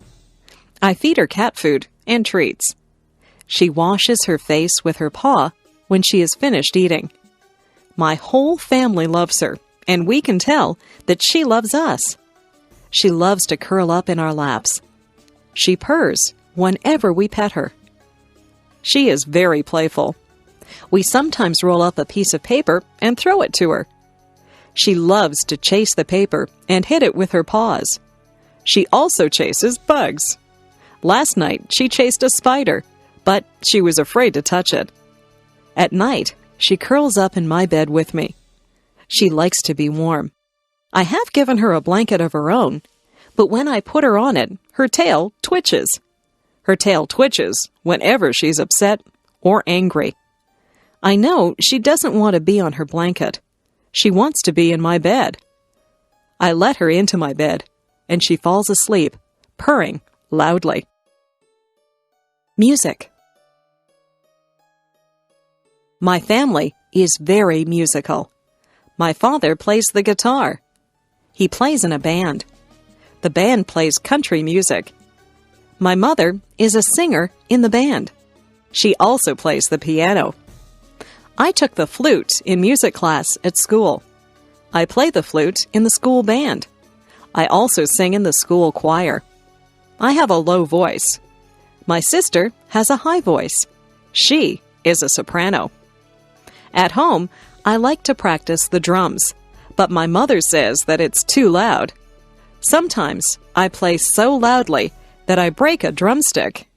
I feed her cat food and treats. She washes her face with her paw when she is finished eating. My whole family loves her, and we can tell that she loves us. She loves to curl up in our laps. She purrs whenever we pet her. She is very playful. We sometimes roll up a piece of paper and throw it to her. She loves to chase the paper and hit it with her paws. She also chases bugs. Last night, she chased a spider, but she was afraid to touch it. At night, she curls up in my bed with me. She likes to be warm. I have given her a blanket of her own, but when I put her on it, her tail twitches. Her tail twitches whenever she's upset or angry. I know she doesn't want to be on her blanket. She wants to be in my bed. I let her into my bed, and she falls asleep, purring loudly. Music. My family is very musical. My father plays the guitar. He plays in a band. The band plays country music. My mother is a singer in the band. She also plays the piano. I took the flute in music class at school. I play the flute in the school band. I also sing in the school choir. I have a low voice. My sister has a high voice. She is a soprano. At home, I like to practice the drums, but my mother says that it's too loud. Sometimes I play so loudly that I break a drumstick.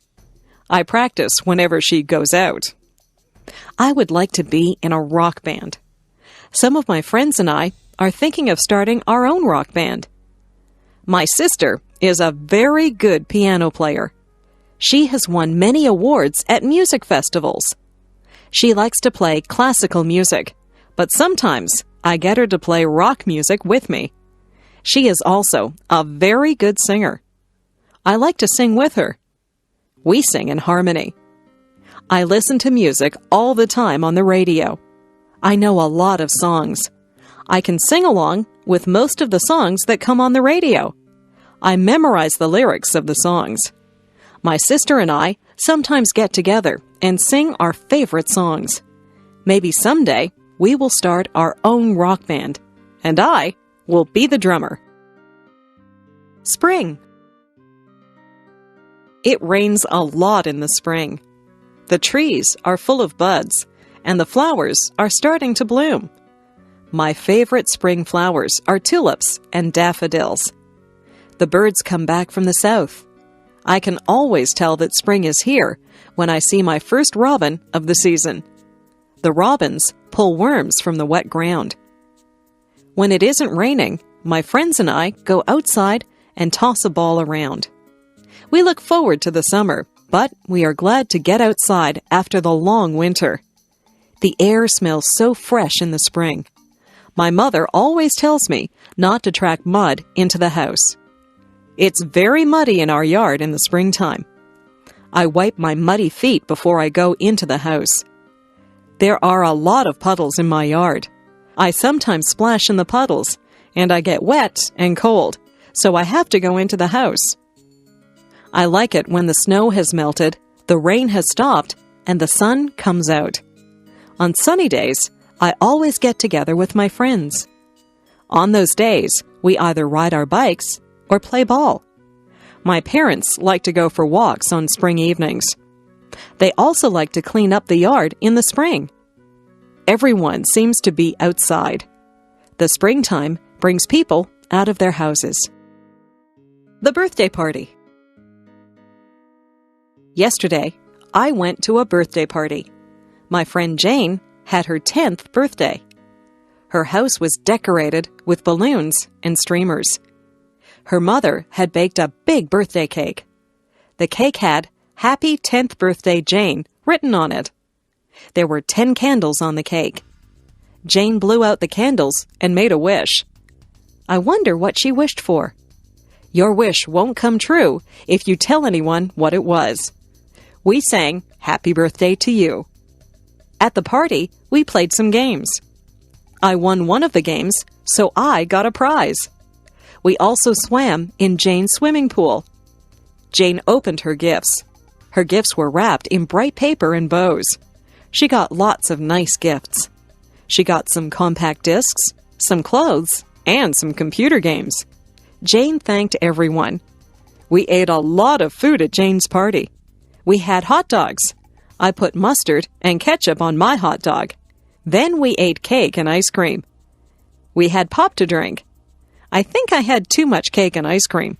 I practice whenever she goes out. I would like to be in a rock band. Some of my friends and I are thinking of starting our own rock band. My sister is a very good piano player. She has won many awards at music festivals. She likes to play classical music, but sometimes I get her to play rock music with me. She is also a very good singer. I like to sing with her. We sing in harmony. I listen to music all the time on the radio. I know a lot of songs. I can sing along with most of the songs that come on the radio. I memorize the lyrics of the songs. My sister and I sometimes get together and sing our favorite songs. Maybe someday we will start our own rock band, and I will be the drummer. Spring. It rains a lot in the spring. The trees are full of buds, and the flowers are starting to bloom. My favorite spring flowers are tulips and daffodils. The birds come back from the south. I can always tell that spring is here when I see my first robin of the season. The robins pull worms from the wet ground. When it isn't raining, my friends and I go outside and toss a ball around. We look forward to the summer, but we are glad to get outside after the long winter. The air smells so fresh in the spring. My mother always tells me not to track mud into the house. It's very muddy in our yard in the springtime. I wipe my muddy feet before I go into the house. There are a lot of puddles in my yard. I sometimes splash in the puddles, and I get wet and cold, so I have to go into the house. I like it when the snow has melted, the rain has stopped, and the sun comes out. On sunny days, I always get together with my friends. On those days, we either ride our bikes or play ball. My parents like to go for walks on spring evenings. They also like to clean up the yard in the spring. Everyone seems to be outside. The springtime brings people out of their houses. The birthday party. Yesterday, I went to a birthday party. My friend Jane had her 10th birthday. Her house was decorated with balloons and streamers. Her mother had baked a big birthday cake. The cake had "Happy 10th Birthday, Jane" written on it. There were 10 candles on the cake. Jane blew out the candles and made a wish. I wonder what she wished for. Your wish won't come true if you tell anyone what it was. We sang "Happy Birthday to You." At the party, we played some games. I won one of the games, so I got a prize. We also swam in Jane's swimming pool. Jane opened her gifts. Her gifts were wrapped in bright paper and bows. She got lots of nice gifts. She got some compact discs, some clothes, and some computer games. Jane thanked everyone. We ate a lot of food at Jane's party. We had hot dogs. I put mustard and ketchup on my hot dog. Then we ate cake and ice cream. We had pop to drink. I think I had too much cake and ice cream.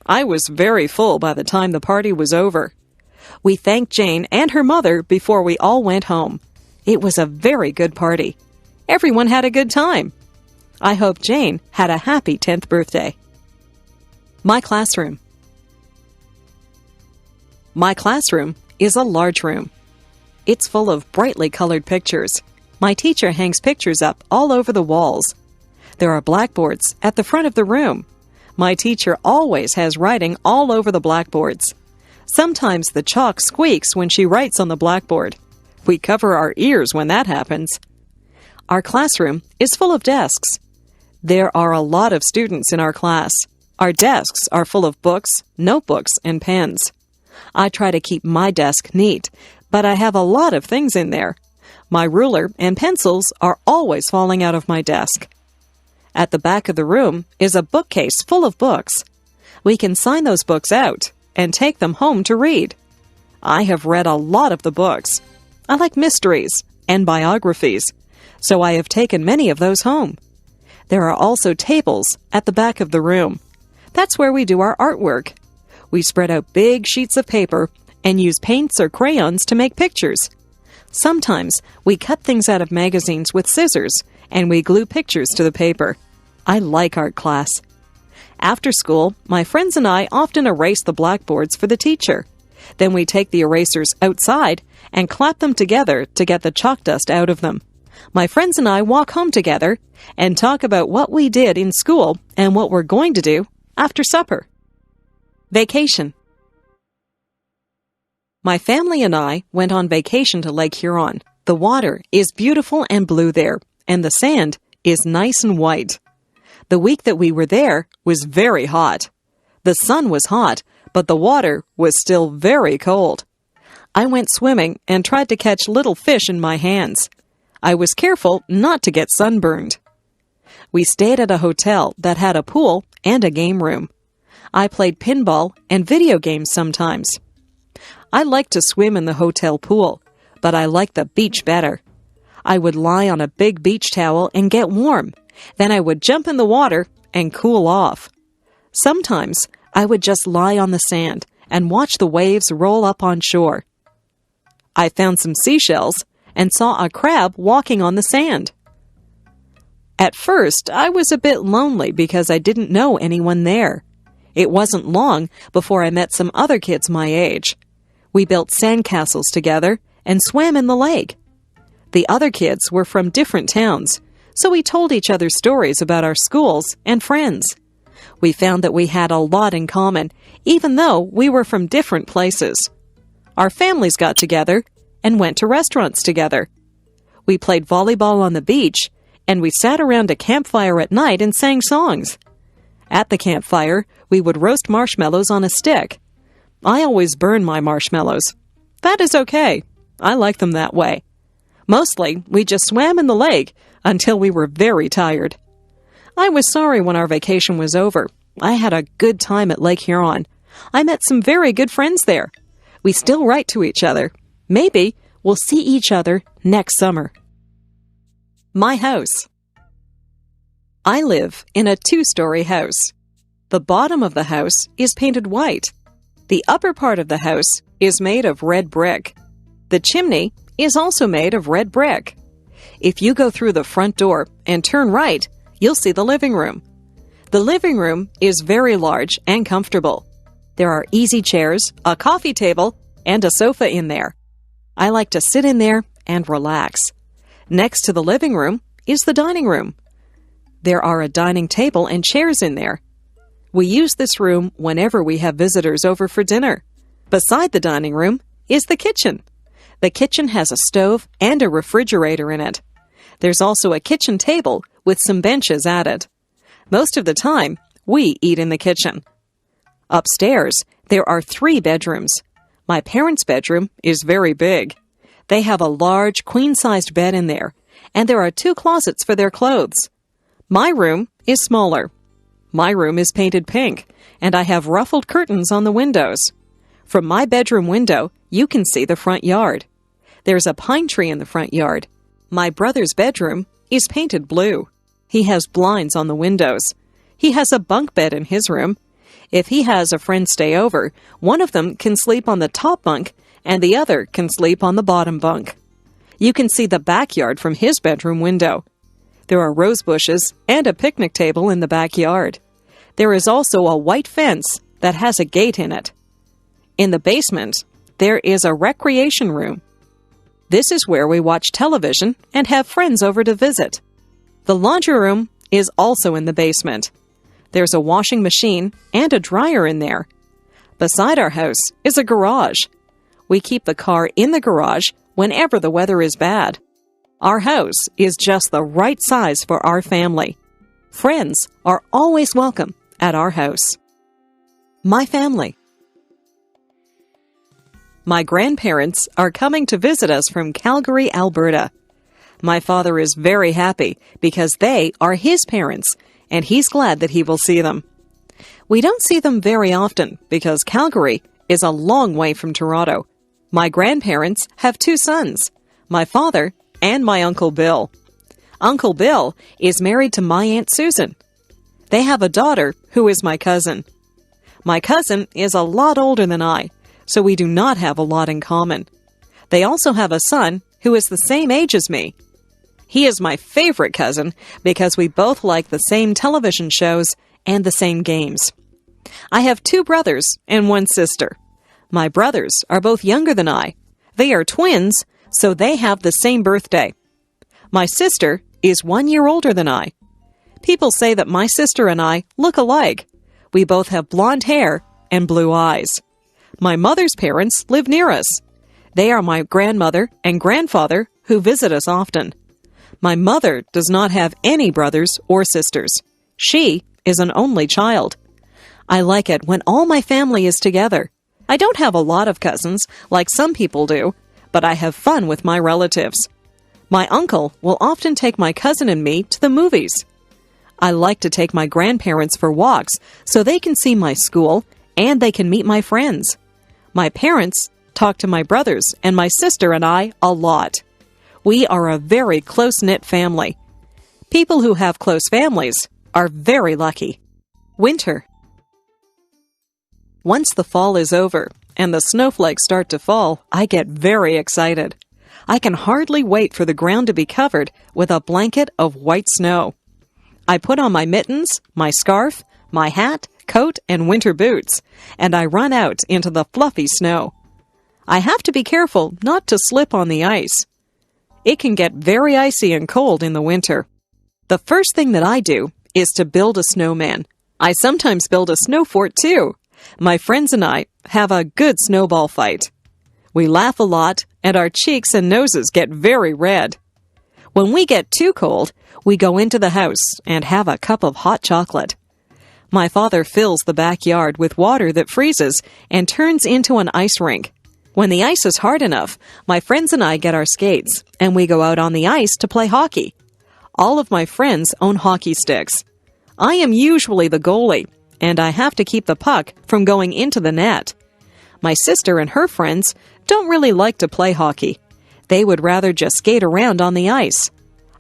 I was very full by the time the party was over. We thanked Jane and her mother before we all went home. It was a very good party. Everyone had a good time. I hope Jane had a happy 10th birthday. My classroom. My classroom is a large room. It's full of brightly colored pictures. My teacher hangs pictures up all over the walls. There are blackboards at the front of the room. My teacher always has writing all over the blackboards. Sometimes the chalk squeaks when she writes on the blackboard. We cover our ears when that happens. Our classroom is full of desks. There are a lot of students in our class. Our desks are full of books, notebooks, and pens. I try to keep my desk neat, but I have a lot of things in there. My ruler and pencils are always falling out of my desk. At the back of the room is a bookcase full of books. We can sign those books out and take them home to read. I have read a lot of the books. I like mysteries and biographies, so I have taken many of those home. There are also tables at the back of the room. That's where we do our artwork. We spread out big sheets of paper and use paints or crayons to make pictures. Sometimes we cut things out of magazines with scissors and we glue pictures to the paper. I like art class. After school, my friends and I often erase the blackboards for the teacher. Then we take the erasers outside and clap them together to get the chalk dust out of them. My friends and I walk home together and talk about what we did in school and what we're going to do after supper. Vacation. My family and I went on vacation to Lake Huron. The water is beautiful and blue there, and the sand is nice and white. The week that we were there was very hot. The sun was hot, but the water was still very cold. I went swimming and tried to catch little fish in my hands. I was careful not to get sunburned. We stayed at a hotel that had a pool and a game room. I played pinball and video games sometimes. I liked to swim in the hotel pool, but I liked the beach better. I would lie on a big beach towel and get warm. Then I would jump in the water and cool off. Sometimes I would just lie on the sand and watch the waves roll up on shore. I found some seashells and saw a crab walking on the sand. At first, I was a bit lonely because I didn't know anyone there. It wasn't long before I met some other kids my age. We built sandcastles together and swam in the lake. The other kids were from different towns, so we told each other stories about our schools and friends. We found that we had a lot in common, even though we were from different places. Our families got together and went to restaurants together. We played volleyball on the beach, and we sat around a campfire at night and sang songs. At the campfire, we would roast marshmallows on a stick. I always burn my marshmallows. That is okay. I like them that way. Mostly, we just swam in the lake until we were very tired. I was sorry when our vacation was over. I had a good time at Lake Huron. I met some very good friends there. We still write to each other. Maybe we'll see each other next summer. My house. I live in a 2-story house. The bottom of the house is painted white. The upper part of the house is made of red brick. The chimney is also made of red brick. If you go through the front door and turn right, you'll see the living room. The living room is very large and comfortable. There are easy chairs, a coffee table, and a sofa in there. I like to sit in there and relax. Next to the living room is the dining room. There are a dining table and chairs in there. We use this room whenever we have visitors over for dinner. Beside the dining room is the kitchen. The kitchen has a stove and a refrigerator in it. There's also a kitchen table with some benches at it. Most of the time, we eat in the kitchen. Upstairs, there are 3 bedrooms. My parents' bedroom is very big. They have a large, queen-sized bed in there, and there are 2 closets for their clothes. My room is smaller. My room is painted pink, and I have ruffled curtains on the windows. From my bedroom window, you can see the front yard. There's a pine tree in the front yard. My brother's bedroom is painted blue. He has blinds on the windows. He has a bunk bed in his room. If he has a friend stay over, one of them can sleep on the top bunk and the other can sleep on the bottom bunk. You can see the backyard from his bedroom window. There are rose bushes and a picnic table in the backyard. There is also a white fence that has a gate in it. In the basement, there is a recreation room. This is where we watch television and have friends over to visit. The laundry room is also in the basement. There's a washing machine and a dryer in there. Beside our house is a garage. We keep the car in the garage whenever the weather is bad. Our house is just the right size for our family. Friends are always welcome at our house. My family. My grandparents are coming to visit us from Calgary, Alberta. My father is very happy because they are his parents, and he's glad that he will see them. We don't see them very often because Calgary is a long way from Toronto. My grandparents have 2 sons, my father and my Uncle Bill. Uncle Bill is married to my Aunt Susan. They have a daughter who is my cousin. My cousin is a lot older than I, so we do not have a lot in common. They also have a son who is the same age as me. He is my favorite cousin because we both like the same television shows and the same games. I have 2 brothers and 1 sister. My brothers are both younger than I. They are twins, so they have the same birthday. My sister is 1 year older than I. People say that my sister and I look alike. We both have blonde hair and blue eyes. My mother's parents live near us. They are my grandmother and grandfather who visit us often. My mother does not have any brothers or sisters. She is an only child. I like it when all my family is together. I don't have a lot of cousins like some people do, but I have fun with my relatives. My uncle will often take my cousin and me to the movies. I like to take my grandparents for walks so they can see my school and they can meet my friends. My parents talk to my brothers and my sister and I a lot. We are a very close-knit family. People who have close families are very lucky. Winter. Once the fall is over and the snowflakes start to fall, I get very excited. I can hardly wait for the ground to be covered with a blanket of white snow. I put on my mittens, my scarf, my hat, coat, and winter boots, and I run out into the fluffy snow. I have to be careful not to slip on the ice. It can get very icy and cold in the winter. The first thing that I do is to build a snowman. I sometimes build a snow fort too. My friends and I have a good snowball fight. We laugh a lot, and our cheeks and noses get very red. When we get too cold, we go into the house and have a cup of hot chocolate. My father fills the backyard with water that freezes and turns into an ice rink. When the ice is hard enough, my friends and I get our skates, and we go out on the ice to play hockey. All of my friends own hockey sticks. I am usually the goalie, and I have to keep the puck from going into the net. My sister and her friends don't really like to play hockey. They would rather just skate around on the ice.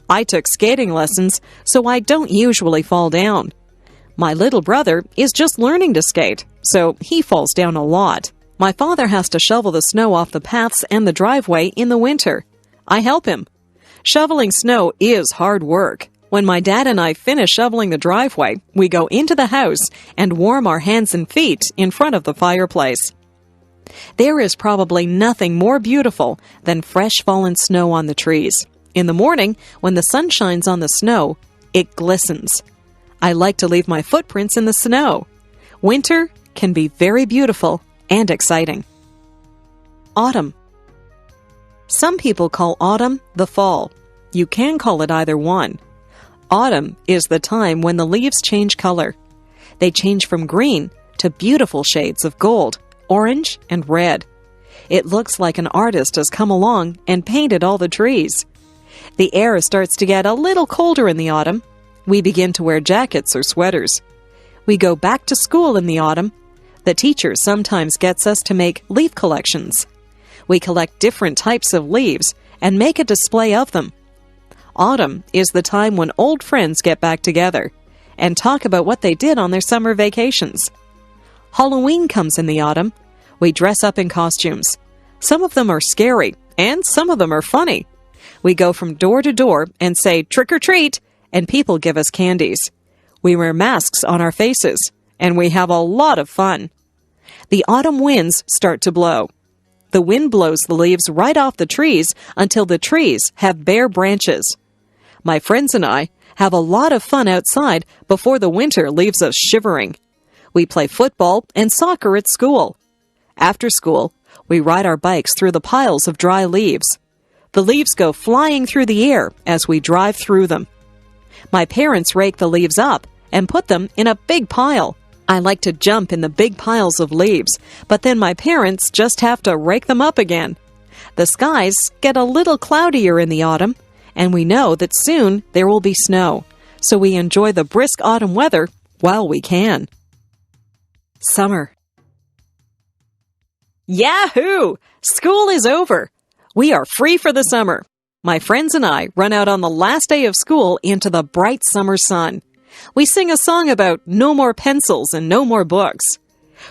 I took skating lessons, so I don't usually fall down. My little brother is just learning to skate, so he falls down a lot. My father has to shovel the snow off the paths and the driveway in the winter. I help him. Shoveling snow is hard work. When my dad and I finish shoveling the driveway, we go into the house and warm our hands and feet in front of the fireplace. There is probably nothing more beautiful than fresh fallen snow on the trees. In the morning, when the sun shines on the snow, it glistens. I like to leave my footprints in the snow. Winter can be very beautiful and exciting. Autumn. Some people call autumn the fall. You can call it either one. Autumn is the time when the leaves change color. They change from green to beautiful shades of gold, orange, and red. It looks like an artist has come along and painted all the trees. The air starts to get a little colder in the autumn. We begin to wear jackets or sweaters. We go back to school in the autumn. The teacher sometimes gets us to make leaf collections. We collect different types of leaves and make a display of them. Autumn is the time when old friends get back together and talk about what they did on their summer vacations. Halloween comes in the autumn. We dress up in costumes. Some of them are scary, and some of them are funny. We go from door to door and say, "Trick or treat," and people give us candies. We wear masks on our faces, and we have a lot of fun. The autumn winds start to blow. The wind blows the leaves right off the trees until the trees have bare branches. My friends and I have a lot of fun outside before the winter leaves us shivering. We play football and soccer at school. After school, we ride our bikes through the piles of dry leaves. The leaves go flying through the air as we drive through them. My parents rake the leaves up and put them in a big pile. I like to jump in the big piles of leaves, but then my parents just have to rake them up again. The skies get a little cloudier in the autumn, and we know that soon there will be snow, so we enjoy the brisk autumn weather while we can. Summer. Yahoo! School is over. We are free for the summer. My friends and I run out on the last day of school into the bright summer sun. We sing a song about no more pencils and no more books.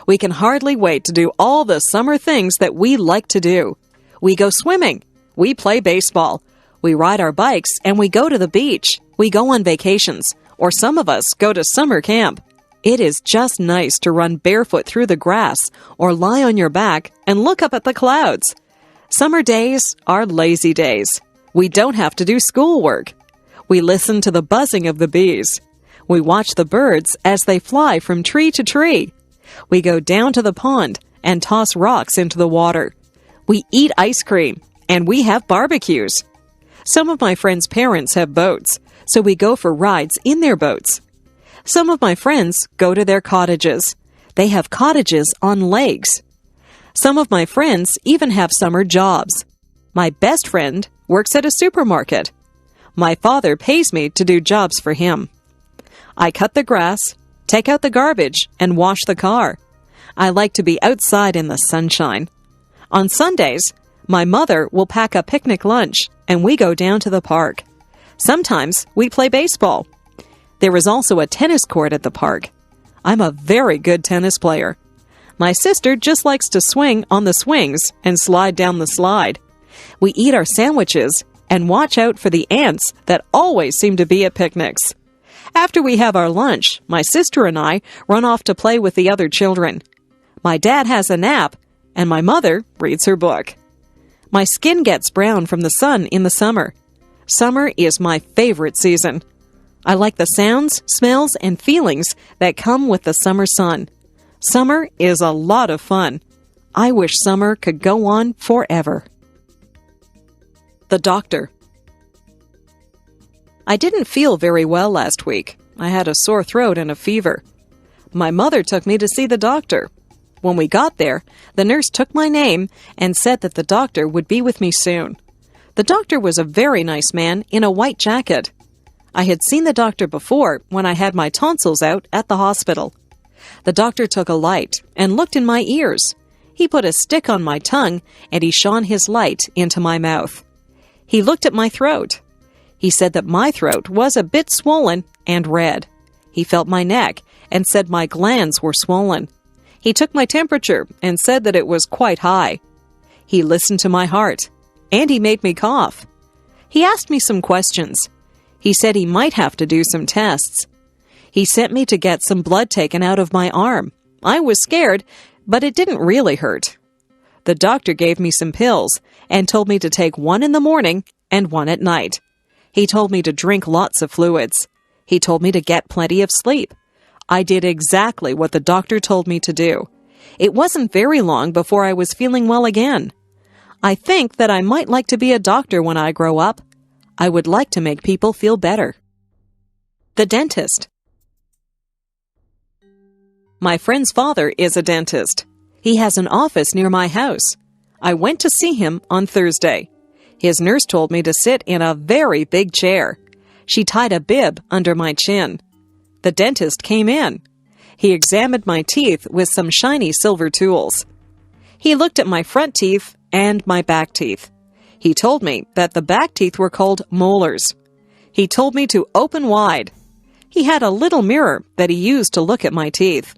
We can hardly wait to do all the summer things that we like to do. We go swimming. We play baseball. We ride our bikes and we go to the beach. We go on vacations, or some of us go to summer camp. It is just nice to run barefoot through the grass or lie on your back and look up at the clouds. Summer days are lazy days. We don't have to do schoolwork. We listen to the buzzing of the bees. We watch the birds as they fly from tree to tree. We go down to the pond and toss rocks into the water. We eat ice cream and we have barbecues. Some of my friends' parents have boats, so we go for rides in their boats. Some of my friends go to their cottages. They have cottages on lakes. Some of my friends even have summer jobs. My best friend works at a supermarket. My father pays me to do jobs for him. I cut the grass, take out the garbage, and wash the car. I like to be outside in the sunshine. On Sundays, my mother will pack a picnic lunch, and we go down to the park. Sometimes we play baseball. There is also a tennis court at the park. I'm a very good tennis player. My sister just likes to swing on the swings and slide down the slide. We eat our sandwiches and watch out for the ants that always seem to be at picnics. After we have our lunch, my sister and I run off to play with the other children. My dad has a nap, and my mother reads her book. My skin gets brown from the sun in the summer. Summer is my favorite season. I like the sounds, smells, and feelings that come with the summer sun. Summer is a lot of fun. I wish summer could go on forever. The doctor. I didn't feel very well last week. I had a sore throat and a fever. My mother took me to see the doctor. When we got there, the nurse took my name and said that the doctor would be with me soon. The doctor was a very nice man in a white jacket. I had seen the doctor before when I had my tonsils out at the hospital. The doctor took a light and looked in my ears. He put a stick on my tongue and he shone his light into my mouth. He looked at my throat. He said that my throat was a bit swollen and red. He felt my neck and said my glands were swollen. He took my temperature and said that it was quite high. He listened to my heart, and he made me cough. He asked me some questions. He said he might have to do some tests. He sent me to get some blood taken out of my arm. I was scared, but it didn't really hurt. The doctor gave me some pills and told me to take one in the morning and one at night. He told me to drink lots of fluids. He told me to get plenty of sleep. I did exactly what the doctor told me to do. It wasn't very long before I was feeling well again. I think that I might like to be a doctor when I grow up. I would like to make people feel better. The dentist. My friend's father is a dentist. He has an office near my house. I went to see him on Thursday. His nurse told me to sit in a very big chair. She tied a bib under my chin. The dentist came in. He examined my teeth with some shiny silver tools. He looked at my front teeth and my back teeth. He told me that the back teeth were called molars. He told me to open wide. He had a little mirror that he used to look at my teeth.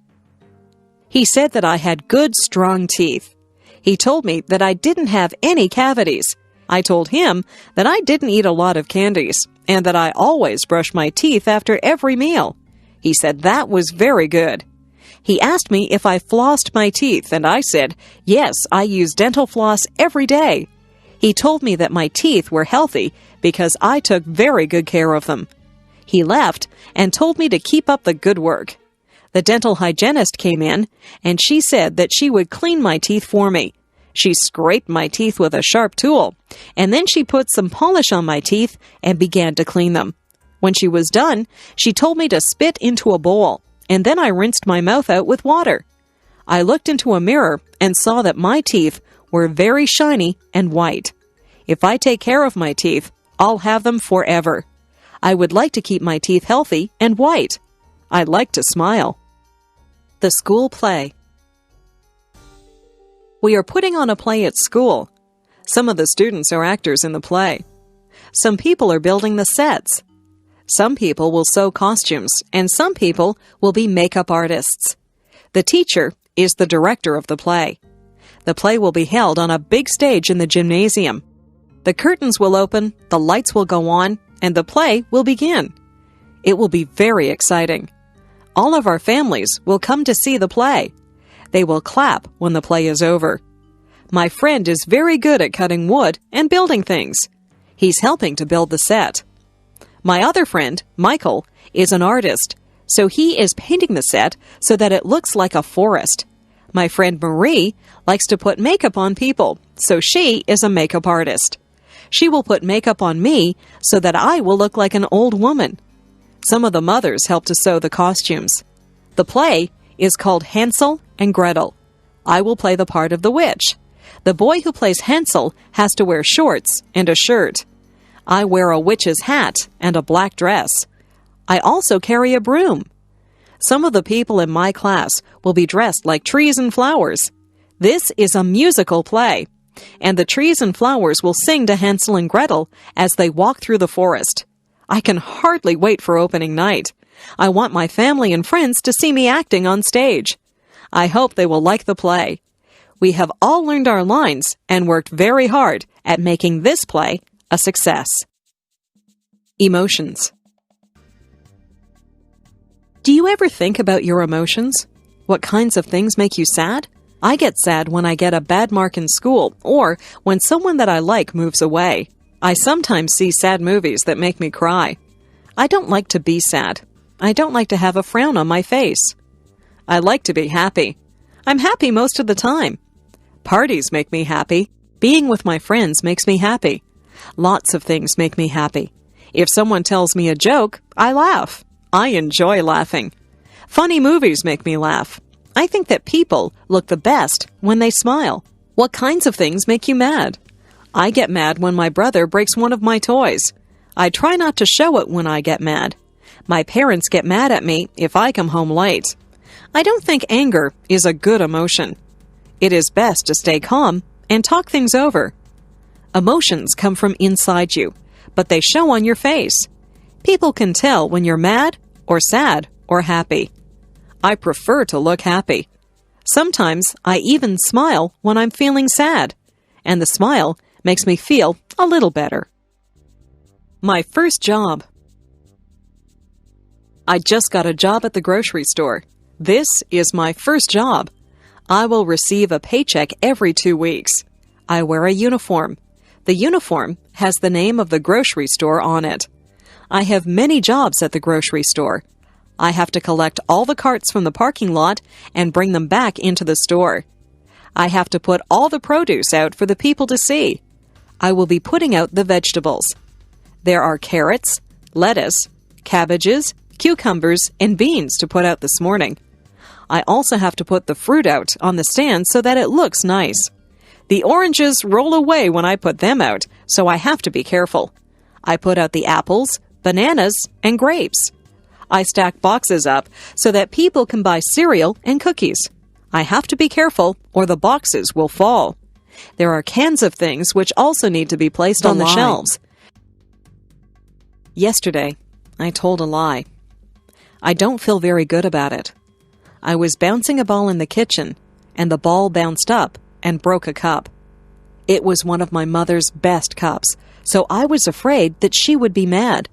He said that I had good, strong teeth. He told me that I didn't have any cavities. I told him that I didn't eat a lot of candies and that I always brush my teeth after every meal. He said that was very good. He asked me if I flossed my teeth, and I said, yes, I use dental floss every day. He told me that my teeth were healthy because I took very good care of them. He left and told me to keep up the good work. The dental hygienist came in, and she said that she would clean my teeth for me. She scraped my teeth with a sharp tool, and then she put some polish on my teeth and began to clean them. When she was done, she told me to spit into a bowl, and then I rinsed my mouth out with water. I looked into a mirror and saw that my teeth were very shiny and white. If I take care of my teeth, I'll have them forever. I would like to keep my teeth healthy and white. I like to smile. The school play. We are putting on a play at school. Some of the students are actors in the play. Some people are building the sets. Some people will sew costumes, and some people will be makeup artists. The teacher is the director of the play. The play will be held on a big stage in the gymnasium. The curtains will open, the lights will go on, and the play will begin. It will be very exciting. All of our families will come to see the play. They will clap when the play is over. My friend is very good at cutting wood and building things. He's helping to build the set. My other friend, Michael, is an artist, so he is painting the set so that it looks like a forest. My friend Marie likes to put makeup on people, so she is a makeup artist. She will put makeup on me so that I will look like an old woman. Some of the mothers help to sew the costumes. The play is called Hansel and Gretel. I will play the part of the witch. The boy who plays Hansel has to wear shorts and a shirt. I wear a witch's hat and a black dress. I also carry a broom. Some of the people in my class will be dressed like trees and flowers. This is a musical play, and the trees and flowers will sing to Hansel and Gretel as they walk through the forest. I can hardly wait for opening night. I want my family and friends to see me acting on stage. I hope they will like the play. We have all learned our lines and worked very hard at making this play a success. Emotions. Do you ever think about your emotions? What kinds of things make you sad? I get sad when I get a bad mark in school or when someone that I like moves away. I sometimes see sad movies that make me cry. I don't like to be sad. I don't like to have a frown on my face. I like to be happy. I'm happy most of the time. Parties make me happy. Being with my friends makes me happy. Lots of things make me happy. If someone tells me a joke, I laugh. I enjoy laughing. Funny movies make me laugh. I think that people look the best when they smile. What kinds of things make you mad? I get mad when my brother breaks one of my toys. I try not to show it when I get mad. My parents get mad at me if I come home late. I don't think anger is a good emotion. It is best to stay calm and talk things over. Emotions come from inside you, but they show on your face. People can tell when you're mad or sad or happy. I prefer to look happy. Sometimes I even smile when I'm feeling sad, and the smile makes me feel a little better. My first job. I just got a job at the grocery store. This is my first job. I will receive a paycheck every 2 weeks. I wear a uniform. The uniform has the name of the grocery store on it. I have many jobs at the grocery store. I have to collect all the carts from the parking lot and bring them back into the store. I have to put all the produce out for the people to see. I will be putting out the vegetables. There are carrots, lettuce, cabbages, cucumbers, and beans to put out this morning. I also have to put the fruit out on the stand so that it looks nice. The oranges roll away when I put them out, so I have to be careful. I put out the apples, bananas, and grapes. I stack boxes up so that people can buy cereal and cookies. I have to be careful or the boxes will fall. There are cans of things which also need to be placed on the shelves. Yesterday, I told a lie. I don't feel very good about it. I was bouncing a ball in the kitchen, and the ball bounced up and broke a cup. It was one of my mother's best cups, so I was afraid that she would be mad.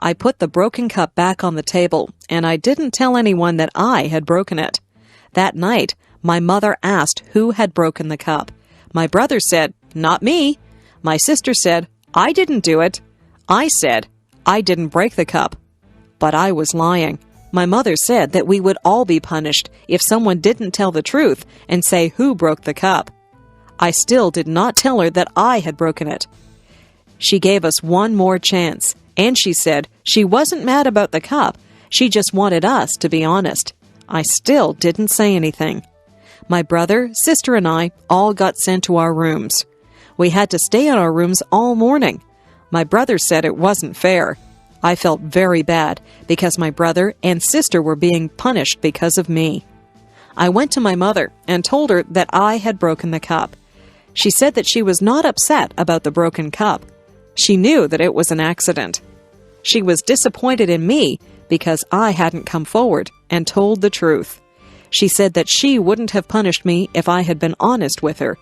I put the broken cup back on the table, and I didn't tell anyone that I had broken it. That night, my mother asked who had broken the cup. My brother said, "Not me." My sister said, "I didn't do it." I said, "I didn't break the cup." But I was lying. My mother said that we would all be punished if someone didn't tell the truth and say who broke the cup. I still did not tell her that I had broken it. She gave us one more chance, and she said she wasn't mad about the cup, she just wanted us to be honest. I still didn't say anything. My brother, sister, and I all got sent to our rooms. We had to stay in our rooms all morning. My brother said it wasn't fair. I felt very bad because my brother and sister were being punished because of me. I went to my mother and told her that I had broken the cup. She said that she was not upset about the broken cup. She knew that it was an accident. She was disappointed in me because I hadn't come forward and told the truth. She said that she wouldn't have punished me if I had been honest with her.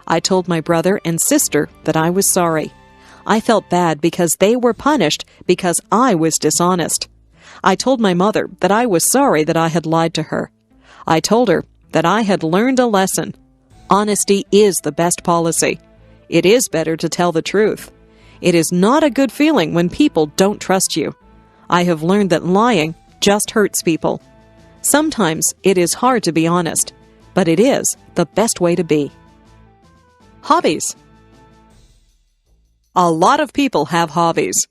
I told my brother and sister that I was sorry. I felt bad because they were punished because I was dishonest. I told my mother that I was sorry that I had lied to her. I told her that I had learned a lesson. Honesty is the best policy. It is better to tell the truth. It is not a good feeling when people don't trust you. I have learned that lying just hurts people. Sometimes it is hard to be honest, but it is the best way to be. Hobbies. A lot of people have hobbies.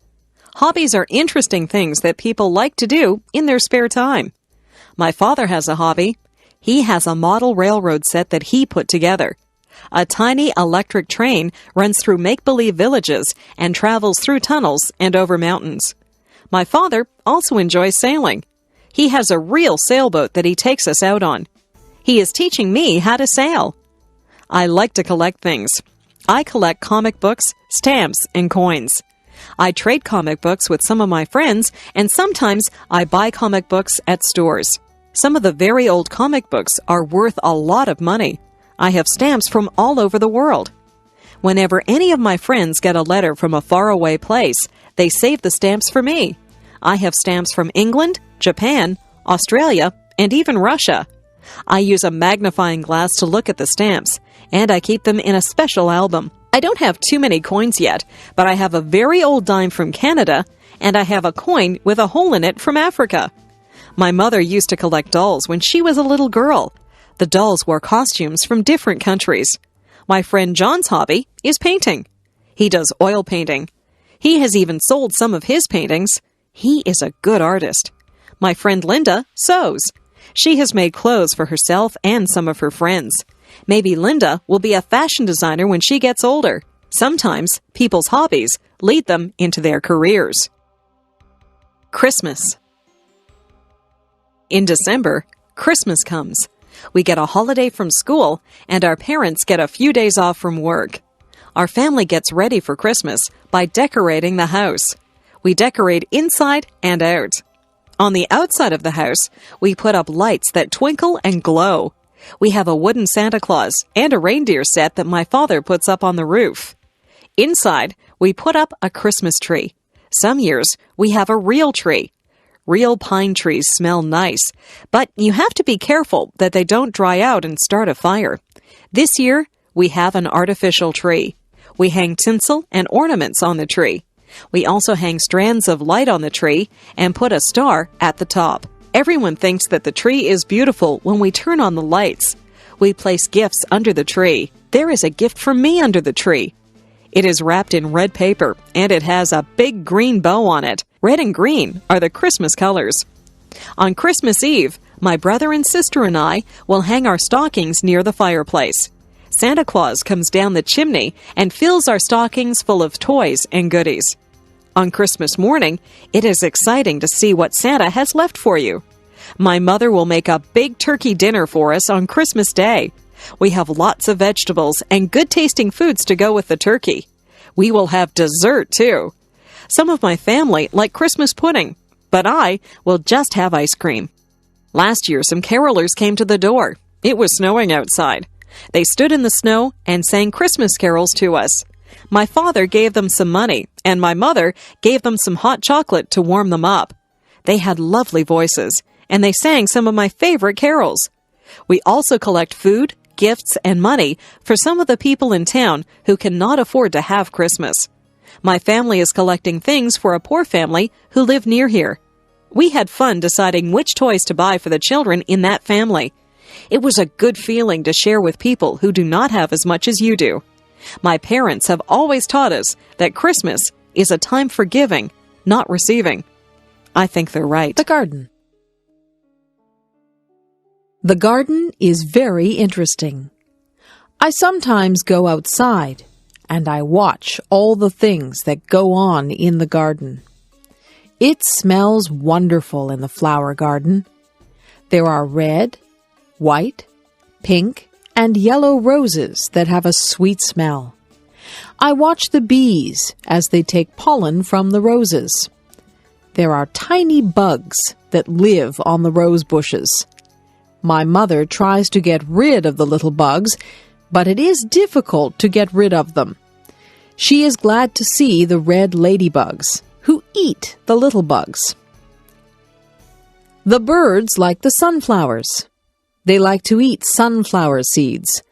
Hobbies are interesting things that people like to do in their spare time. My father has a hobby. He has a model railroad set that he put together. A tiny electric train runs through make-believe villages and travels through tunnels and over mountains. My father also enjoys sailing. He has a real sailboat that he takes us out on. He is teaching me how to sail. I like to collect things. I collect comic books, stamps, and coins. I trade comic books with some of my friends, and sometimes I buy comic books at stores. Some of the very old comic books are worth a lot of money. I have stamps from all over the world. Whenever any of my friends get a letter from a faraway place, they save the stamps for me. I have stamps from England, Japan, Australia, and even Russia. I use a magnifying glass to look at the stamps, and I keep them in a special album. I don't have too many coins yet, but I have a very old dime from Canada, and I have a coin with a hole in it from Africa. My mother used to collect dolls when she was a little girl. The dolls wore costumes from different countries. My friend John's hobby is painting. He does oil painting. He has even sold some of his paintings. He is a good artist. My friend Linda sews. She has made clothes for herself and some of her friends. Maybe Linda will be a fashion designer when she gets older. Sometimes people's hobbies lead them into their careers. Christmas. In December, Christmas comes. We get a holiday from school, and our parents get a few days off from work. Our family gets ready for Christmas by decorating the house. We decorate inside and out. On the outside of the house, we put up lights that twinkle and glow. We have a wooden Santa Claus and a reindeer set that my father puts up on the roof. Inside, we put up a Christmas tree. Some years, we have a real tree. Real pine trees smell nice, but you have to be careful that they don't dry out and start a fire. This year, we have an artificial tree. We hang tinsel and ornaments on the tree. We also hang strands of light on the tree and put a star at the top. Everyone thinks that the tree is beautiful when we turn on the lights. We place gifts under the tree. There is a gift for me under the tree. It is wrapped in red paper, and it has a big green bow on it. Red and green are the Christmas colors. On Christmas Eve, my brother and sister and I will hang our stockings near the fireplace. Santa Claus comes down the chimney and fills our stockings full of toys and goodies. On Christmas morning, it is exciting to see what Santa has left for you. My mother will make a big turkey dinner for us on Christmas Day. We have lots of vegetables and good-tasting foods to go with the turkey. We will have dessert, too. Some of my family like Christmas pudding, but I will just have ice cream. Last year, some carolers came to the door. It was snowing outside. They stood in the snow and sang Christmas carols to us. My father gave them some money, and my mother gave them some hot chocolate to warm them up. They had lovely voices, and they sang some of my favorite carols. We also collect food, gifts, and money for some of the people in town who cannot afford to have Christmas. My family is collecting things for a poor family who live near here. We had fun deciding which toys to buy for the children in that family. It was a good feeling to share with people who do not have as much as you do. My parents have always taught us that Christmas is a time for giving, not receiving. I think they're right. The garden. The garden is very interesting. I sometimes go outside and I watch all the things that go on in the garden. It smells wonderful in the flower garden. There are red, white, pink, and yellow roses that have a sweet smell. I watch the bees as they take pollen from the roses. There are tiny bugs that live on the rose bushes. My mother tries to get rid of the little bugs, but it is difficult to get rid of them. She is glad to see the red ladybugs, who eat the little bugs. The birds like the sunflowers. They like to eat sunflower seeds.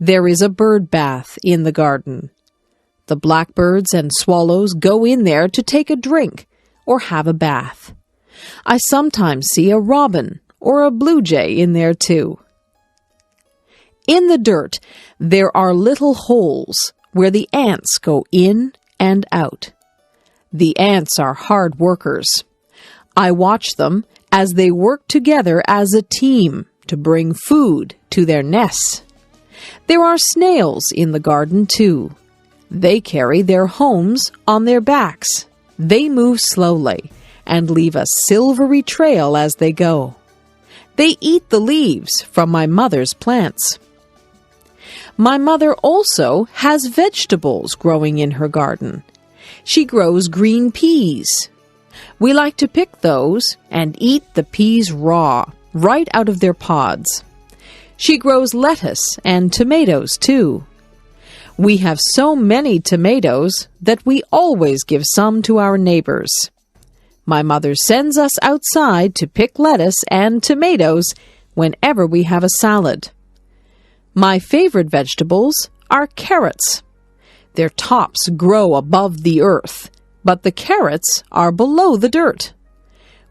There is a bird bath in the garden. The blackbirds and swallows go in there to take a drink or have a bath. I sometimes see a robin or a blue jay in there too. In the dirt, there are little holes where the ants go in and out. The ants are hard workers. I watch them as they work together as a team to bring food to their nests. There are snails in the garden too. They carry their homes on their backs. They move slowly and leave a silvery trail as they go. They eat the leaves from my mother's plants. My mother also has vegetables growing in her garden. She grows green peas. We like to pick those and eat the peas raw, right out of their pods. She grows lettuce and tomatoes too. We have so many tomatoes that we always give some to our neighbors. My mother sends us outside to pick lettuce and tomatoes whenever we have a salad. My favorite vegetables are carrots. Their tops grow above the earth, but the carrots are below the dirt.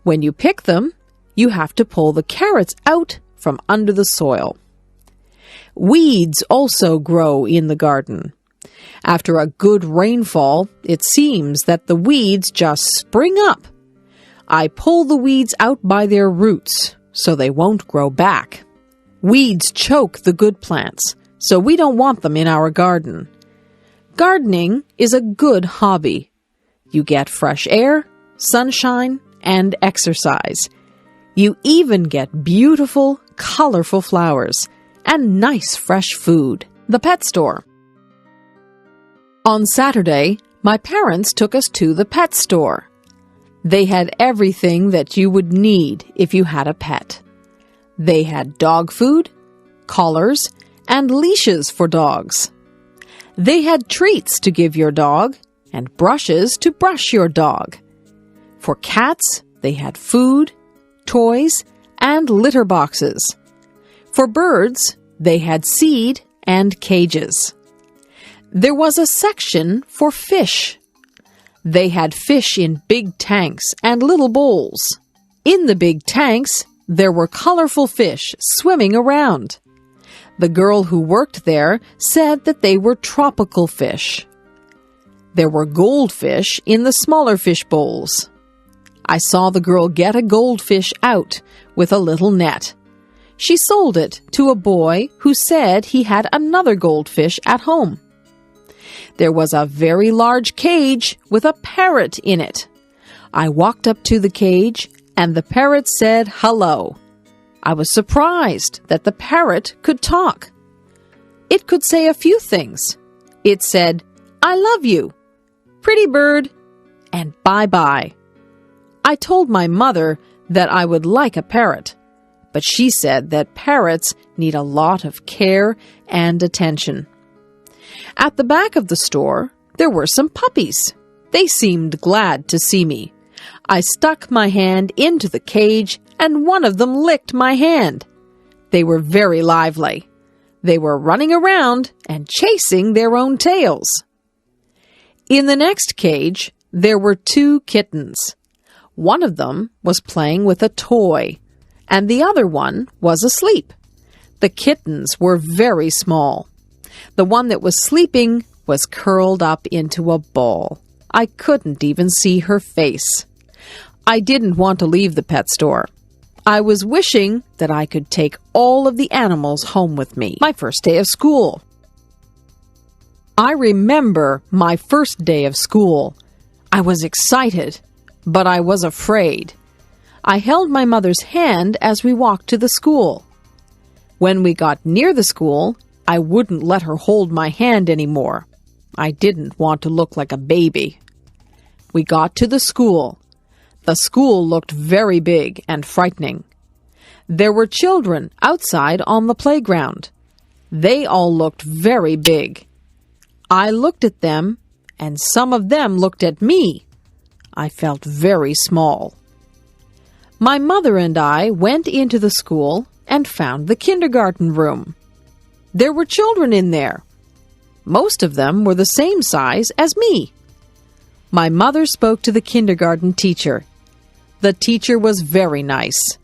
When you pick them, you have to pull the carrots out from under the soil. Weeds also grow in the garden. After a good rainfall, it seems that the weeds just spring up. I pull the weeds out by their roots so they won't grow back. Weeds choke the good plants, so we don't want them in our garden. Gardening is a good hobby. You get fresh air, sunshine, and exercise. You even get beautiful, colorful flowers and nice fresh food. The pet store. On Saturday, my parents took us to the pet store. They had everything that you would need if you had a pet. They had dog food, collars, and leashes for dogs. They had treats to give your dog and brushes to brush your dog. For cats, they had food, toys, and litter boxes. For birds, they had seed and cages. There was a section for fish. They had fish in big tanks and little bowls. In the big tanks, there were colorful fish swimming around. The girl who worked there said that they were tropical fish. There were goldfish in the smaller fish bowls. I saw the girl get a goldfish out with a little net. She sold it to a boy who said he had another goldfish at home. There was a very large cage with a parrot in it. I walked up to the cage, and the parrot said hello. I was surprised that the parrot could talk. It could say a few things. It said, "I love you," "pretty bird," and "bye-bye." I told my mother that I would like a parrot, but she said that parrots need a lot of care and attention. At the back of the store, there were some puppies. They seemed glad to see me. I stuck my hand into the cage, and one of them licked my hand. They were very lively. They were running around and chasing their own tails. In the next cage, there were 2 kittens. One of them was playing with a toy, and the other one was asleep. The kittens were very small. The one that was sleeping was curled up into a ball. I couldn't even see her face. I didn't want to leave the pet store. I was wishing that I could take all of the animals home with me. My first day of school. I remember my first day of school. I was excited, but I was afraid. I held my mother's hand as we walked to the school. When we got near the school, I wouldn't let her hold my hand anymore. I didn't want to look like a baby. We got to the school. The school looked very big and frightening. There were children outside on the playground. They all looked very big. I looked at them, and some of them looked at me. I felt very small. My mother and I went into the school and found the kindergarten room. There were children in there. Most of them were the same size as me. My mother spoke to the kindergarten teacher. The teacher was very nice.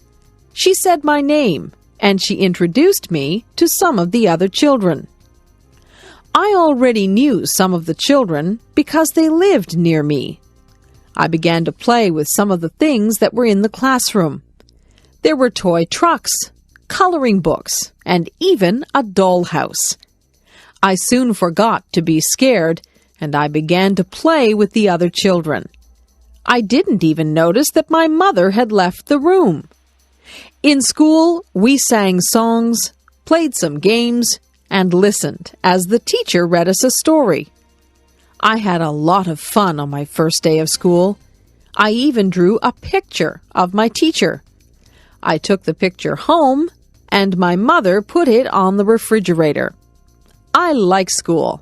She said my name, and she introduced me to some of the other children. I already knew some of the children because they lived near me. I began to play with some of the things that were in the classroom. There were toy trucks, coloring books, and even a dollhouse. I soon forgot to be scared, and I began to play with the other children. I didn't even notice that my mother had left the room. In school, we sang songs, played some games, and listened as the teacher read us a story. I had a lot of fun on my first day of school. I even drew a picture of my teacher. I took the picture home, and my mother put it on the refrigerator. I like school.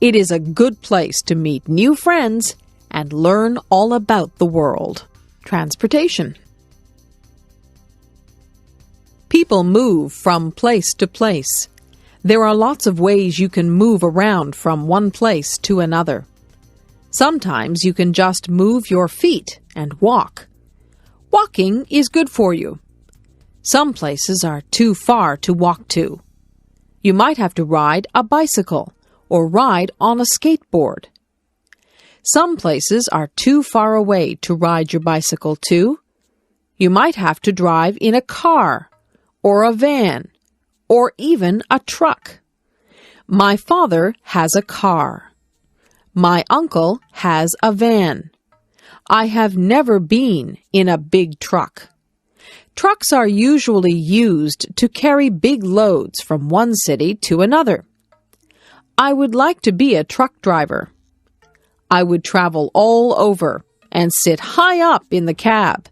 It is a good place to meet new friends and learn all about the world. Transportation. People move from place to place. There are lots of ways you can move around from one place to another. Sometimes you can just move your feet and walk. Walking is good for you. Some places are too far to walk to. You might have to ride a bicycle or ride on a skateboard. Some places are too far away to ride your bicycle to. You might have to drive in a car or a van or even a truck. My father has a car. My uncle has a van. I have never been in a big truck. Trucks are usually used to carry big loads from one city to another. I would like to be a truck driver. I would travel all over and sit high up in the cab.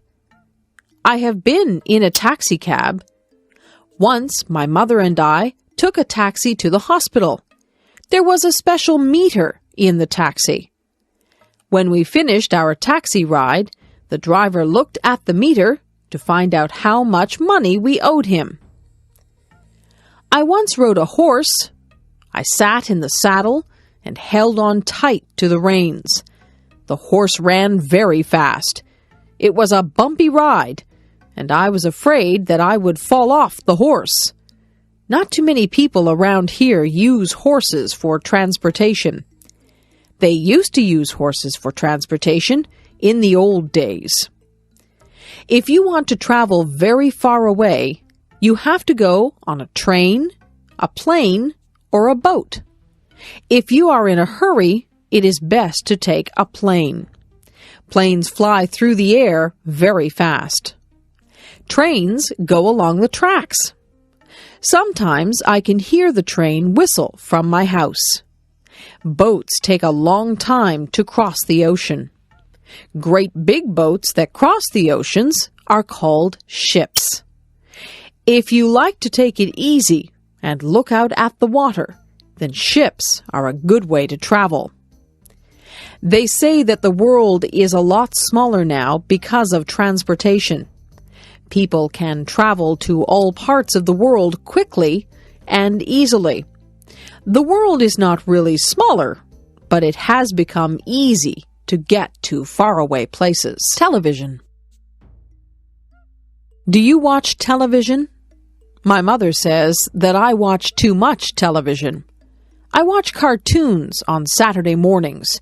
I have been in a taxi cab. Once, my mother and I took a taxi to the hospital. There was a special meter in the taxi. When we finished our taxi ride, the driver looked at the meter to find out how much money we owed him. I once rode a horse. I sat in the saddle and held on tight to the reins. The horse ran very fast. It was a bumpy ride, and I was afraid that I would fall off the horse. Not too many people around here use horses for transportation. They used to use horses for transportation in the old days. If you want to travel very far away, you have to go on a train, a plane, or a boat. If you are in a hurry, it is best to take a plane. Planes fly through the air very fast. Trains go along the tracks. Sometimes I can hear the train whistle from my house. Boats take a long time to cross the ocean. Great big boats that cross the oceans are called ships. If you like to take it easy and look out at the water, then ships are a good way to travel. They say that the world is a lot smaller now because of transportation. People can travel to all parts of the world quickly and easily. The world is not really smaller, but it has become easy to get to faraway places. Television. Do you watch television? My mother says that I watch too much television. I watch cartoons on Saturday mornings.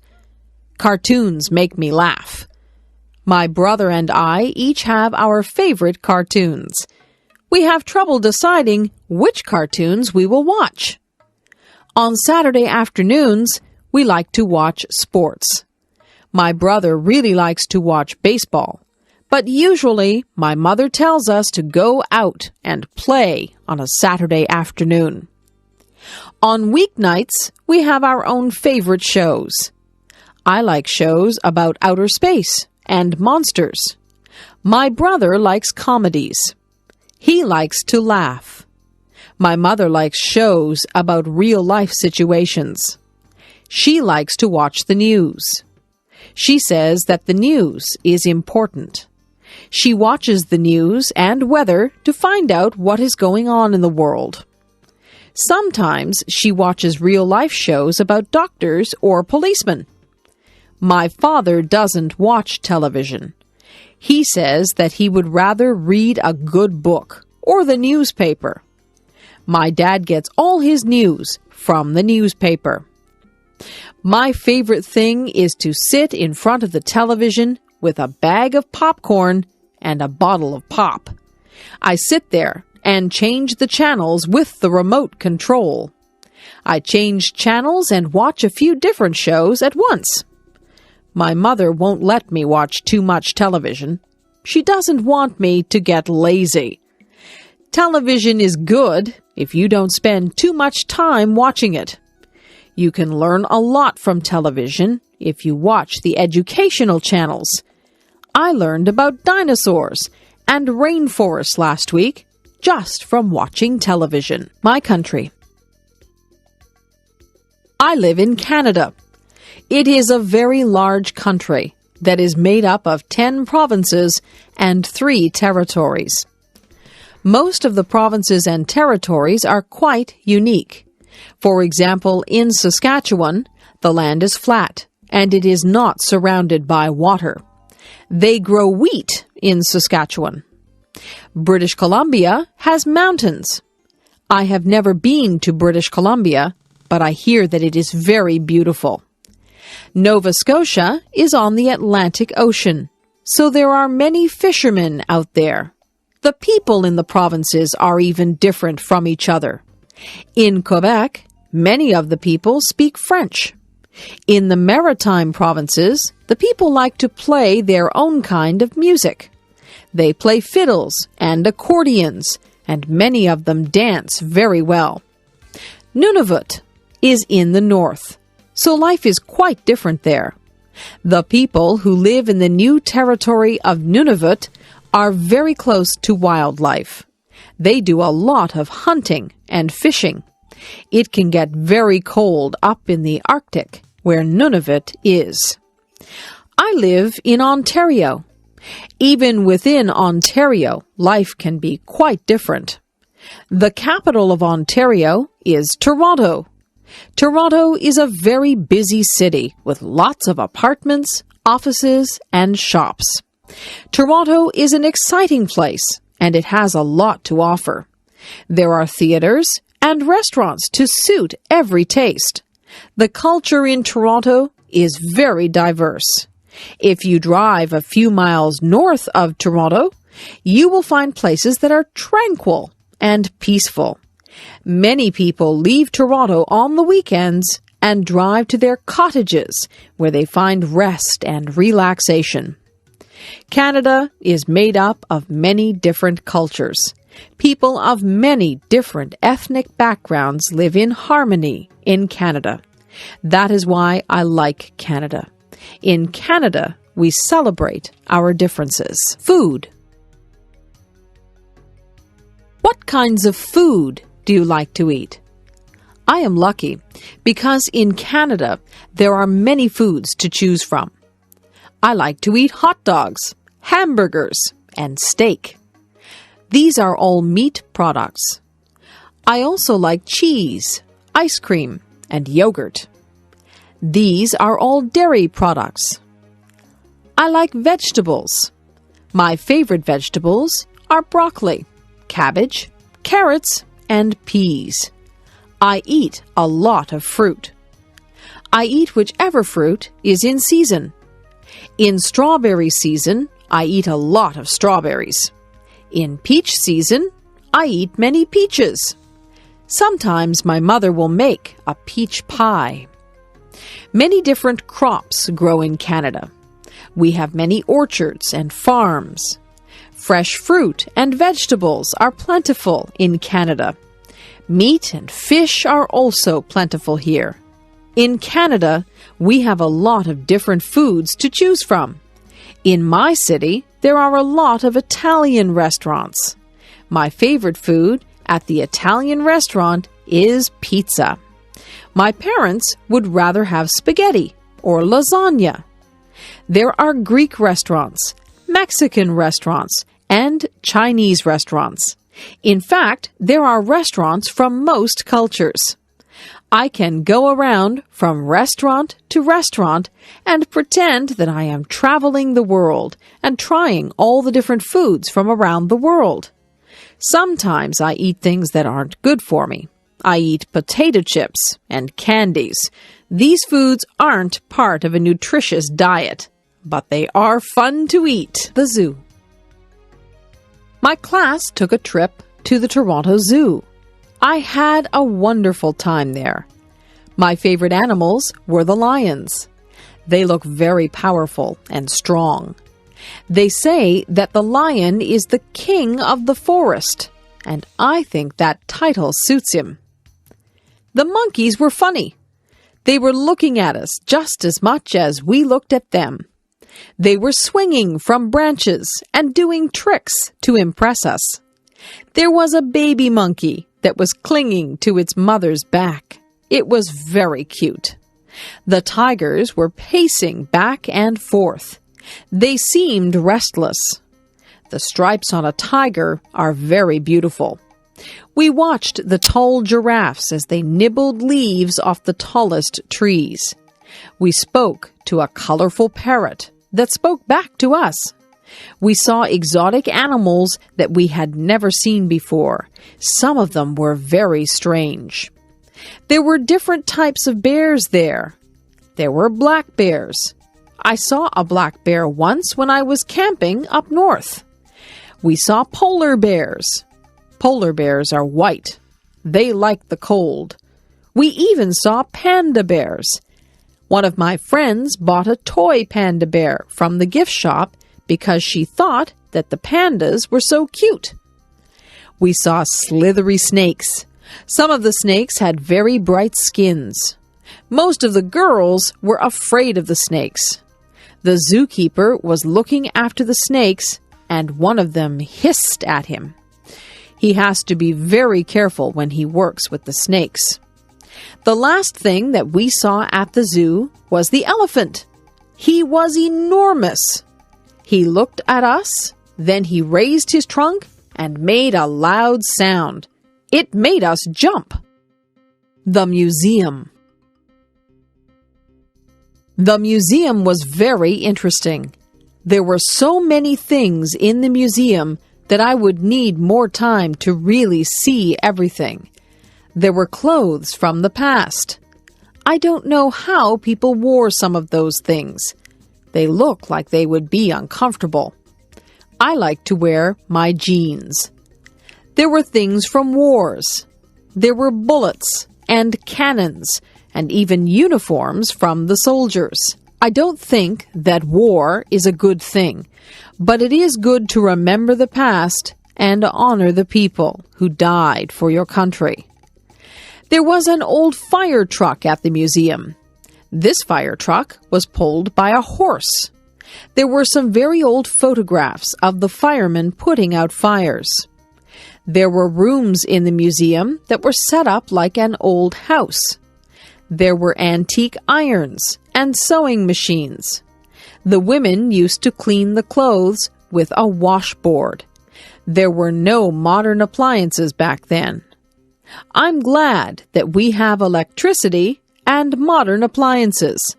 Cartoons make me laugh. My brother and I each have our favorite cartoons. We have trouble deciding which cartoons we will watch. On Saturday afternoons, we like to watch sports. My brother really likes to watch baseball, but usually my mother tells us to go out and play on a Saturday afternoon. On weeknights, we have our own favorite shows. I like shows about outer space and monsters. My brother likes comedies. He likes to laugh. My mother likes shows about real-life situations. She likes to watch the news. She says that the news is important. She watches the news and weather to find out what is going on in the world. Sometimes she watches real-life shows about doctors or policemen. My father doesn't watch television. He says that he would rather read a good book or the newspaper. My dad gets all his news from the newspaper. My favorite thing is to sit in front of the television with a bag of popcorn and a bottle of pop. I sit there and change the channels with the remote control. I change channels and watch a few different shows at once. My mother won't let me watch too much television. She doesn't want me to get lazy. Television is good if you don't spend too much time watching it. You can learn a lot from television if you watch the educational channels. I learned about dinosaurs and rainforests last week just from watching television. My country. I live in Canada. It is a very large country that is made up of 10 provinces and 3 territories. Most of the provinces and territories are quite unique. For example, in Saskatchewan, the land is flat and it is not surrounded by water. They grow wheat in Saskatchewan. British Columbia has mountains. I have never been to British Columbia, but I hear that it is very beautiful. Nova Scotia is on the Atlantic Ocean, so there are many fishermen out there. The people in the provinces are even different from each other. In Quebec, many of the people speak French. In the maritime provinces, the people like to play their own kind of music. They play fiddles and accordions, and many of them dance very well. Nunavut is in the north, so life is quite different there. The people who live in the new territory of Nunavut are very close to wildlife. They do a lot of hunting and fishing. It can get very cold up in the Arctic, where Nunavut is. I live in Ontario. Even within Ontario, life can be quite different. The capital of Ontario is Toronto. Toronto is a very busy city with lots of apartments, offices, and shops. Toronto is an exciting place, and it has a lot to offer. There are theaters and restaurants to suit every taste. The culture in Toronto is very diverse. If you drive a few miles north of Toronto, you will find places that are tranquil and peaceful. Many people leave Toronto on the weekends and drive to their cottages where they find rest and relaxation. Canada is made up of many different cultures. People of many different ethnic backgrounds live in harmony in Canada. That is why I like Canada. In Canada, we celebrate our differences. Food. What kinds of food do you like to eat? I am lucky because in Canada, there are many foods to choose from. I like to eat hot dogs, hamburgers, and steak. These are all meat products. I also like cheese, ice cream, and yogurt. These are all dairy products. I like vegetables. My favorite vegetables are broccoli, cabbage, carrots, and peas. I eat a lot of fruit. I eat whichever fruit is in season. In strawberry season, I eat a lot of strawberries. In peach season, I eat many peaches. Sometimes my mother will make a peach pie. Many different crops grow in Canada. We have many orchards and farms. Fresh fruit and vegetables are plentiful in Canada. Meat and fish are also plentiful here. In Canada, we have a lot of different foods to choose from. In my city, there are a lot of Italian restaurants. My favorite food at the Italian restaurant is pizza. My parents would rather have spaghetti or lasagna. There are Greek restaurants, Mexican restaurants, and Chinese restaurants. In fact, there are restaurants from most cultures. I can go around from restaurant to restaurant and pretend that I am traveling the world and trying all the different foods from around the world. Sometimes I eat things that aren't good for me. I eat potato chips and candies. These foods aren't part of a nutritious diet, but they are fun to eat. The zoo. My class took a trip to the Toronto Zoo. I had a wonderful time there. My favorite animals were the lions. They look very powerful and strong. They say that the lion is the king of the forest, and I think that title suits him. The monkeys were funny. They were looking at us just as much as we looked at them. They were swinging from branches and doing tricks to impress us. There was a baby monkey that was clinging to its mother's back. It was very cute. The tigers were pacing back and forth. They seemed restless. The stripes on a tiger are very beautiful. We watched the tall giraffes as they nibbled leaves off the tallest trees. We spoke to a colorful parrot that spoke back to us. We saw exotic animals that we had never seen before. Some of them were very strange. There were different types of bears there. There were black bears. I saw a black bear once when I was camping up north. We saw polar bears. Polar bears are white. They like the cold. We even saw panda bears. One of my friends bought a toy panda bear from the gift shop because she thought that the pandas were so cute. We saw slithery snakes. Some of the snakes had very bright skins. Most of the girls were afraid of the snakes. The zookeeper was looking after the snakes, and one of them hissed at him. He has to be very careful when he works with the snakes. The last thing that we saw at the zoo was the elephant. He was enormous. He looked at us, then he raised his trunk and made a loud sound. It made us jump. The museum. The museum was very interesting. There were so many things in the museum that I would need more time to really see everything. There were clothes from the past. I don't know how people wore some of those things. They look like they would be uncomfortable. I like to wear my jeans. There were things from wars. There were bullets and cannons and even uniforms from the soldiers. I don't think that war is a good thing, but it is good to remember the past and honor the people who died for your country. There was an old fire truck at the museum. This fire truck was pulled by a horse. There were some very old photographs of the firemen putting out fires. There were rooms in the museum that were set up like an old house. There were antique irons and sewing machines. The women used to clean the clothes with a washboard. There were no modern appliances back then. I'm glad that we have electricity and modern appliances.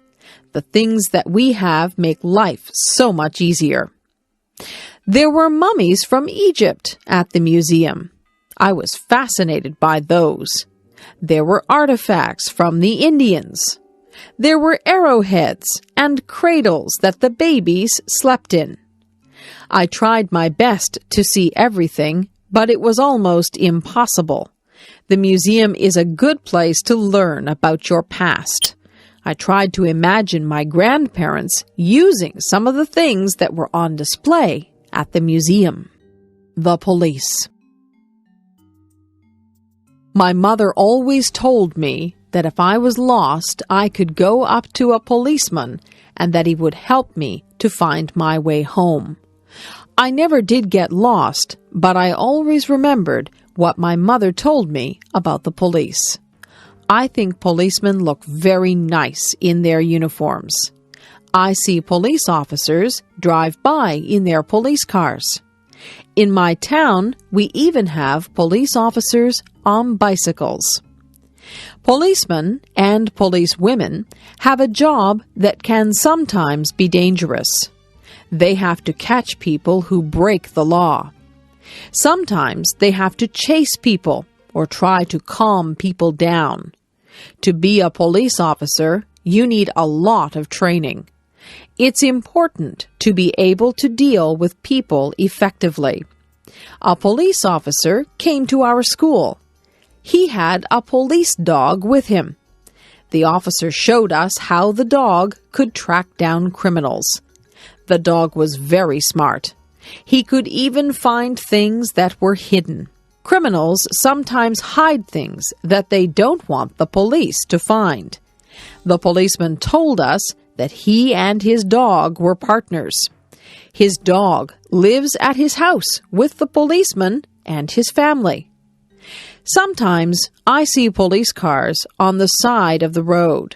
The things that we have make life so much easier. There were mummies from Egypt at the museum. I was fascinated by those. There were artifacts from the Indians. There were arrowheads and cradles that the babies slept in. I tried my best to see everything, but it was almost impossible. The museum is a good place to learn about your past. I tried to imagine my grandparents using some of the things that were on display at the museum. The police. My mother always told me that if I was lost, I could go up to a policeman and that he would help me to find my way home. I never did get lost, but I always remembered what my mother told me about the police. I think policemen look very nice in their uniforms. I see police officers drive by in their police cars. In my town, we even have police officers on bicycles. Policemen and policewomen have a job that can sometimes be dangerous. They have to catch people who break the law. Sometimes they have to chase people or try to calm people down. To be a police officer, you need a lot of training. It's important to be able to deal with people effectively. A police officer came to our school. He had a police dog with him. The officer showed us how the dog could track down criminals. The dog was very smart. He could even find things that were hidden. Criminals sometimes hide things that they don't want the police to find. The policeman told us that he and his dog were partners. His dog lives at his house with the policeman and his family. Sometimes I see police cars on the side of the road.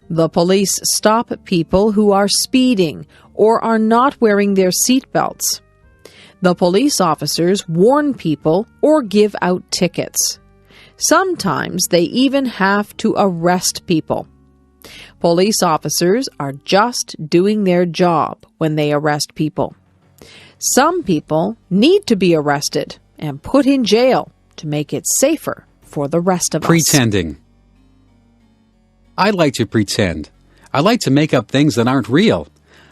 The police stop people who are speeding or are not wearing their seatbelts. The police officers warn people or give out tickets. Sometimes they even have to arrest people. Police officers are just doing their job when they arrest people. Some people need to be arrested and put in jail to make it safer for the rest of us. Pretending. I like to pretend. I like to make up things that aren't real.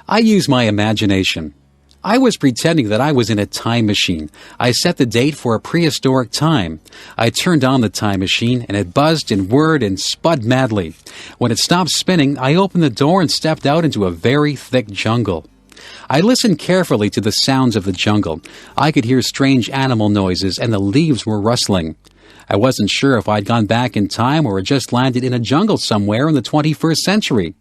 I use my imagination. I was pretending that I was in a time machine. I set the date for a prehistoric time. I turned on the time machine, and it buzzed and whirred and spud madly. When it stopped spinning, I opened the door and stepped out into a very thick jungle. I listened carefully to the sounds of the jungle. I could hear strange animal noises, and the leaves were rustling. I wasn't sure if I'd gone back in time or had just landed in a jungle somewhere in the 21st century.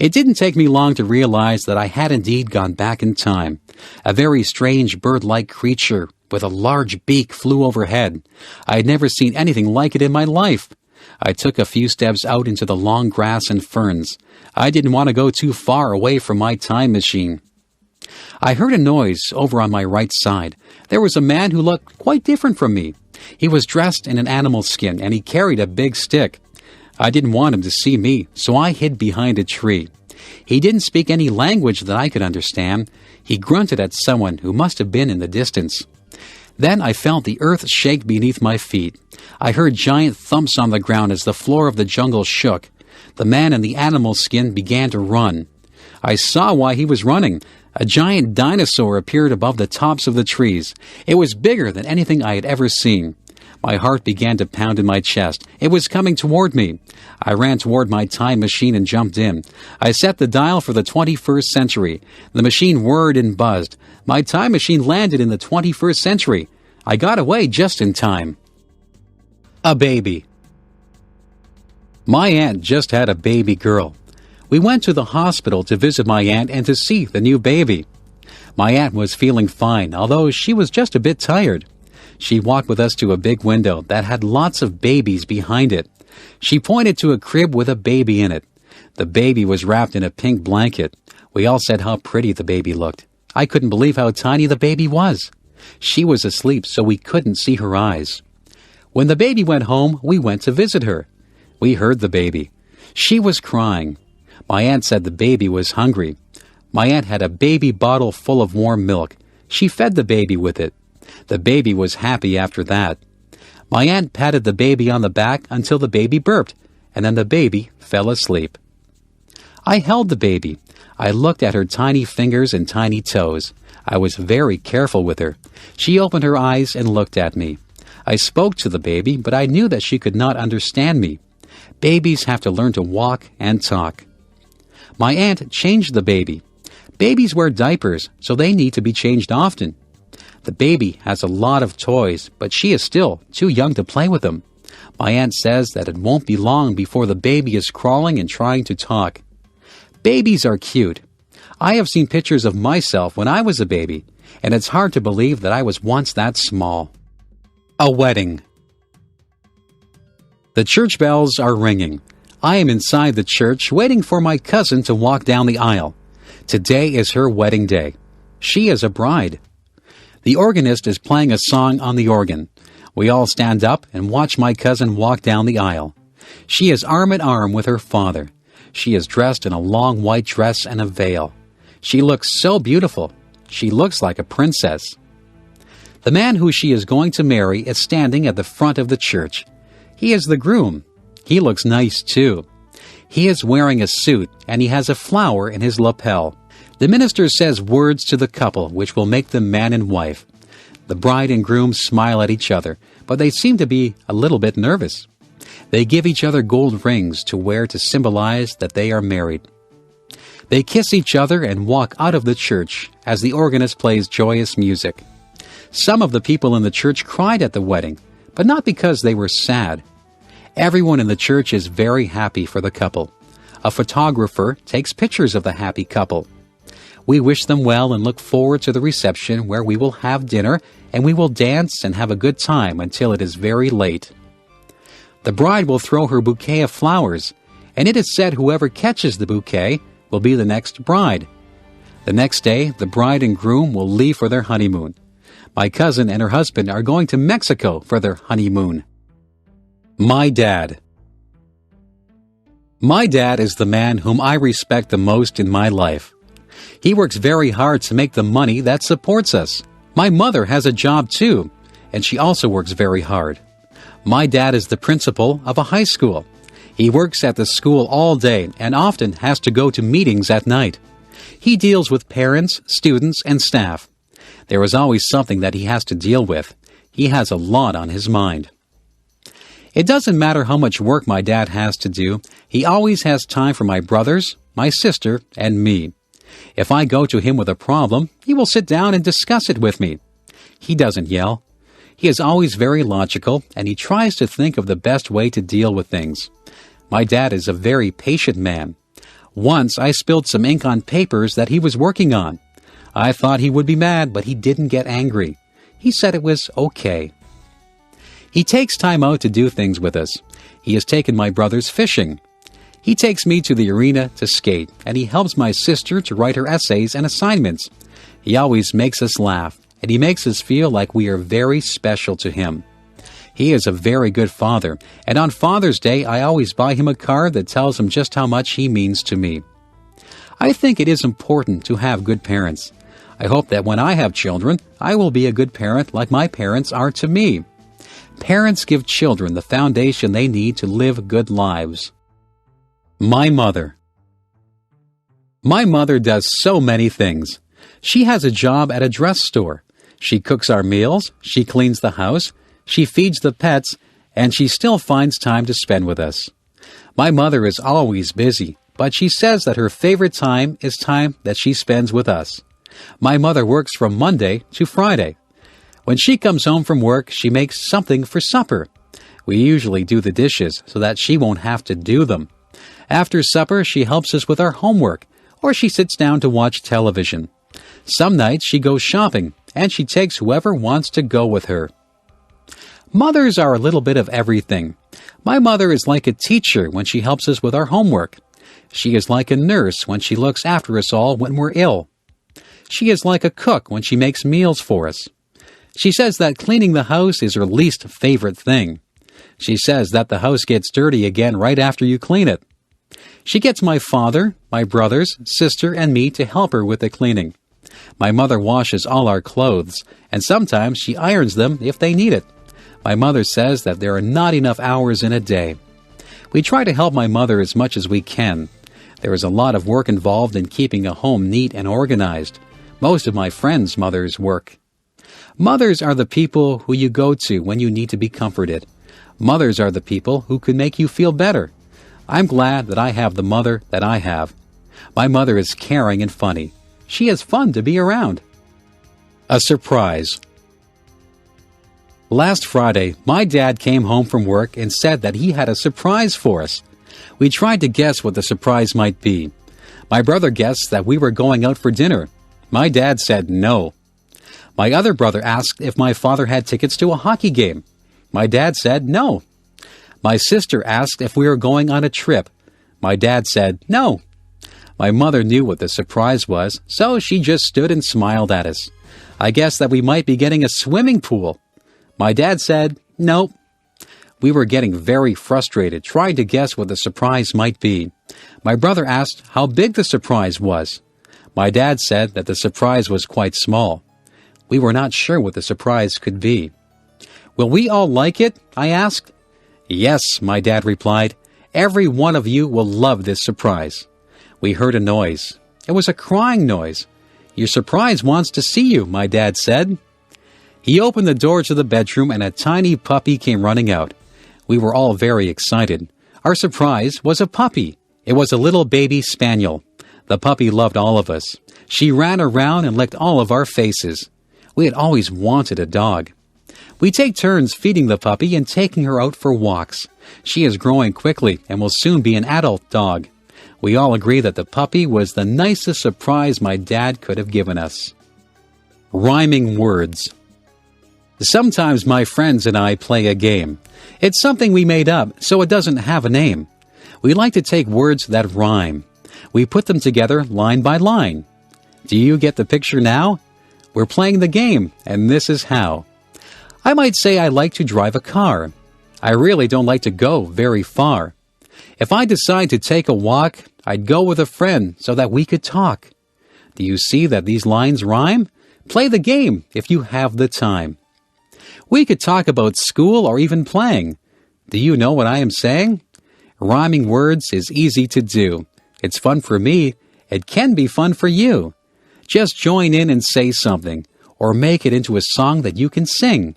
It didn't take me long to realize that I had indeed gone back in time. A very strange bird-like creature with a large beak flew overhead. I had never seen anything like it in my life. I took a few steps out into the long grass and ferns. I didn't want to go too far away from my time machine. I heard a noise over on my right side. There was a man who looked quite different from me. He was dressed in an animal skin, and he carried a big stick. I didn't want him to see me, so I hid behind a tree. He didn't speak any language that I could understand. He grunted at someone who must have been in the distance. Then I felt the earth shake beneath my feet. I heard giant thumps on the ground as the floor of the jungle shook. The man in the animal skin began to run. I saw why he was running. A giant dinosaur appeared above the tops of the trees. It was bigger than anything I had ever seen. My heart began to pound in my chest. It was coming toward me. I ran toward my time machine and jumped in. I set the dial for the 21st century. The machine whirred and buzzed. My time machine landed in the 21st century. I got away just in time. A baby. My aunt just had a baby girl. We went to the hospital to visit my aunt and to see the new baby. My aunt was feeling fine, although she was just a bit tired. She walked with us to a big window that had lots of babies behind it. She pointed to a crib with a baby in it. The baby was wrapped in a pink blanket. We all said how pretty the baby looked. I couldn't believe how tiny the baby was. She was asleep, so we couldn't see her eyes. When the baby went home, we went to visit her. We heard the baby. She was crying. My aunt said the baby was hungry. My aunt had a baby bottle full of warm milk. She fed the baby with it. The baby was happy after that. My aunt patted the baby on the back until the baby burped, and then the baby fell asleep. I held the baby. I looked at her tiny fingers and tiny toes. I was very careful with her. She opened her eyes and looked at me. I spoke to the baby, but I knew that she could not understand me. Babies have to learn to walk and talk. My aunt changed the baby. Babies wear diapers, so they need to be changed often. The baby has a lot of toys, but she is still too young to play with them. My aunt says that it won't be long before the baby is crawling and trying to talk. Babies are cute. I have seen pictures of myself when I was a baby, and it's hard to believe that I was once that small. A wedding. The church bells are ringing. I am inside the church waiting for my cousin to walk down the aisle. Today is her wedding day. She is a bride. The organist is playing a song on the organ. We all stand up and watch my cousin walk down the aisle. She is arm in arm with her father. She is dressed in a long white dress and a veil. She looks so beautiful. She looks like a princess. The man who she is going to marry is standing at the front of the church. He is the groom. He looks nice too. He is wearing a suit and he has a flower in his lapel. The minister says words to the couple which will make them man and wife. The bride and groom smile at each other, but they seem to be a little bit nervous. They give each other gold rings to wear to symbolize that they are married. They kiss each other and walk out of the church as the organist plays joyous music. Some of the people in the church cried at the wedding, but not because they were sad. Everyone in the church is very happy for the couple. A photographer takes pictures of the happy couple. We wish them well and look forward to the reception where we will have dinner and we will dance and have a good time until it is very late. The bride will throw her bouquet of flowers, and it is said whoever catches the bouquet will be the next bride. The next day, the bride and groom will leave for their honeymoon. My cousin and her husband are going to Mexico for their honeymoon. My dad. My dad is the man whom I respect the most in my life. He works very hard to make the money that supports us. My mother has a job too, and she also works very hard. My dad is the principal of a high school. He works at the school all day and often has to go to meetings at night. He deals with parents, students, and staff. There is always something that he has to deal with. He has a lot on his mind. It doesn't matter how much work my dad has to do, he always has time for my brothers, my sister, and me. If I go to him with a problem, he will sit down and discuss it with me. He doesn't yell. He is always very logical, and he tries to think of the best way to deal with things. My dad is a very patient man. Once I spilled some ink on papers that he was working on. I thought he would be mad, but he didn't get angry. He said it was okay. He takes time out to do things with us. He has taken my brothers fishing. He takes me to the arena to skate, and he helps my sister to write her essays and assignments. He always makes us laugh, and he makes us feel like we are very special to him. He is a very good father, and on Father's Day I always buy him a card that tells him just how much he means to me. I think it is important to have good parents. I hope that when I have children, I will be a good parent like my parents are to me. Parents give children the foundation they need to live good lives. My mother. My mother does so many things. She has a job at a dress store. She cooks our meals, she cleans the house, she feeds the pets, and she still finds time to spend with us. My mother is always busy, but she says that her favorite time is time that she spends with us. My mother works from Monday to Friday. When she comes home from work, she makes something for supper. We usually do the dishes so that she won't have to do them. After supper, she helps us with our homework, or she sits down to watch television. Some nights she goes shopping, and she takes whoever wants to go with her. Mothers are a little bit of everything. My mother is like a teacher when she helps us with our homework. She is like a nurse when she looks after us all when we're ill. She is like a cook when she makes meals for us. She says that cleaning the house is her least favorite thing. She says that the house gets dirty again right after you clean it. She gets my father, my brothers, sister, and me to help her with the cleaning. My mother washes all our clothes, and sometimes she irons them if they need it. My mother says that there are not enough hours in a day. We try to help my mother as much as we can. There is a lot of work involved in keeping a home neat and organized. Most of my friends' mothers work. Mothers are the people who you go to when you need to be comforted. Mothers are the people who can make you feel better. I'm glad that I have the mother that I have. My mother is caring and funny. She is fun to be around. A surprise. Last Friday, my dad came home from work and said that he had a surprise for us. We tried to guess what the surprise might be. My brother guessed that we were going out for dinner. My dad said no. My other brother asked if my father had tickets to a hockey game. My dad said no. My sister asked if we were going on a trip. My dad said no. My mother knew what the surprise was, so she just stood and smiled at us. I guessed that we might be getting a swimming pool. My dad said nope. We were getting very frustrated trying to guess what the surprise might be. My brother asked how big the surprise was. My dad said that the surprise was quite small. We were not sure what the surprise could be. Will we all like it? I asked. Yes, my dad replied. Every one of you will love this surprise. We heard a noise. It was a crying noise. Your surprise wants to see you, my dad said. He opened the door to the bedroom and a tiny puppy came running out. We were all very excited. Our surprise was a puppy. It was a little baby spaniel. The puppy loved all of us. She ran around and licked all of our faces. We had always wanted a dog. We take turns feeding the puppy and taking her out for walks. She is growing quickly and will soon be an adult dog. We all agree that the puppy was the nicest surprise my dad could have given us. Rhyming words. Sometimes my friends and I play a game. It's something we made up, so it doesn't have a name. We like to take words that rhyme. We put them together line by line. Do you get the picture now? We're playing the game, and this is how. I might say I like to drive a car. I really don't like to go very far. If I decide to take a walk, I'd go with a friend so that we could talk. Do you see that these lines rhyme? Play the game if you have the time. We could talk about school or even playing. Do you know what I am saying? Rhyming words is easy to do. It's fun for me. It can be fun for you. Just join in and say something, or make it into a song that you can sing.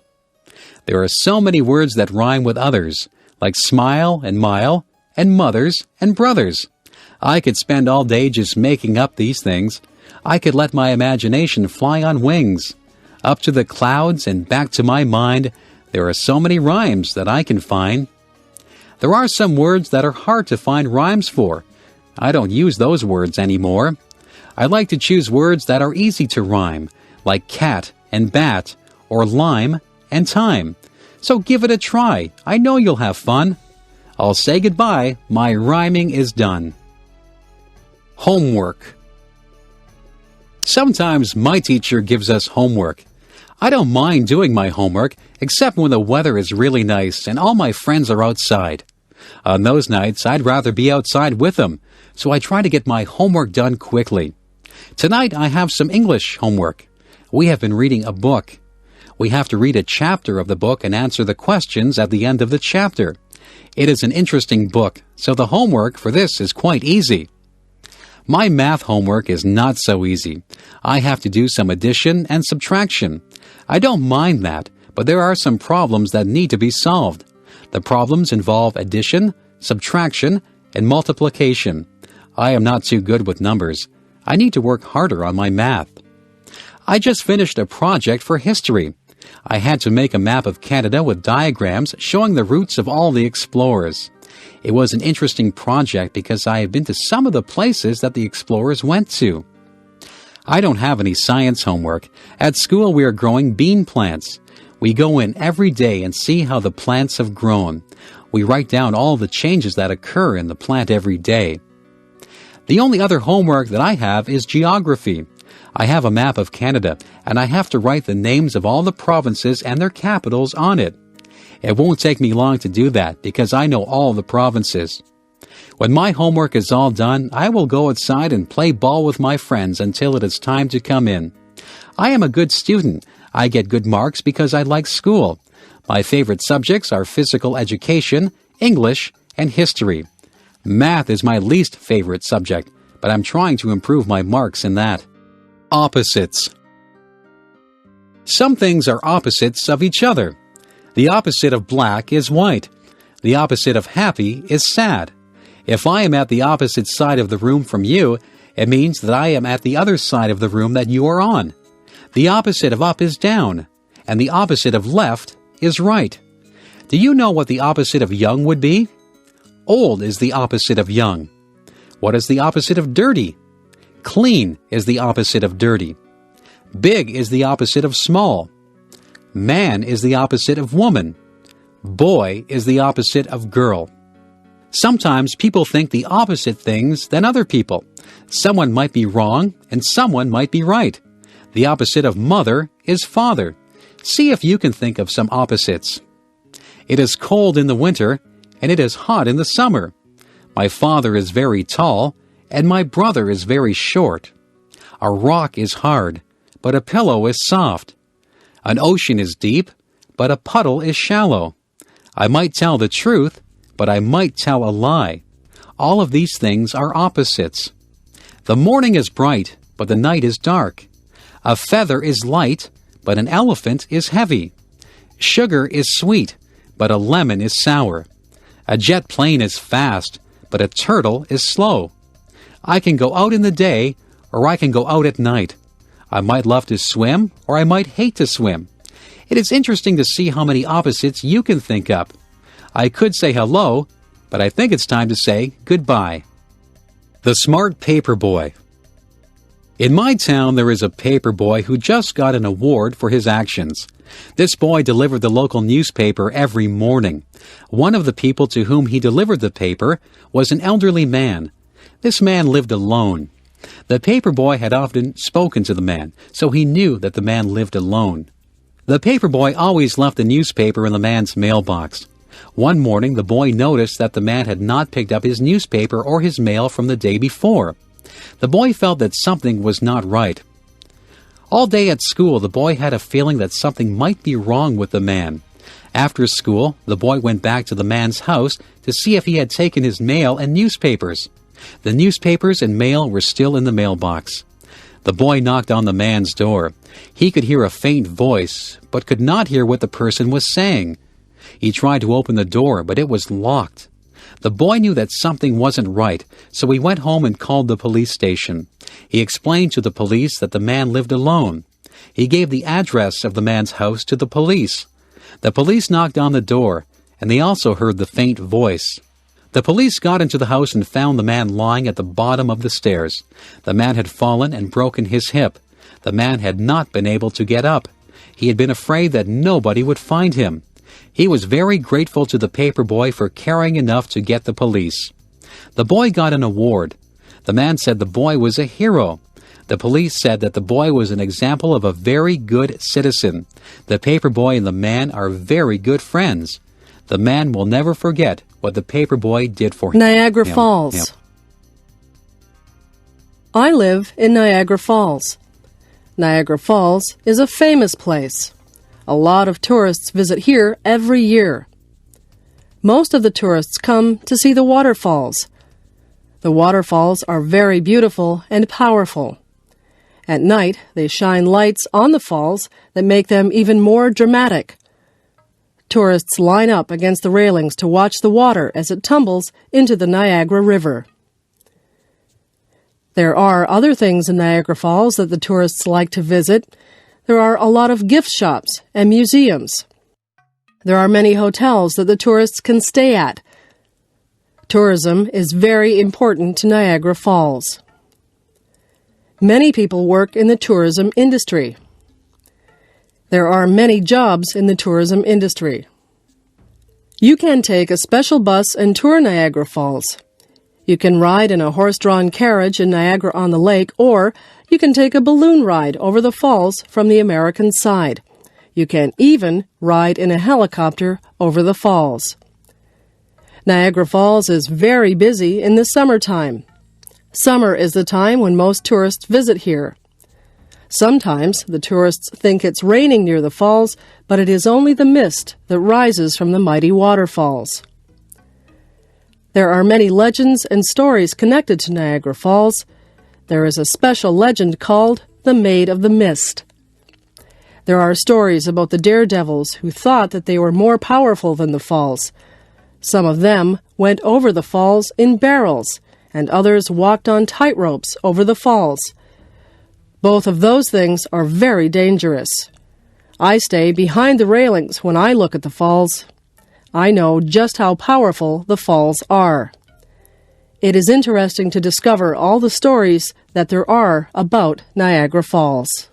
There are so many words that rhyme with others, like smile and mile, and mothers and brothers. I could spend all day just making up these things. I could let my imagination fly on wings. Up to the clouds and back to my mind, there are so many rhymes that I can find. There are some words that are hard to find rhymes for. I don't use those words anymore. I like to choose words that are easy to rhyme, like cat and bat, or lime, and time. So give it a try. I know you'll have fun. I'll say goodbye. My rhyming is done. Homework. Sometimes my teacher gives us homework. I don't mind doing my homework, except when the weather is really nice and all my friends are outside. On those nights, I'd rather be outside with them, so I try to get my homework done quickly. Tonight, I have some English homework. We have been reading a book. We have to read a chapter of the book and answer the questions at the end of the chapter. It is an interesting book, so the homework for this is quite easy. My math homework is not so easy. I have to do some addition and subtraction. I don't mind that, but there are some problems that need to be solved. The problems involve addition, subtraction, and multiplication. I am not too good with numbers. I need to work harder on my math. I just finished a project for history. I had to make a map of Canada with diagrams showing the routes of all the explorers. It was an interesting project because I have been to some of the places that the explorers went to. I don't have any science homework. At school, we are growing bean plants. We go in every day and see how the plants have grown. We write down all the changes that occur in the plant every day. The only other homework that I have is geography. I have a map of Canada, and I have to write the names of all the provinces and their capitals on it. It won't take me long to do that because I know all the provinces. When my homework is all done, I will go outside and play ball with my friends until it is time to come in. I am a good student. I get good marks because I like school. My favorite subjects are physical education, English, and history. Math is my least favorite subject, but I'm trying to improve my marks in that. Opposites. Some things are opposites of each other. The opposite of black is white. The opposite of happy is sad. If I am at the opposite side of the room from you, it means that I am at the other side of the room that you are on. The opposite of up is down, and the opposite of left is right. Do you know what the opposite of young would be? Old is the opposite of young. What is the opposite of dirty? Clean is the opposite of dirty. Big is the opposite of small. Man is the opposite of woman. Boy is the opposite of girl. Sometimes people think the opposite things than other people. Someone might be wrong and someone might be right. The opposite of mother is father. See if you can think of some opposites. It is cold in the winter and it is hot in the summer. My father is very tall and my brother is very short. A rock is hard, but a pillow is soft. An ocean is deep, but a puddle is shallow. I might tell the truth, but I might tell a lie. All of these things are opposites. The morning is bright, but the night is dark. A feather is light, but an elephant is heavy. Sugar is sweet, but a lemon is sour. A jet plane is fast, but a turtle is slow. I can go out in the day, or I can go out at night. I might love to swim, or I might hate to swim. It is interesting to see how many opposites you can think up. I could say hello, but I think it's time to say goodbye. The Smart Paper Boy. In my town, there is a paper boy who just got an award for his actions. This boy delivered the local newspaper every morning. One of the people to whom he delivered the paper was an elderly man. This man lived alone. The paper boy had often spoken to the man, so he knew that the man lived alone. The paper boy always left the newspaper in the man's mailbox. One morning, the boy noticed that the man had not picked up his newspaper or his mail from the day before. The boy felt that something was not right. All day at school, the boy had a feeling that something might be wrong with the man. After school, the boy went back to the man's house to see if he had taken his mail and newspapers. The newspapers and mail were still in the mailbox. The boy knocked on the man's door. He could hear a faint voice, but could not hear what the person was saying. He tried to open the door, but it was locked. The boy knew that something wasn't right, so he went home and called the police station. He explained to the police that the man lived alone. He gave the address of the man's house to the police. The police knocked on the door, and they also heard the faint voice. The police got into the house and found the man lying at the bottom of the stairs. The man had fallen and broken his hip. The man had not been able to get up. He had been afraid that nobody would find him. He was very grateful to the paper boy for caring enough to get the police. The boy got an award. The man said the boy was a hero. The police said that the boy was an example of a very good citizen. The paper boy and the man are very good friends. The man will never forget what the paper boy did for him. Niagara Falls. I live in Niagara Falls. Niagara Falls is a famous place. A lot of tourists visit here every year. Most of the tourists come to see the waterfalls. The waterfalls are very beautiful and powerful. At night, they shine lights on the falls that make them even more dramatic. Tourists line up against the railings to watch the water as it tumbles into the Niagara River. There are other things in Niagara Falls that the tourists like to visit. There are a lot of gift shops and museums. There are many hotels that the tourists can stay at. Tourism is very important to Niagara Falls. Many people work in the tourism industry. There are many jobs in the tourism industry. You can take a special bus and tour Niagara Falls. You can ride in a horse-drawn carriage in Niagara-on-the-Lake, or you can take a balloon ride over the falls from the American side. You can even ride in a helicopter over the falls. Niagara Falls is very busy in the summertime. Summer is the time when most tourists visit here. Sometimes the tourists think it's raining near the falls, but it is only the mist that rises from the mighty waterfalls. There are many legends and stories connected to Niagara Falls. There is a special legend called the Maid of the Mist. There are stories about the daredevils who thought that they were more powerful than the falls. Some of them went over the falls in barrels, and others walked on tightropes over the falls. Both of those things are very dangerous. I stay behind the railings when I look at the falls. I know just how powerful the falls are. It is interesting to discover all the stories that there are about Niagara Falls.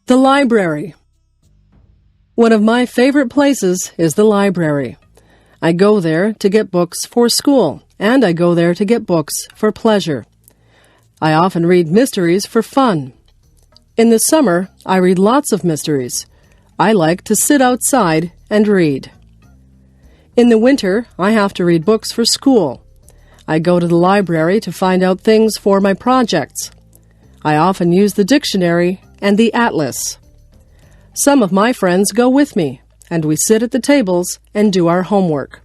The library. One of my favorite places is the library. I go there to get books for school, and I go there to get books for pleasure. I often read mysteries for fun. In the summer, I read lots of mysteries. I like to sit outside and read. In the winter, I have to read books for school. I go to the library to find out things for my projects. I often use the dictionary and the atlas. Some of my friends go with me, and we sit at the tables and do our homework.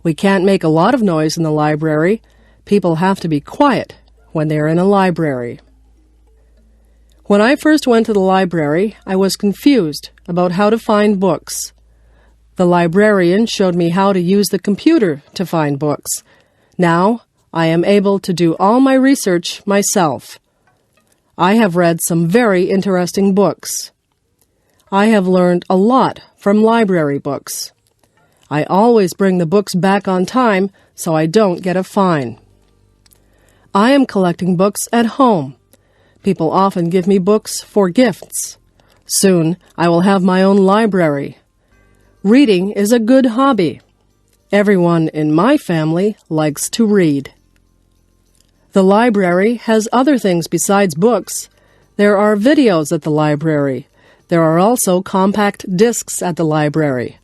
We can't make a lot of noise in the library. People have to be quiet when they're in a library. When I first went to the library, I was confused about how to find books. The librarian showed me how to use the computer to find books. Now, I am able to do all my research myself. I have read some very interesting books. I have learned a lot from library books. I always bring the books back on time so I don't get a fine. I am collecting books at home. People often give me books for gifts. Soon, I will have my own library. Reading is a good hobby. Everyone in my family likes to read. The library has other things besides books. There are videos at the library. There are also compact discs at the library.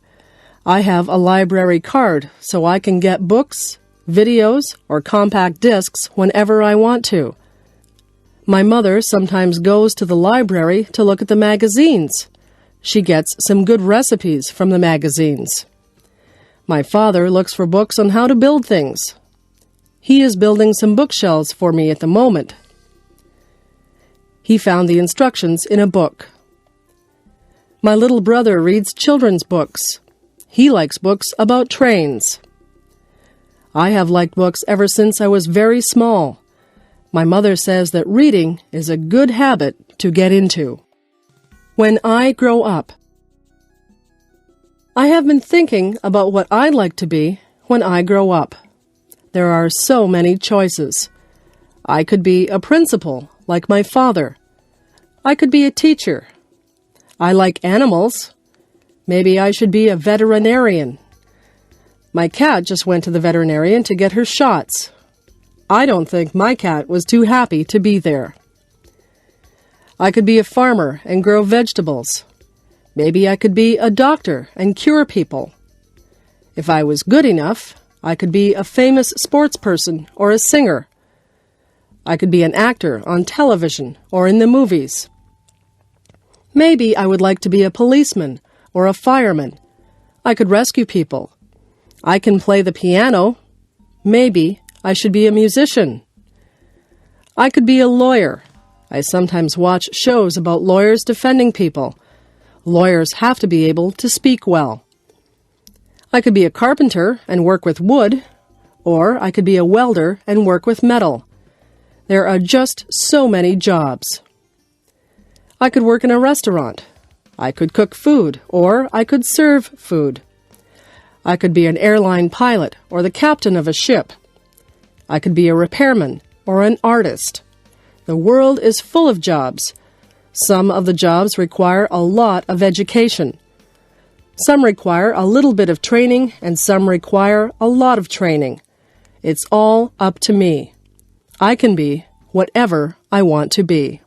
I have a library card so I can get books, videos, or compact discs whenever I want to. My mother sometimes goes to the library to look at the magazines. She gets some good recipes from the magazines. My father looks for books on how to build things. He is building some bookshelves for me at the moment. He found the instructions in a book. My little brother reads children's books. He likes books about trains. I have liked books ever since I was very small. My mother says that reading is a good habit to get into. When I grow up. I have been thinking about what I'd like to be when I grow up. There are so many choices. I could be a principal, like my father. I could be a teacher. I like animals. Maybe I should be a veterinarian. My cat just went to the veterinarian to get her shots. I don't think my cat was too happy to be there. I could be a farmer and grow vegetables. Maybe I could be a doctor and cure people. If I was good enough, I could be a famous sports person or a singer. I could be an actor on television or in the movies. Maybe I would like to be a policeman or a fireman. I could rescue people. I can play the piano. Maybe I should be a musician. I could be a lawyer. I sometimes watch shows about lawyers defending people. Lawyers have to be able to speak well. I could be a carpenter and work with wood, or I could be a welder and work with metal. There are just so many jobs. I could work in a restaurant. I could cook food, or I could serve food. I could be an airline pilot or the captain of a ship. I could be a repairman or an artist. The world is full of jobs. Some of the jobs require a lot of education. Some require a little bit of training, and some require a lot of training. It's all up to me. I can be whatever I want to be.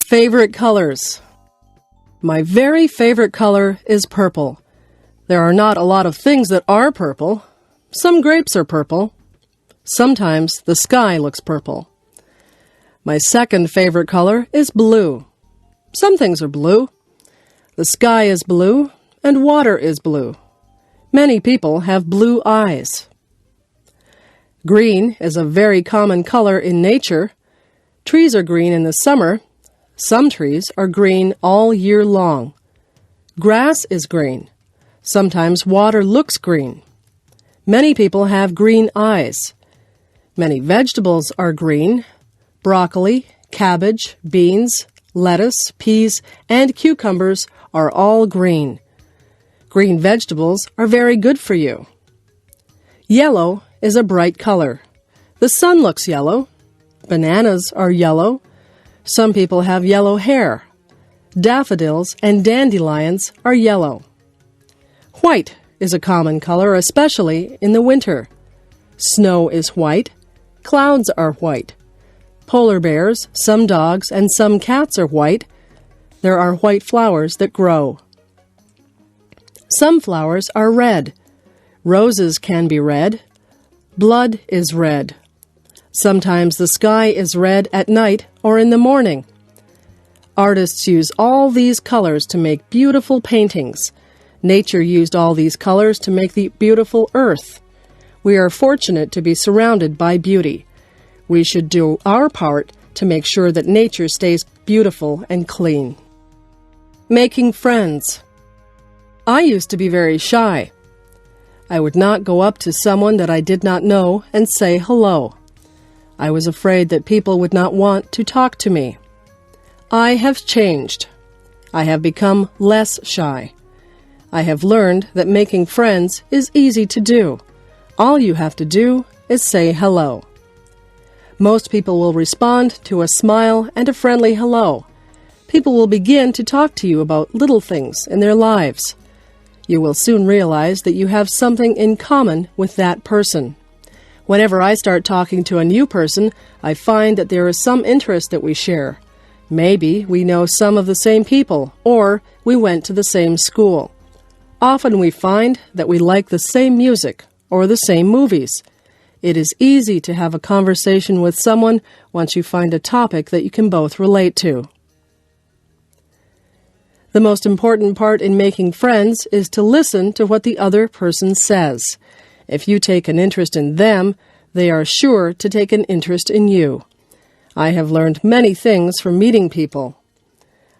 Favorite colors. My very favorite color is purple. There are not a lot of things that are purple. Some grapes are purple. Sometimes the sky looks purple. My second favorite color is blue. Some things are blue. The sky is blue, and water is blue. Many people have blue eyes. Green is a very common color in nature. Trees are green in the summer. Some trees are green all year long. Grass is green. Sometimes water looks green. Many people have green eyes. Many vegetables are green. Broccoli, cabbage, beans, lettuce, peas, and cucumbers are all green. Green vegetables are very good for you. Yellow is a bright color. The sun looks yellow. Bananas are yellow. Some people have yellow hair. Daffodils and dandelions are yellow. White is a common color, especially in the winter. Snow is white. Clouds are white. Polar bears, some dogs, and some cats are white. There are white flowers that grow. Some flowers are red. Roses can be red. Blood is red. Sometimes the sky is red at night or in the morning. Artists use all these colors to make beautiful paintings. Nature used all these colors to make the beautiful earth. We are fortunate to be surrounded by beauty. We should do our part to make sure that nature stays beautiful and clean. Making friends. I used to be very shy. I would not go up to someone that I did not know and say hello. I was afraid that people would not want to talk to me. I have changed. I have become less shy. I have learned that making friends is easy to do. All you have to do is say hello. Most people will respond to a smile and a friendly hello. People will begin to talk to you about little things in their lives. You will soon realize that you have something in common with that person. Whenever I start talking to a new person, I find that there is some interest that we share. Maybe we know some of the same people, or we went to the same school. Often we find that we like the same music or the same movies. It is easy to have a conversation with someone once you find a topic that you can both relate to. The most important part in making friends is to listen to what the other person says. If you take an interest in them, they are sure to take an interest in you. I have learned many things from meeting people.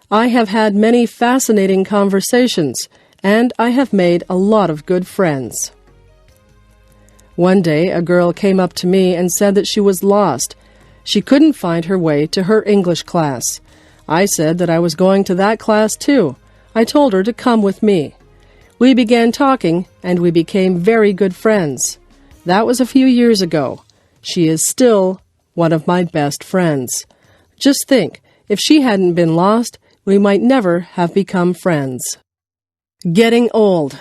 I have had many fascinating conversations, and I have made a lot of good friends. One day, a girl came up to me and said that she was lost. She couldn't find her way to her English class. I said that I was going to that class too. I told her to come with me. We began talking, and we became very good friends. That was a few years ago. She is still one of my best friends. Just think, if she hadn't been lost, we might never have become friends. Getting old.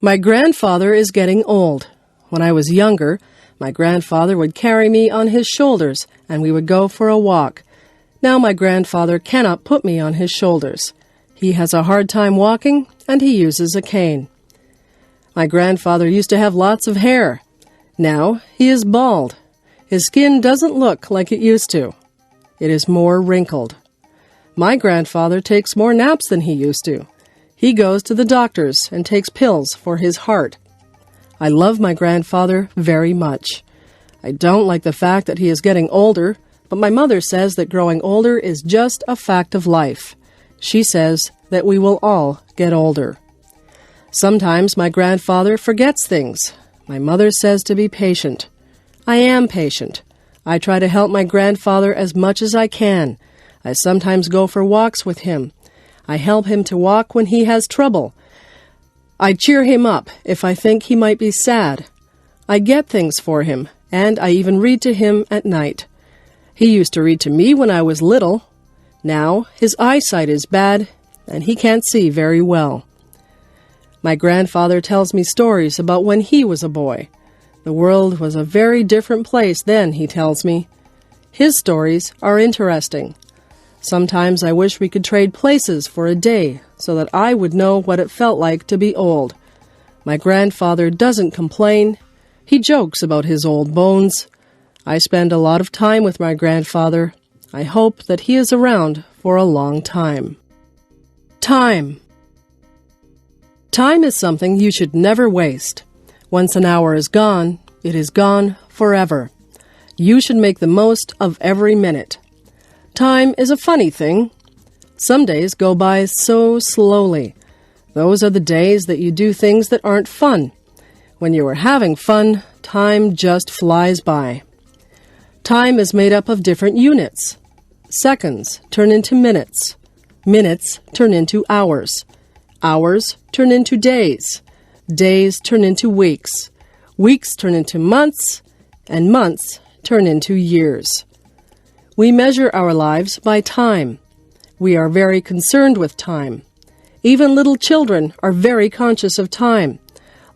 My grandfather is getting old. When I was younger, my grandfather would carry me on his shoulders and we would go for a walk. Now my grandfather cannot put me on his shoulders. He has a hard time walking and he uses a cane. My grandfather used to have lots of hair. Now he is bald. His skin doesn't look like it used to. It is more wrinkled. My grandfather takes more naps than he used to. He goes to the doctors and takes pills for his heart. I love my grandfather very much. I don't like the fact that he is getting older, but my mother says that growing older is just a fact of life. She says that we will all get older. Sometimes my grandfather forgets things. My mother says to be patient. I am patient. I try to help my grandfather as much as I can. I sometimes go for walks with him. I help him to walk when he has trouble. I cheer him up if I think he might be sad. I get things for him, and I even read to him at night. He used to read to me when I was little. Now his eyesight is bad, and he can't see very well. My grandfather tells me stories about when he was a boy. The world was a very different place then, he tells me. His stories are interesting. Sometimes I wish we could trade places for a day so that I would know what it felt like to be old. My grandfather doesn't complain. He jokes about his old bones. I spend a lot of time with my grandfather. I hope that he is around for a long time. Time. Time is something you should never waste. Once an hour is gone, it is gone forever. You should make the most of every minute. Time is a funny thing. Some days go by so slowly. Those are the days that you do things that aren't fun. When you are having fun, time just flies by. Time is made up of different units. Seconds turn into minutes. Minutes turn into hours. Hours turn into days. Days turn into weeks. Weeks turn into months. And months turn into years. We measure our lives by time. We are very concerned with time. Even little children are very conscious of time.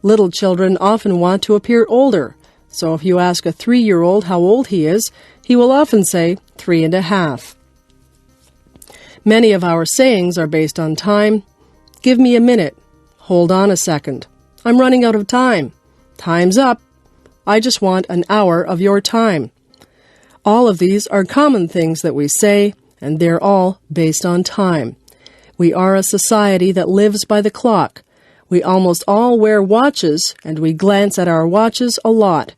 Little children often want to appear older, so if you ask a 3-year-old how old he is, he will often say 3.5. Many of our sayings are based on time. Give me a minute. Hold on a second. I'm running out of time. Time's up. I just want an hour of your time. All of these are common things that we say, and they're all based on time. We are a society that lives by the clock. We almost all wear watches, and we glance at our watches a lot.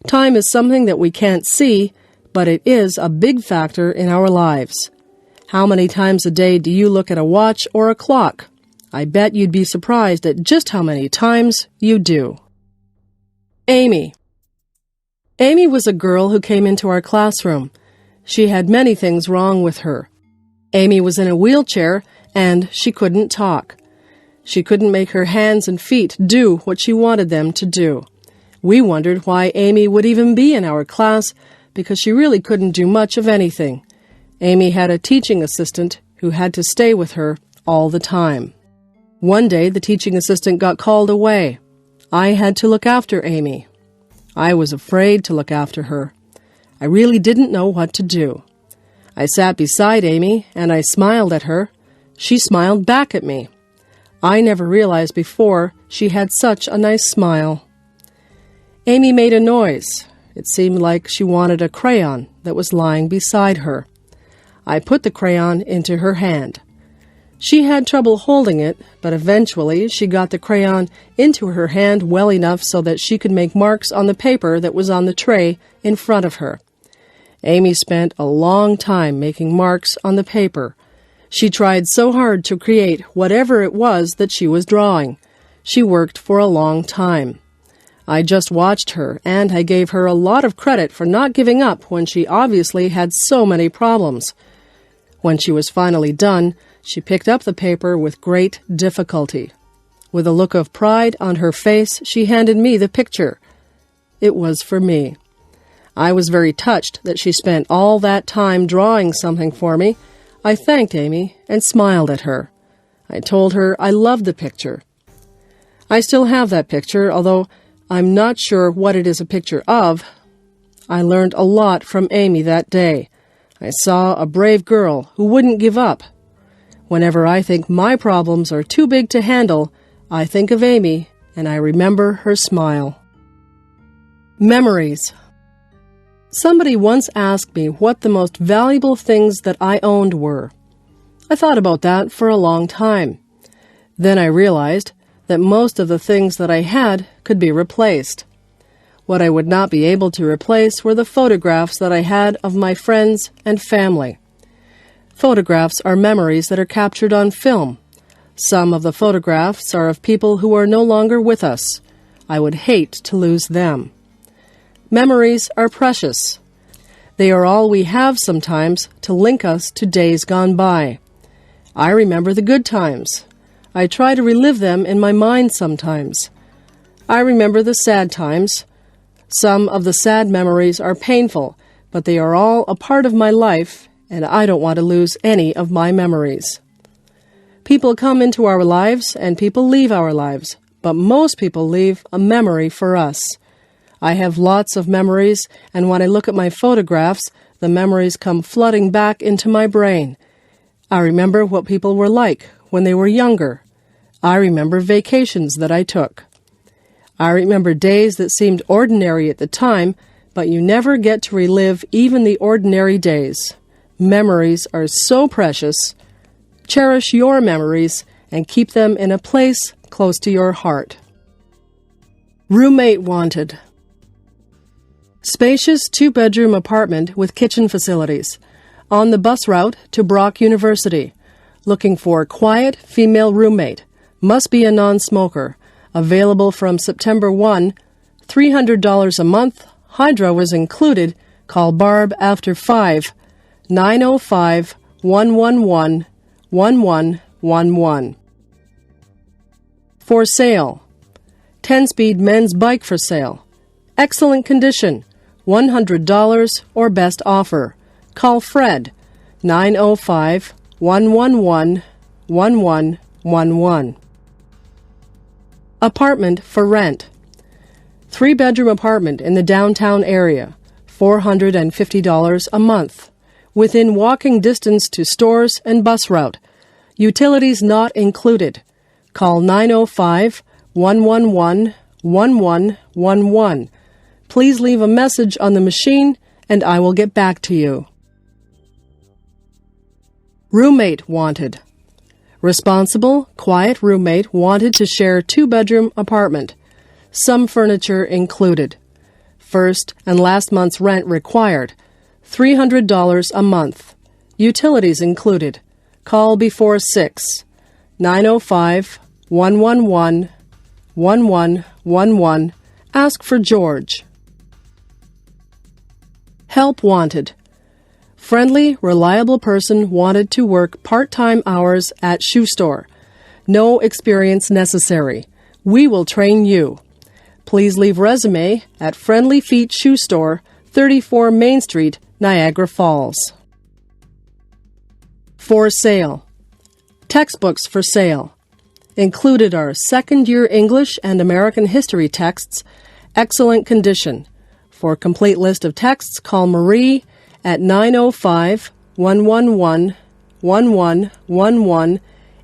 Time is something that we can't see, but it is a big factor in our lives. How many times a day do you look at a watch or a clock? I bet you'd be surprised at just how many times you do. Amy. Amy was a girl who came into our classroom. She had many things wrong with her. Amy was in a wheelchair, and she couldn't talk. She couldn't make her hands and feet do what she wanted them to do. We wondered why Amy would even be in our class, because she really couldn't do much of anything. Amy had a teaching assistant who had to stay with her all the time. One day, the teaching assistant got called away. I had to look after Amy. I was afraid to look after her. I really didn't know what to do. I sat beside Amy, and I smiled at her. She smiled back at me. I never realized before she had such a nice smile. Amy made a noise. It seemed like she wanted a crayon that was lying beside her. I put the crayon into her hand. She had trouble holding it, but eventually she got the crayon into her hand well enough so that she could make marks on the paper that was on the tray in front of her. Amy spent a long time making marks on the paper. She tried so hard to create whatever it was that she was drawing. She worked for a long time. I just watched her, and I gave her a lot of credit for not giving up when she obviously had so many problems. When she was finally done, she picked up the paper with great difficulty. With a look of pride on her face, she handed me the picture. It was for me. I was very touched that she spent all that time drawing something for me. I thanked Amy and smiled at her. I told her I loved the picture. I still have that picture, although I'm not sure what it is a picture of. I learned a lot from Amy that day. I saw a brave girl who wouldn't give up. Whenever I think my problems are too big to handle, I think of Amy and I remember her smile. Memories. Somebody once asked me what the most valuable things that I owned were. I thought about that for a long time. Then I realized that most of the things that I had could be replaced. What I would not be able to replace were the photographs that I had of my friends and family. Photographs are memories that are captured on film. Some of the photographs are of people who are no longer with us. I would hate to lose them. Memories are precious. They are all we have sometimes to link us to days gone by. I remember the good times. I try to relive them in my mind sometimes. I remember the sad times. Some of the sad memories are painful, but they are all a part of my life, and I don't want to lose any of my memories. People come into our lives and people leave our lives, but most people leave a memory for us. I have lots of memories, and when I look at my photographs, the memories come flooding back into my brain. I remember what people were like when they were younger. I remember vacations that I took. I remember days that seemed ordinary at the time, but you never get to relive even the ordinary days. Memories are so precious. Cherish your memories and keep them in a place close to your heart. Roommate wanted. Spacious 2-bedroom apartment with kitchen facilities. On the bus route to Brock University. Looking for quiet female roommate. Must be a non-smoker. Available from September 1. $300 a month. Hydro is included. Call Barb after 5. 905-111-1111. For sale. 10-speed men's bike for sale. Excellent condition. $100 or best offer. Call Fred. 905-111-1111. Apartment for rent. 3-bedroom apartment in the downtown area. $450 a month. Within walking distance to stores and bus route. Utilities not included. Call 905-111-1111. Please leave a message on the machine and I will get back to you. Roommate wanted. Responsible, quiet roommate wanted to share 2-bedroom apartment. Some furniture included. First and last month's rent required. $300 a month. Utilities included. Call before 6. 905-111-1111. Ask for George. Help wanted. Friendly, reliable person wanted to work part-time hours at shoe store. No experience necessary. We will train you. Please leave resume at Friendly Feet Shoe Store, 34 Main Street, Niagara Falls. For sale. Textbooks for sale. Included are second-year English and American history texts, excellent condition. For a complete list of texts, call Marie at 905-111-1111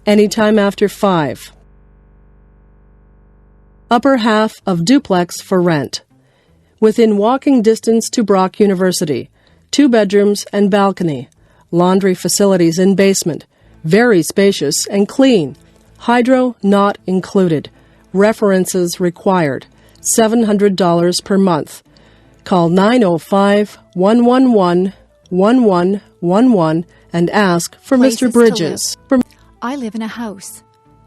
anytime after 5. Upper half of duplex for rent. Within walking distance to Brock University. 2 bedrooms and balcony. Laundry facilities in basement. Very spacious and clean. Hydro not included. References required. $700 per month. Call 905-111-1111 and ask for Places Mr. Bridges. I live in a house.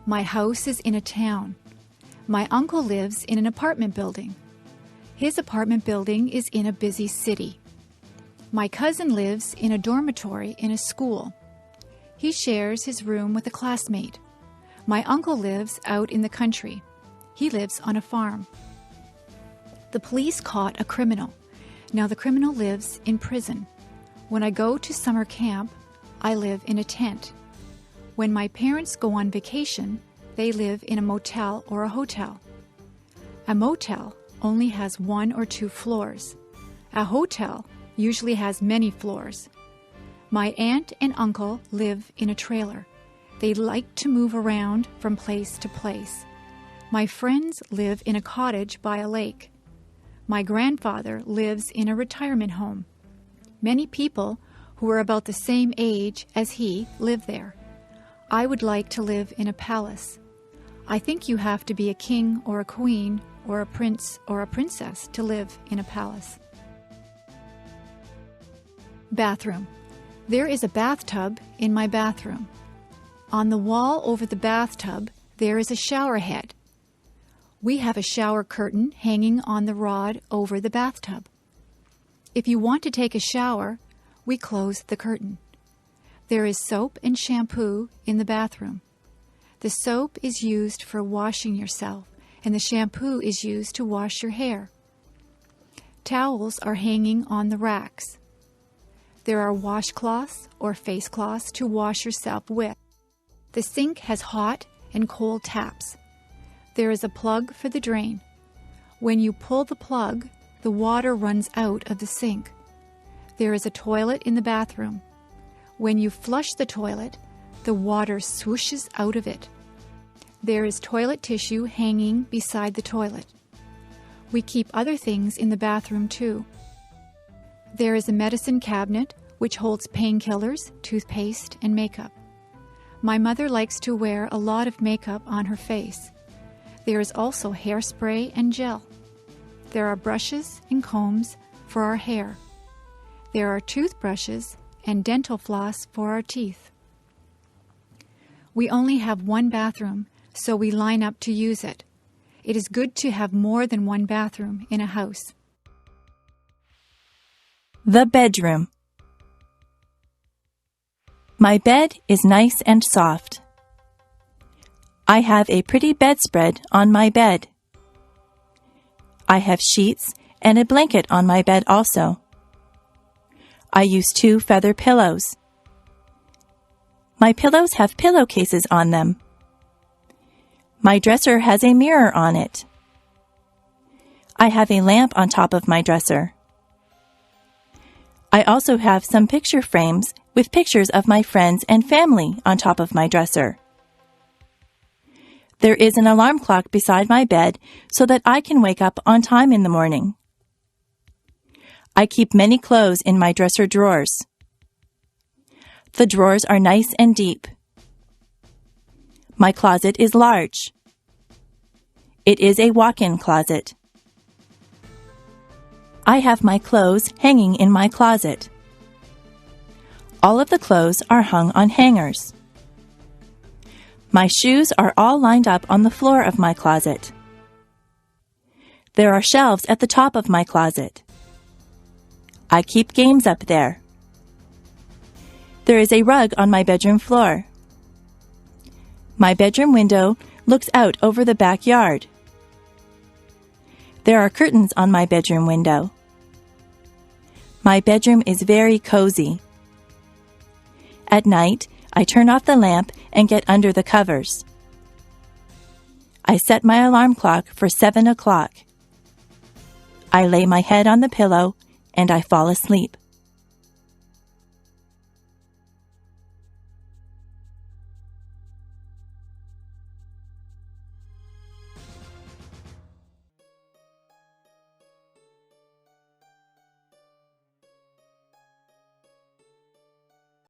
My house is in a town. My uncle lives in an apartment building. His apartment building is in a busy city. My cousin lives in a dormitory in a school. He shares his room with a classmate. My uncle lives out in the country. He lives on a farm. The police caught a criminal. Now the criminal lives in prison. When I go to summer camp, I live in a tent. When my parents go on vacation, they live in a motel or a hotel. A motel only has 1 or 2 floors. A hotel usually has many floors. My aunt and uncle live in a trailer. They like to move around from place to place. My friends live in a cottage by a lake. My grandfather lives in a retirement home. Many people who are about the same age as he live there. I would like to live in a palace. I think you have to be a king or a queen or a prince or a princess to live in a palace. Bathroom. There is a bathtub in my bathroom. On the wall over the bathtub, there is a shower head. We have a shower curtain hanging on the rod over the bathtub. If you want to take a shower, we close the curtain. There is soap and shampoo in the bathroom. The soap is used for washing yourself, and the shampoo is used to wash your hair. Towels are hanging on the racks. There are washcloths or face cloths to wash yourself with. The sink has hot and cold taps. There is a plug for the drain. When you pull the plug, the water runs out of the sink. There is a toilet in the bathroom. When you flush the toilet, the water swooshes out of it. There is toilet tissue hanging beside the toilet. We keep other things in the bathroom too. There is a medicine cabinet which holds painkillers, toothpaste, and makeup. My mother likes to wear a lot of makeup on her face. There is also hairspray and gel. There are brushes and combs for our hair. There are toothbrushes and dental floss for our teeth. We only have 1 bathroom, so we line up to use it. It is good to have more than 1 bathroom in a house. The bedroom. My bed is nice and soft. I have a pretty bedspread on my bed. I have sheets and a blanket on my bed also. I use 2 feather pillows. My pillows have pillowcases on them. My dresser has a mirror on it. I have a lamp on top of my dresser. I also have some picture frames with pictures of my friends and family on top of my dresser. There is an alarm clock beside my bed so that I can wake up on time in the morning. I keep many clothes in my dresser drawers. The drawers are nice and deep. My closet is large. It is a walk-in closet. I have my clothes hanging in my closet. All of the clothes are hung on hangers. My shoes are all lined up on the floor of my closet. There are shelves at the top of my closet. I keep games up there. There is a rug on my bedroom floor. My bedroom window looks out over the backyard. There are curtains on my bedroom window. My bedroom is very cozy. At night, I turn off the lamp and get under the covers. I set my alarm clock for 7 o'clock. I lay my head on the pillow and I fall asleep.